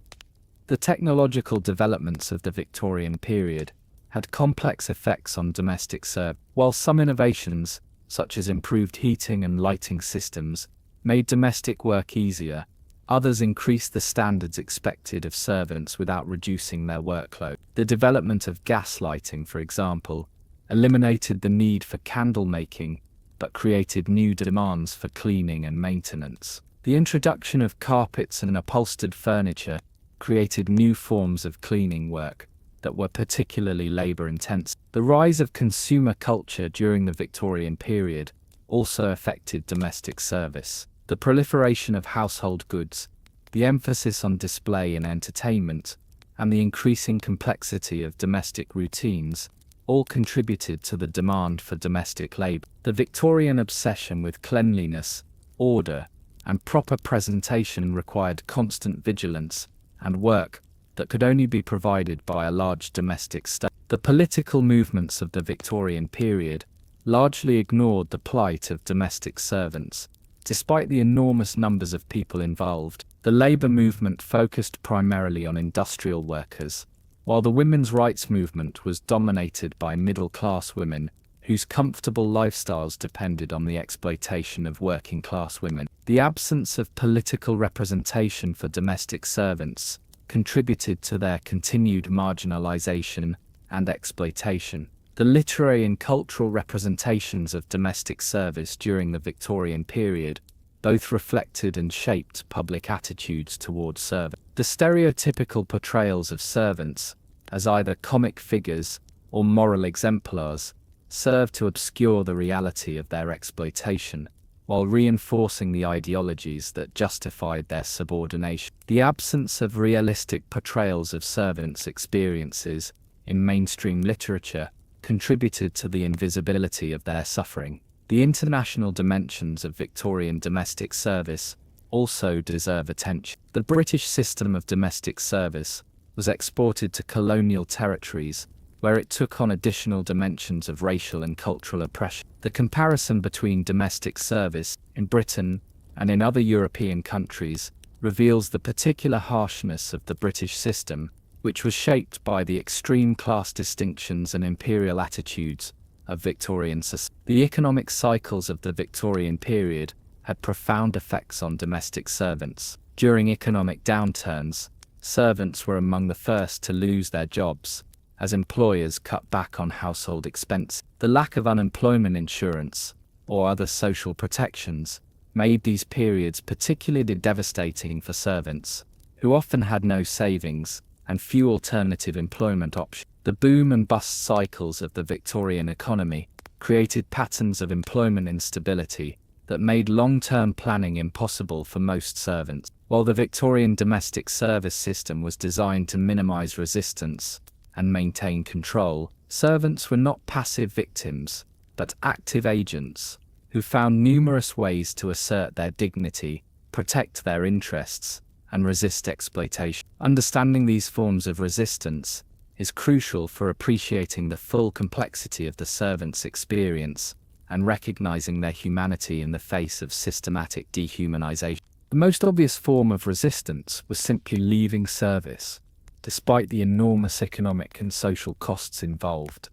The technological developments of the Victorian period had complex effects on domestic service. While some innovations, such as improved heating and lighting systems, made domestic work easier, others increased the standards expected of servants without reducing their workload. The development of gas lighting, for example, eliminated the need for candle making, but created new demands for cleaning and maintenance. The introduction of carpets and upholstered furniture created new forms of cleaning work that were particularly labor-intensive. The rise of consumer culture during the Victorian period also affected domestic service. The proliferation of household goods, the emphasis on display and entertainment, and the increasing complexity of domestic routines all contributed to the demand for domestic labor. The Victorian obsession with cleanliness, order, and proper presentation required constant vigilance and work that could only be provided by a large domestic staff. The political movements of the Victorian period largely ignored the plight of domestic servants. Despite the enormous numbers of people involved, the labor movement focused primarily on industrial workers, while the women's rights movement was dominated by middle-class women whose comfortable lifestyles depended on the exploitation of working-class women. The absence of political representation for domestic servants contributed to their continued marginalization and exploitation. The literary and cultural representations of domestic service during the Victorian period both reflected and shaped public attitudes towards servants. The stereotypical portrayals of servants as either comic figures or moral exemplars served to obscure the reality of their exploitation, while reinforcing the ideologies that justified their subordination. The absence of realistic portrayals of servants' experiences in mainstream literature contributed to the invisibility of their suffering. The international dimensions of Victorian domestic service also deserve attention. The British system of domestic service was exported to colonial territories, where it took on additional dimensions of racial and cultural oppression. The comparison between domestic service in Britain and in other European countries reveals the particular harshness of the British system, which was shaped by the extreme class distinctions and imperial attitudes of Victorian society. The economic cycles of the Victorian period had profound effects on domestic servants. During economic downturns, servants were among the first to lose their jobs, as employers cut back on household expenses. The lack of unemployment insurance or other social protections made these periods particularly devastating for servants, who often had no savings and few alternative employment options. The boom and bust cycles of the Victorian economy created patterns of employment instability that made long-term planning impossible for most servants. While the Victorian domestic service system was designed to minimize resistance and maintain control, servants were not passive victims, but active agents who found numerous ways to assert their dignity, protect their interests, and resist exploitation. Understanding these forms of resistance is crucial for appreciating the full complexity of the servant's experience and recognizing their humanity in the face of systematic dehumanization. The most obvious form of resistance was simply leaving service, despite the enormous economic and social costs involved.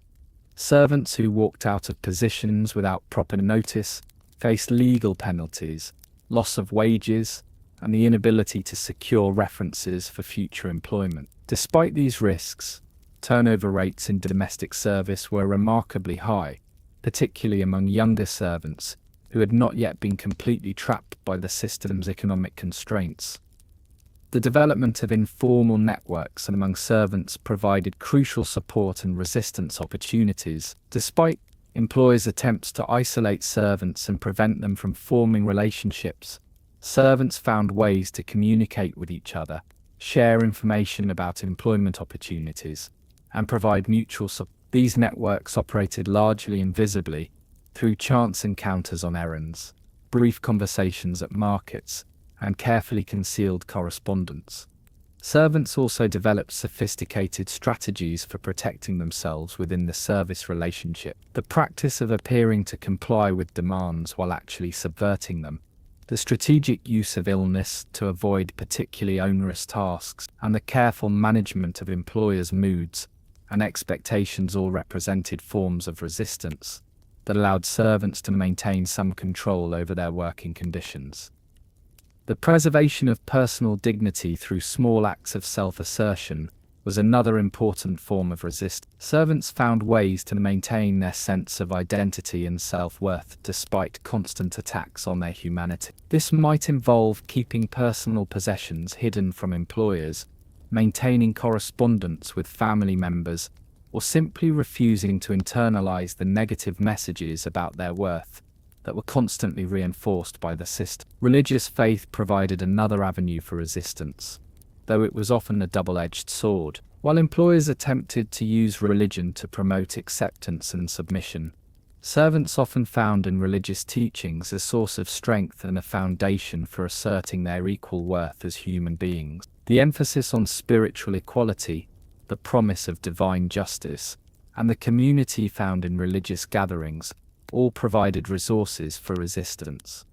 Servants who walked out of positions without proper notice faced legal penalties, loss of wages, and the inability to secure references for future employment. Despite these risks, turnover rates in domestic service were remarkably high, particularly among younger servants who had not yet been completely trapped by the system's economic constraints. The development of informal networks among servants provided crucial support and resistance opportunities. Despite employers' attempts to isolate servants and prevent them from forming relationships, servants found ways to communicate with each other, share information about employment opportunities, and provide mutual support. These networks operated largely invisibly, through chance encounters on errands, brief conversations at markets, and carefully concealed correspondence. Servants also developed sophisticated strategies for protecting themselves within the service relationship. The practice of appearing to comply with demands while actually subverting them, the strategic use of illness to avoid particularly onerous tasks, and the careful management of employers' moods and expectations all represented forms of resistance that allowed servants to maintain some control over their working conditions. The preservation of personal dignity through small acts of self-assertion was another important form of resistance. Servants found ways to maintain their sense of identity and self-worth despite constant attacks on their humanity. This might involve keeping personal possessions hidden from employers, maintaining correspondence with family members, or simply refusing to internalize the negative messages about their worth that were constantly reinforced by the system. Religious faith provided another avenue for resistance, though it was often a double-edged sword. While employers attempted to use religion to promote acceptance and submission, servants often found in religious teachings a source of strength and a foundation for asserting their equal worth as human beings. The emphasis on spiritual equality, the promise of divine justice, and the community found in religious gatherings all provided resources for resistance.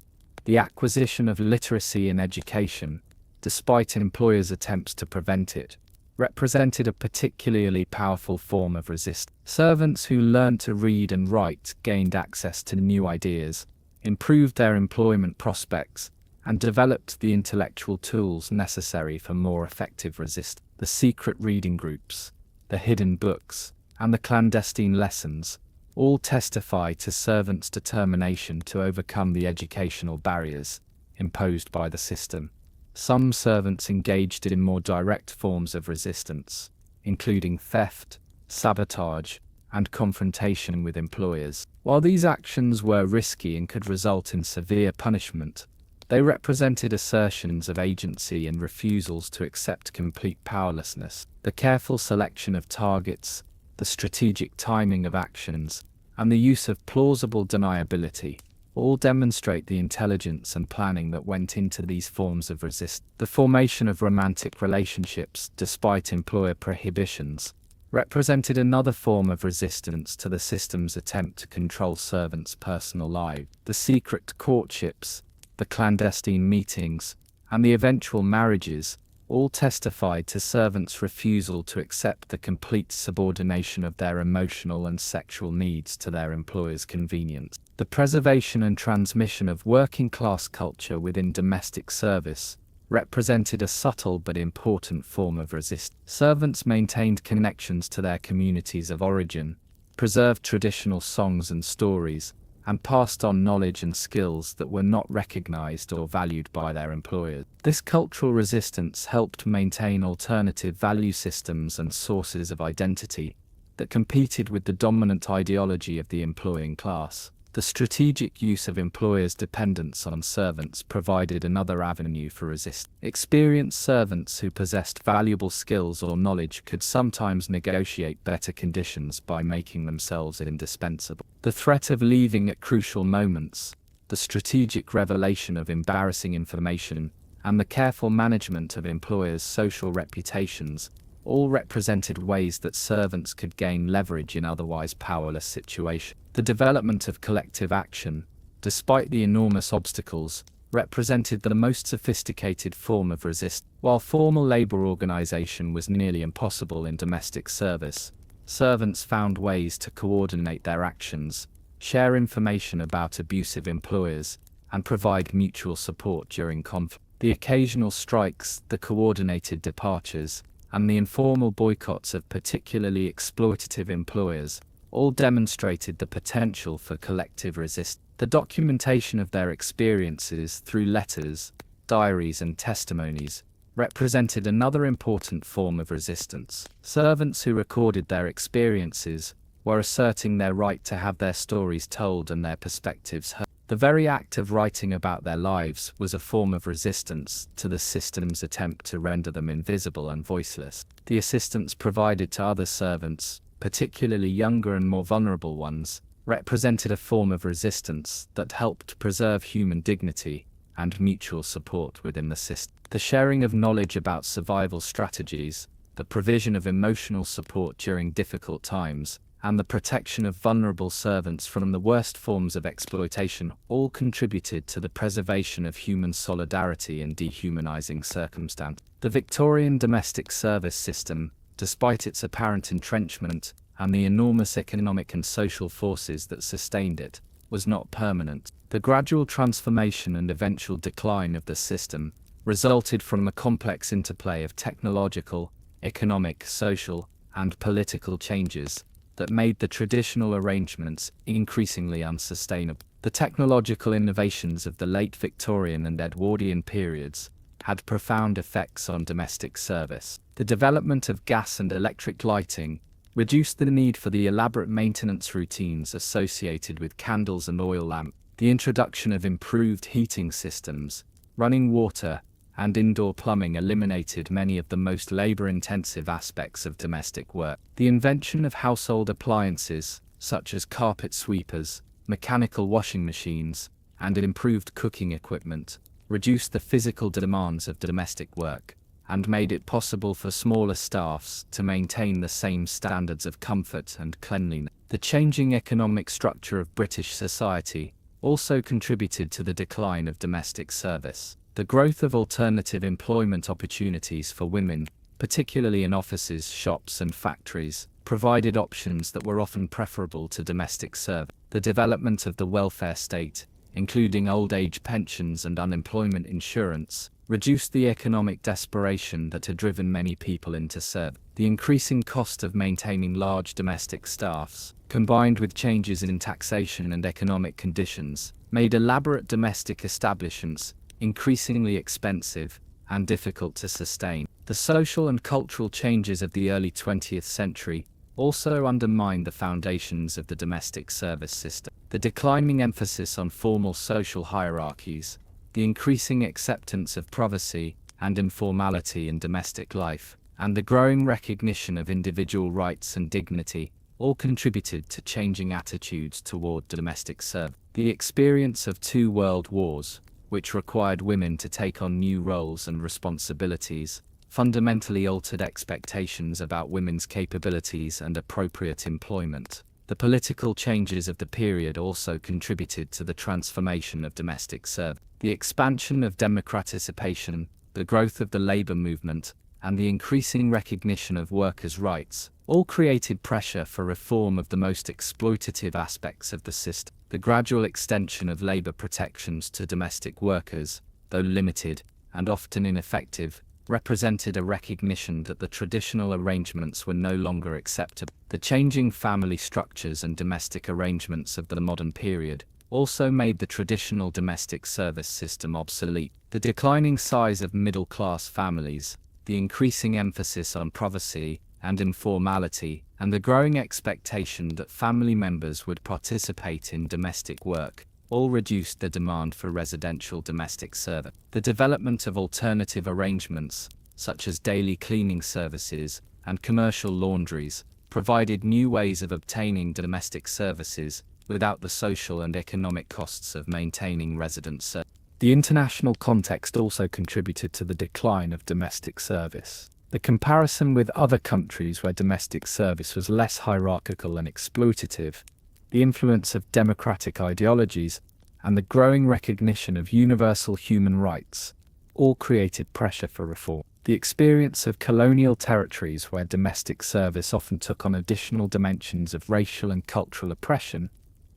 The acquisition of literacy and education, despite employers' attempts to prevent it, represented a particularly powerful form of resistance. Servants who learned to read and write gained access to new ideas, improved their employment prospects, and developed the intellectual tools necessary for more effective resistance. The secret reading groups, the hidden books, and the clandestine lessons all testify to servants' determination to overcome the educational barriers imposed by the system. Some servants engaged in more direct forms of resistance, including theft, sabotage, and confrontation with employers. While these actions were risky and could result in severe punishment, they represented assertions of agency and refusals to accept complete powerlessness. The careful selection of targets, the strategic timing of actions, and the use of plausible deniability all demonstrate the intelligence and planning that went into these forms of resistance. The formation of romantic relationships, despite employer prohibitions, represented another form of resistance to the system's attempt to control servants' personal lives. The secret courtships, the clandestine meetings, and the eventual marriages all testified to servants' refusal to accept the complete subordination of their emotional and sexual needs to their employer's convenience. The preservation and transmission of working-class culture within domestic service represented a subtle but important form of resistance. Servants maintained connections to their communities of origin, preserved traditional songs and stories, and passed on knowledge and skills that were not recognized or valued by their employers. This cultural resistance helped maintain alternative value systems and sources of identity that competed with the dominant ideology of the employing class. The strategic use of employers' dependence on servants provided another avenue for resistance. Experienced servants who possessed valuable skills or knowledge could sometimes negotiate better conditions by making themselves indispensable. The threat of leaving at crucial moments, the strategic revelation of embarrassing information, and the careful management of employers' social reputations all represented ways that servants could gain leverage in otherwise powerless situations. The development of collective action, despite the enormous obstacles, represented the most sophisticated form of resistance. While formal labor organization was nearly impossible in domestic service, servants found ways to coordinate their actions, share information about abusive employers, and provide mutual support during conflict. The occasional strikes, the coordinated departures, and the informal boycotts of particularly exploitative employers all demonstrated the potential for collective resistance. The documentation of their experiences through letters, diaries, and testimonies represented another important form of resistance. Servants who recorded their experiences were asserting their right to have their stories told and their perspectives heard. The very act of writing about their lives was a form of resistance to the system's attempt to render them invisible and voiceless. The assistance provided to other servants, particularly younger and more vulnerable ones, represented a form of resistance that helped preserve human dignity and mutual support within the system. The sharing of knowledge about survival strategies, the provision of emotional support during difficult times, and the protection of vulnerable servants from the worst forms of exploitation all contributed to the preservation of human solidarity in dehumanizing circumstances. The Victorian domestic service system, despite its apparent entrenchment and the enormous economic and social forces that sustained it, was not permanent. The gradual transformation and eventual decline of the system resulted from the complex interplay of technological, economic, social, and political changes that made the traditional arrangements increasingly unsustainable. The technological innovations of the late Victorian and Edwardian periods had profound effects on domestic service. The development of gas and electric lighting reduced the need for the elaborate maintenance routines associated with candles and oil lamps. The introduction of improved heating systems, running water, and indoor plumbing eliminated many of the most labor-intensive aspects of domestic work. The invention of household appliances, such as carpet sweepers, mechanical washing machines, and improved cooking equipment, reduced the physical demands of domestic work, and made it possible for smaller staffs to maintain the same standards of comfort and cleanliness. The changing economic structure of British society also contributed to the decline of domestic service. The growth of alternative employment opportunities for women, particularly in offices, shops, and factories, provided options that were often preferable to domestic service. The development of the welfare state, including old age pensions and unemployment insurance, reduced the economic desperation that had driven many people into service. The increasing cost of maintaining large domestic staffs, combined with changes in taxation and economic conditions, made elaborate domestic establishments increasingly expensive and difficult to sustain. The social and cultural changes of the early 20th century also undermined the foundations of the domestic service system. The declining emphasis on formal social hierarchies, the increasing acceptance of privacy and informality in domestic life, and the growing recognition of individual rights and dignity all contributed to changing attitudes toward domestic service. The experience of two world wars, which required women to take on new roles and responsibilities, fundamentally altered expectations about women's capabilities and appropriate employment. The political changes of the period also contributed to the transformation of domestic service. The expansion of democratization, the growth of the labor movement, and the increasing recognition of workers' rights all created pressure for reform of the most exploitative aspects of the system. The gradual extension of labor protections to domestic workers, though limited and often ineffective, represented a recognition that the traditional arrangements were no longer acceptable. The changing family structures and domestic arrangements of the modern period also made the traditional domestic service system obsolete. The declining size of middle-class families, the increasing emphasis on privacy, and informality, and the growing expectation that family members would participate in domestic work, all reduced the demand for residential domestic service. The development of alternative arrangements, such as daily cleaning services and commercial laundries, provided new ways of obtaining domestic services without the social and economic costs of maintaining resident service. The international context also contributed to the decline of domestic service. The comparison with other countries where domestic service was less hierarchical and exploitative, the influence of democratic ideologies, and the growing recognition of universal human rights, all created pressure for reform. The experience of colonial territories where domestic service often took on additional dimensions of racial and cultural oppression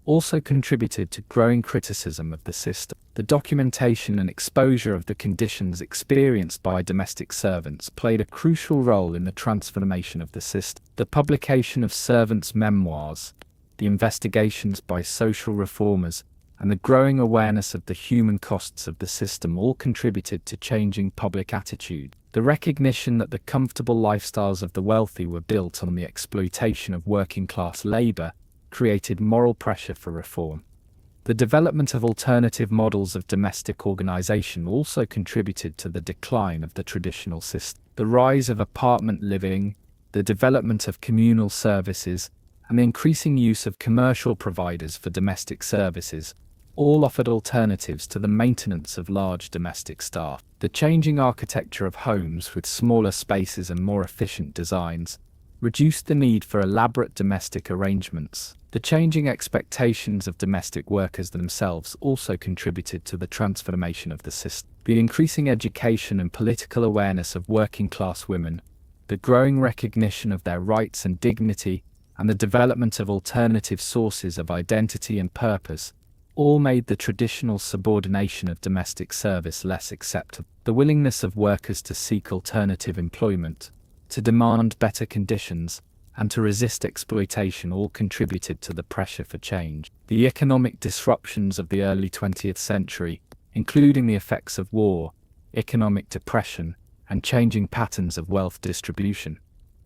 also contributed to growing criticism of the system. The documentation and exposure of the conditions experienced by domestic servants played a crucial role in the transformation of the system. The publication of servants' memoirs, the investigations by social reformers, and the growing awareness of the human costs of the system all contributed to changing public attitude. The recognition that the comfortable lifestyles of the wealthy were built on the exploitation of working-class labor created moral pressure for reform. The development of alternative models of domestic organization also contributed to the decline of the traditional system. The rise of apartment living, the development of communal services, and the increasing use of commercial providers for domestic services all offered alternatives to the maintenance of large domestic staff. The changing architecture of homes with smaller spaces and more efficient designs reduced the need for elaborate domestic arrangements. The changing expectations of domestic workers themselves also contributed to the transformation of the system. The increasing education and political awareness of working-class women, the growing recognition of their rights and dignity, and the development of alternative sources of identity and purpose all made the traditional subordination of domestic service less acceptable. The willingness of workers to seek alternative employment, to demand better conditions, and to resist exploitation all contributed to the pressure for change. The economic disruptions of the early 20th century, including the effects of war, economic depression, and changing patterns of wealth distribution,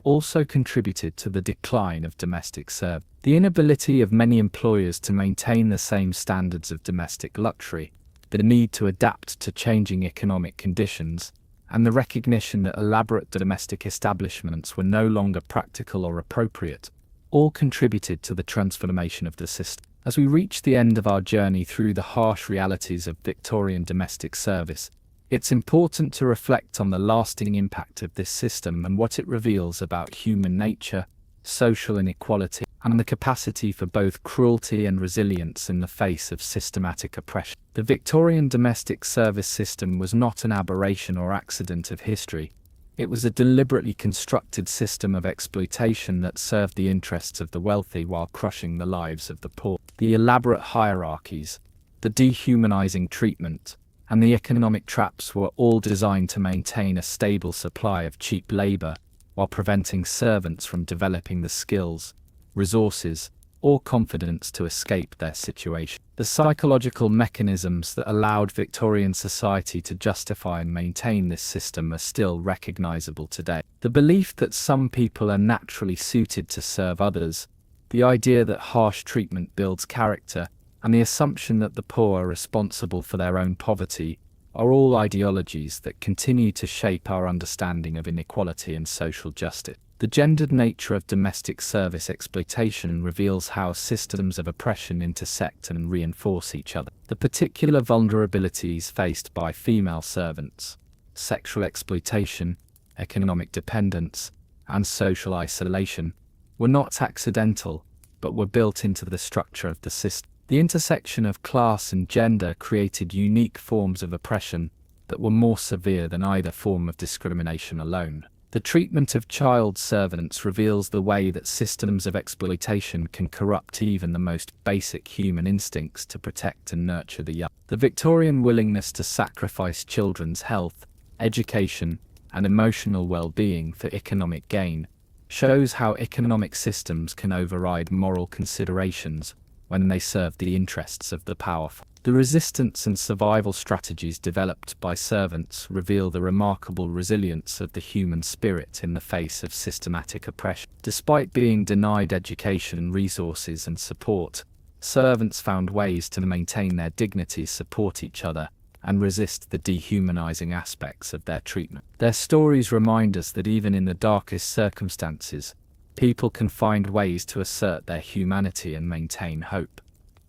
also contributed to the decline of domestic service. The inability of many employers to maintain the same standards of domestic luxury, the need to adapt to changing economic conditions, and the recognition that elaborate domestic establishments were no longer practical or appropriate, all contributed to the transformation of the system. As we reach the end of our journey through the harsh realities of Victorian domestic service, it's important to reflect on the lasting impact of this system and what it reveals about human nature, social inequality, and the capacity for both cruelty and resilience in the face of systematic oppression. The Victorian domestic service system was not an aberration or accident of history. It was a deliberately constructed system of exploitation that served the interests of the wealthy while crushing the lives of the poor. The elaborate hierarchies, the dehumanizing treatment, and the economic traps were all designed to maintain a stable supply of cheap labor while preventing servants from developing the skills, resources, or confidence to escape their situation. The psychological mechanisms that allowed Victorian society to justify and maintain this system are still recognizable today. The belief that some people are naturally suited to serve others, the idea that harsh treatment builds character, and the assumption that the poor are responsible for their own poverty are all ideologies that continue to shape our understanding of inequality and social justice. The gendered nature of domestic service exploitation reveals how systems of oppression intersect and reinforce each other. The particular vulnerabilities faced by female servants, sexual exploitation, economic dependence, and social isolation, were not accidental, but were built into the structure of the system. The intersection of class and gender created unique forms of oppression that were more severe than either form of discrimination alone. The treatment of child servants reveals the way that systems of exploitation can corrupt even the most basic human instincts to protect and nurture the young. The Victorian willingness to sacrifice children's health, education, and emotional well-being for economic gain shows how economic systems can override moral considerations, when they served the interests of the powerful. The resistance and survival strategies developed by servants reveal the remarkable resilience of the human spirit in the face of systematic oppression. Despite being denied education, resources, and support, servants found ways to maintain their dignity, support each other, and resist the dehumanizing aspects of their treatment. Their stories remind us that even in the darkest circumstances, people can find ways to assert their humanity and maintain hope.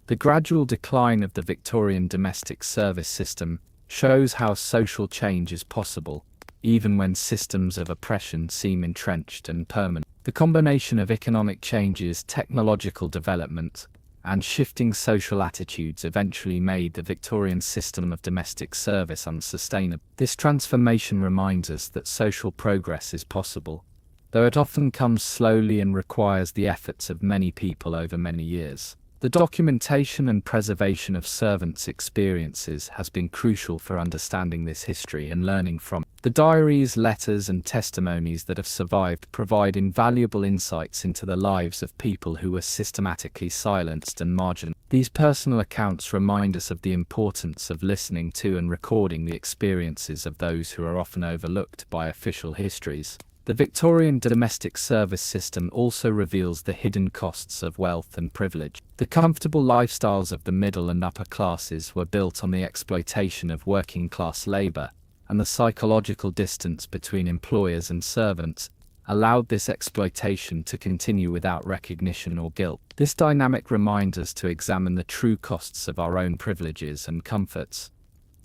The gradual decline of the Victorian domestic service system shows how social change is possible, even when systems of oppression seem entrenched and permanent. The combination of economic changes, technological development, and shifting social attitudes eventually made the Victorian system of domestic service unsustainable. This transformation reminds us that social progress is possible, though it often comes slowly and requires the efforts of many people over many years. The documentation and preservation of servants' experiences has been crucial for understanding this history and learning from it. The diaries, letters, and testimonies that have survived provide invaluable insights into the lives of people who were systematically silenced and marginalized. These personal accounts remind us of the importance of listening to and recording the experiences of those who are often overlooked by official histories. The Victorian domestic service system also reveals the hidden costs of wealth and privilege. The comfortable lifestyles of the middle and upper classes were built on the exploitation of working-class labor, and the psychological distance between employers and servants allowed this exploitation to continue without recognition or guilt. This dynamic reminds us to examine the true costs of our own privileges and comforts.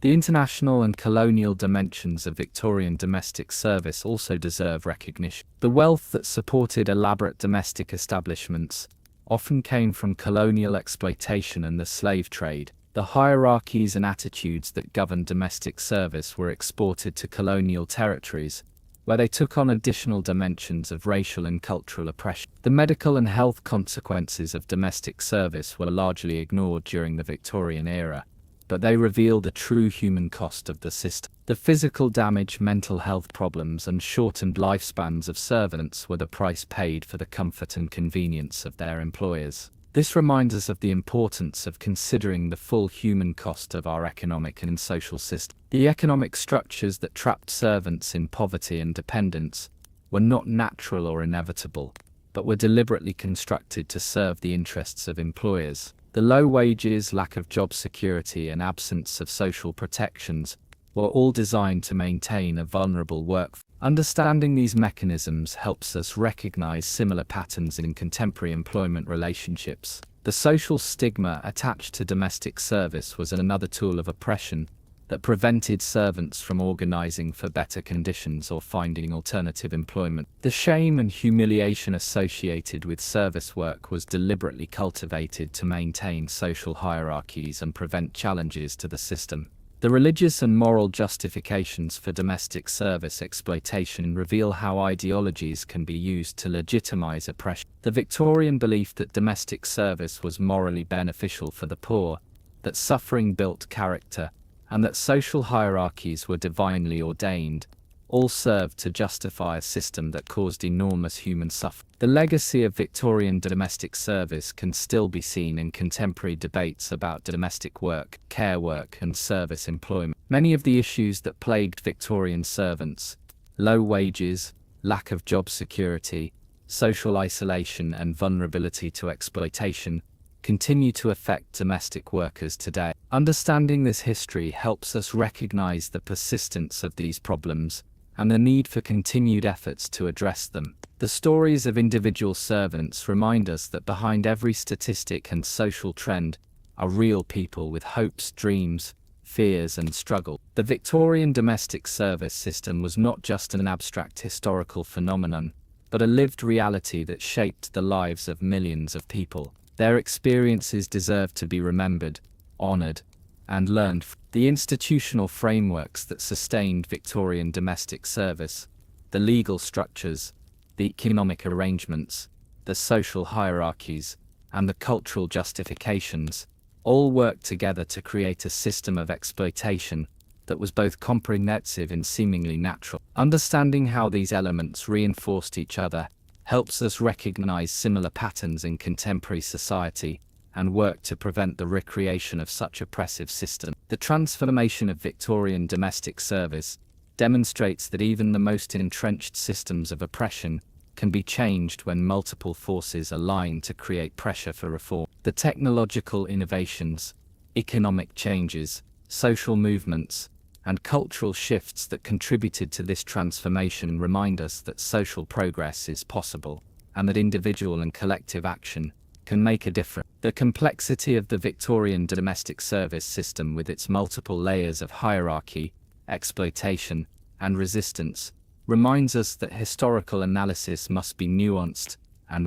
The international and colonial dimensions of Victorian domestic service also deserve recognition. The wealth that supported elaborate domestic establishments often came from colonial exploitation and the slave trade. The hierarchies and attitudes that governed domestic service were exported to colonial territories, where they took on additional dimensions of racial and cultural oppression. The medical and health consequences of domestic service were largely ignored during the Victorian era, but they reveal the true human cost of the system. The physical damage, mental health problems, and shortened lifespans of servants were the price paid for the comfort and convenience of their employers. This reminds us of the importance of considering the full human cost of our economic and social system. The economic structures that trapped servants in poverty and dependence were not natural or inevitable, but were deliberately constructed to serve the interests of employers. The low wages, lack of job security, and absence of social protections were all designed to maintain a vulnerable workforce. Understanding these mechanisms helps us recognize similar patterns in contemporary employment relationships. The social stigma attached to domestic service was another tool of oppression that prevented servants from organizing for better conditions or finding alternative employment. The shame and humiliation associated with service work was deliberately cultivated to maintain social hierarchies and prevent challenges to the system. The religious and moral justifications for domestic service exploitation reveal how ideologies can be used to legitimize oppression. The Victorian belief that domestic service was morally beneficial for the poor, that suffering built character, and that social hierarchies were divinely ordained, all served to justify a system that caused enormous human suffering. The legacy of Victorian domestic service can still be seen in contemporary debates about domestic work, care work, and service employment. Many of the issues that plagued Victorian servants, low wages, lack of job security, social isolation, and vulnerability to exploitation, continue to affect domestic workers today. Understanding this history helps us recognize the persistence of these problems and the need for continued efforts to address them. The stories of individual servants remind us that behind every statistic and social trend are real people with hopes, dreams, fears, and struggle. The Victorian domestic service system was not just an abstract historical phenomenon, but a lived reality that shaped the lives of millions of people. Their experiences deserve to be remembered, honored, and learned. The institutional frameworks that sustained Victorian domestic service, the legal structures, the economic arrangements, the social hierarchies, and the cultural justifications, all worked together to create a system of exploitation that was both comprehensive and seemingly natural. Understanding how these elements reinforced each other helps us recognize similar patterns in contemporary society and work to prevent the recreation of such oppressive systems. The transformation of Victorian domestic service demonstrates that even the most entrenched systems of oppression can be changed when multiple forces align to create pressure for reform. The technological innovations, economic changes, social movements, and cultural shifts that contributed to this transformation remind us that social progress is possible, and that individual and collective action can make a difference. The complexity of the Victorian domestic service system, with its multiple layers of hierarchy, exploitation, and resistance, reminds us that historical analysis must be nuanced and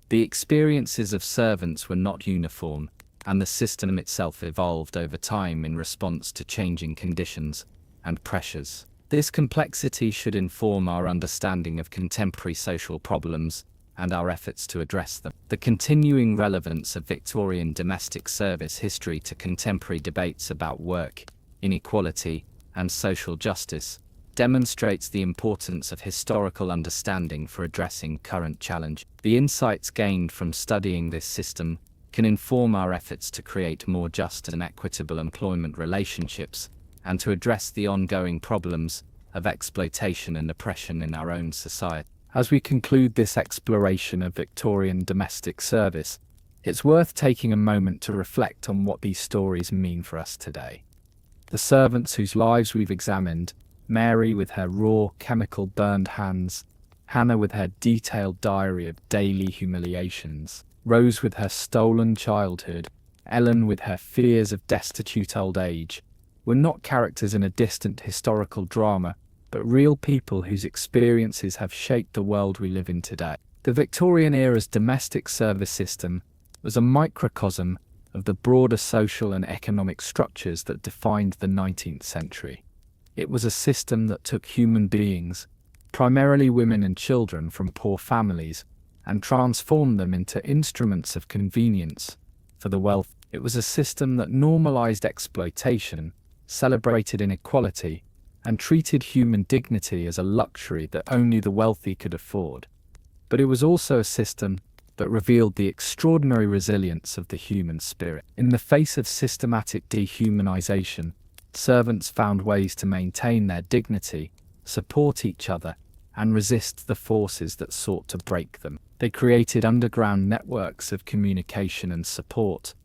the experiences of servants were not uniform, and the system itself evolved over time in response to changing conditions and pressures. This complexity should inform our understanding of contemporary social problems and our efforts to address them. The continuing relevance of Victorian domestic service history to contemporary debates about work, inequality, and social justice demonstrates the importance of historical understanding for addressing current challenges. The insights gained from studying this system can inform our efforts to create more just and equitable employment relationships and to address the ongoing problems of exploitation and oppression in our own society. As we conclude this exploration of Victorian domestic service, it's worth taking a moment to reflect on what these stories mean for us today. The servants whose lives we've examined, Mary with her raw, chemical-burned hands, Hannah with her detailed diary of daily humiliations, Rose with her stolen childhood, Ellen with her fears of destitute old age, were not characters in a distant historical drama, but real people whose experiences have shaped the world we live in today. The Victorian era's domestic service system was a microcosm of the broader social and economic structures that defined the 19th century. It was a system that took human beings, primarily women and children from poor families, and transformed them into instruments of convenience for the wealthy. It was a system that normalized exploitation, celebrated inequality, and treated human dignity as a luxury that only the wealthy could afford. But it was also a system that revealed the extraordinary resilience of the human spirit. In the face of systematic dehumanization, servants found ways to maintain their dignity, support each other, and resist the forces that sought to break them. They created underground networks of communication and support.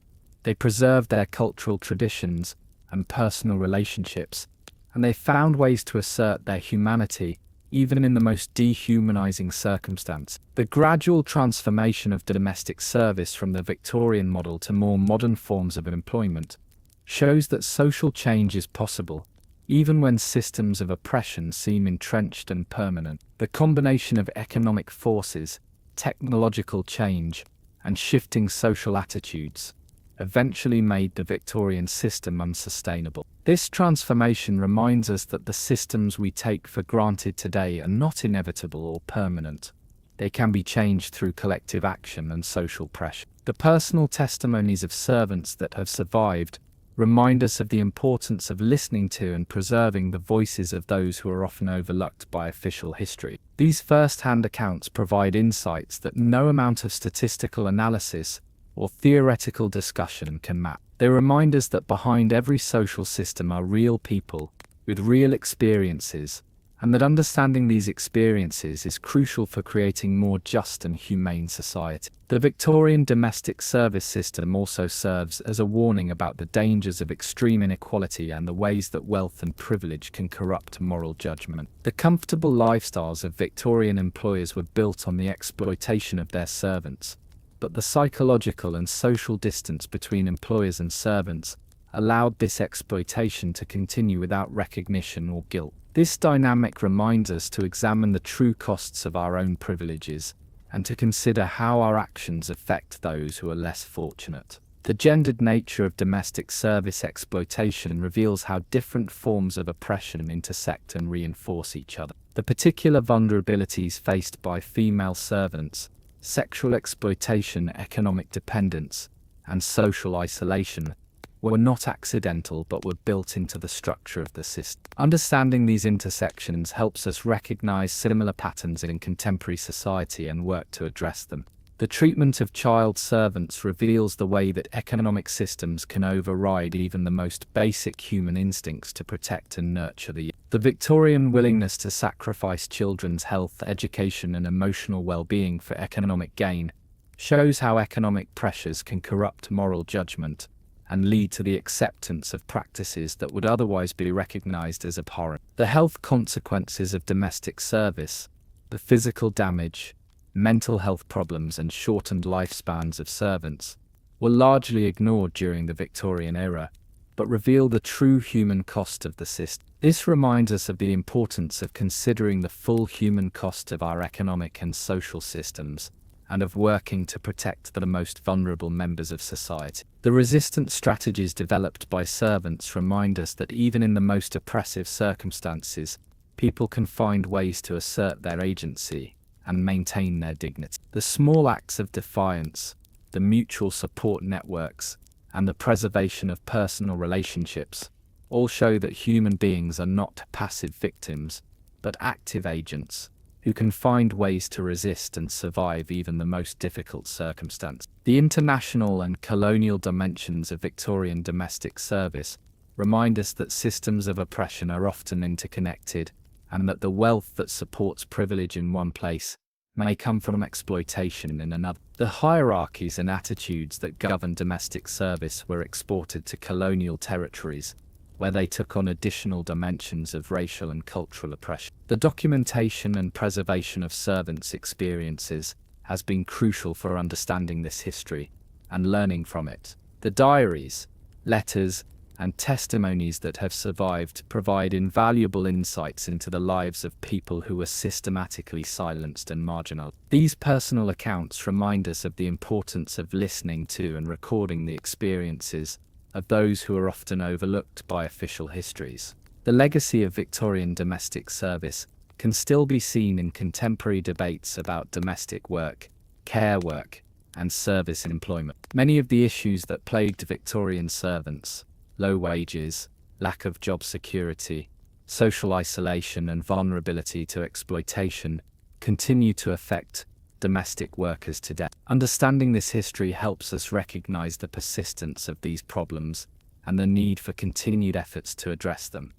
They preserved their cultural traditions and personal relationships, and they found ways to assert their humanity even in the most dehumanizing circumstance. The gradual transformation of domestic service from the Victorian model to more modern forms of employment shows that social change is possible, even when systems of oppression seem entrenched and permanent. The combination of economic forces, technological change, and shifting social attitudes eventually made the Victorian system unsustainable. This transformation reminds us that the systems we take for granted today are not inevitable or permanent. They can be changed through collective action and social pressure. The personal testimonies of servants that have survived remind us of the importance of listening to and preserving the voices of those who are often overlooked by official history. These first-hand accounts provide insights that no amount of statistical analysis or theoretical discussion can map. They remind us that behind every social system are real people with real experiences, and that understanding these experiences is crucial for creating more just and humane society. The Victorian domestic service system also serves as a warning about the dangers of extreme inequality and the ways that wealth and privilege can corrupt moral judgment. The comfortable lifestyles of Victorian employers were built on the exploitation of their servants, but the psychological and social distance between employers and servants allowed this exploitation to continue without recognition or guilt. This dynamic reminds us to examine the true costs of our own privileges and to consider how our actions affect those who are less fortunate. The gendered nature of domestic service exploitation reveals how different forms of oppression intersect and reinforce each other. The particular vulnerabilities faced by female servants, sexual exploitation, economic dependence, and social isolation, were not accidental but were built into the structure of the system. Understanding these intersections helps us recognize similar patterns in contemporary society and work to address them. The treatment of child servants reveals the way that economic systems can override even the most basic human instincts to protect and nurture the young. The Victorian willingness to sacrifice children's health, education, and emotional well-being for economic gain shows how economic pressures can corrupt moral judgment and lead to the acceptance of practices that would otherwise be recognized as abhorrent. The health consequences of domestic service, the physical damage, mental health problems, and shortened lifespans of servants were largely ignored during the Victorian era, but reveal the true human cost of the system. This reminds us of the importance of considering the full human cost of our economic and social systems, and of working to protect the most vulnerable members of society. The resistance strategies developed by servants remind us that even in the most oppressive circumstances, people can find ways to assert their agency and maintain their dignity. The small acts of defiance, the mutual support networks, and the preservation of personal relationships all show that human beings are not passive victims, but active agents who can find ways to resist and survive even the most difficult circumstances. The international and colonial dimensions of Victorian domestic service remind us that systems of oppression are often interconnected, and that the wealth that supports privilege in one place may come from exploitation in another. The hierarchies and attitudes that govern domestic service were exported to colonial territories, where they took on additional dimensions of racial and cultural oppression. The documentation and preservation of servants' experiences has been crucial for understanding this history and learning from it. The diaries, letters, and testimonies that have survived provide invaluable insights into the lives of people who were systematically silenced and marginalized. These personal accounts remind us of the importance of listening to and recording the experiences of those who are often overlooked by official histories. The legacy of Victorian domestic service can still be seen in contemporary debates about domestic work, care work, and service employment. Many of the issues that plagued Victorian servants, low wages, lack of job security, social isolation, and vulnerability to exploitation, continue to affect domestic workers today. Understanding this history helps us recognize the persistence of these problems and the need for continued efforts to address them.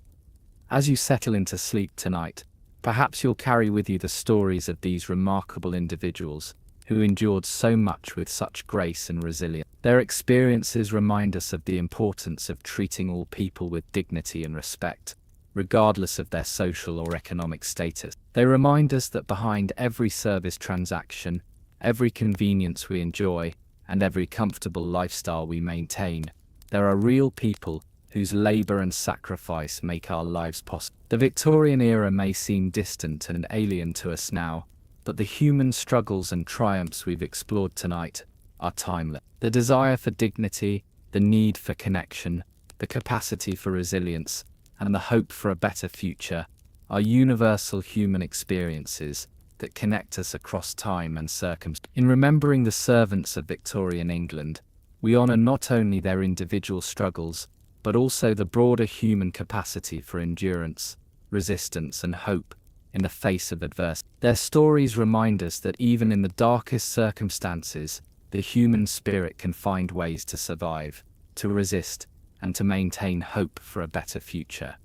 As you settle into sleep tonight, perhaps you'll carry with you the stories of these remarkable individuals who endured so much with such grace and resilience. Their experiences remind us of the importance of treating all people with dignity and respect, regardless of their social or economic status. They remind us that behind every service transaction, every convenience we enjoy, and every comfortable lifestyle we maintain, there are real people whose labor and sacrifice make our lives possible. The Victorian era may seem distant and alien to us now, but the human struggles and triumphs we've explored tonight are timeless. The desire for dignity, the need for connection, the capacity for resilience, and the hope for a better future are universal human experiences that connect us across time and circumstance. In remembering the servants of Victorian England, we honor not only their individual struggles, but also the broader human capacity for endurance, resistance, and hope in the face of adversity. Their stories remind us that even in the darkest circumstances, the human spirit can find ways to survive, to resist, and to maintain hope for a better future.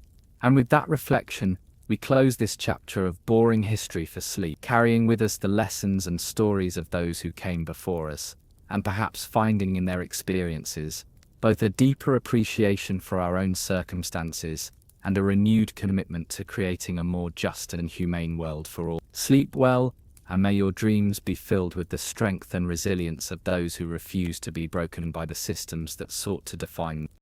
And with that reflection, we close this chapter of boring history for sleep, carrying with us the lessons and stories of those who came before us, and perhaps finding in their experiences both a deeper appreciation for our own circumstances and a renewed commitment to creating a more just and humane world for all. Sleep well, and may your dreams be filled with the strength and resilience of those who refuse to be broken by the systems that sought to define them.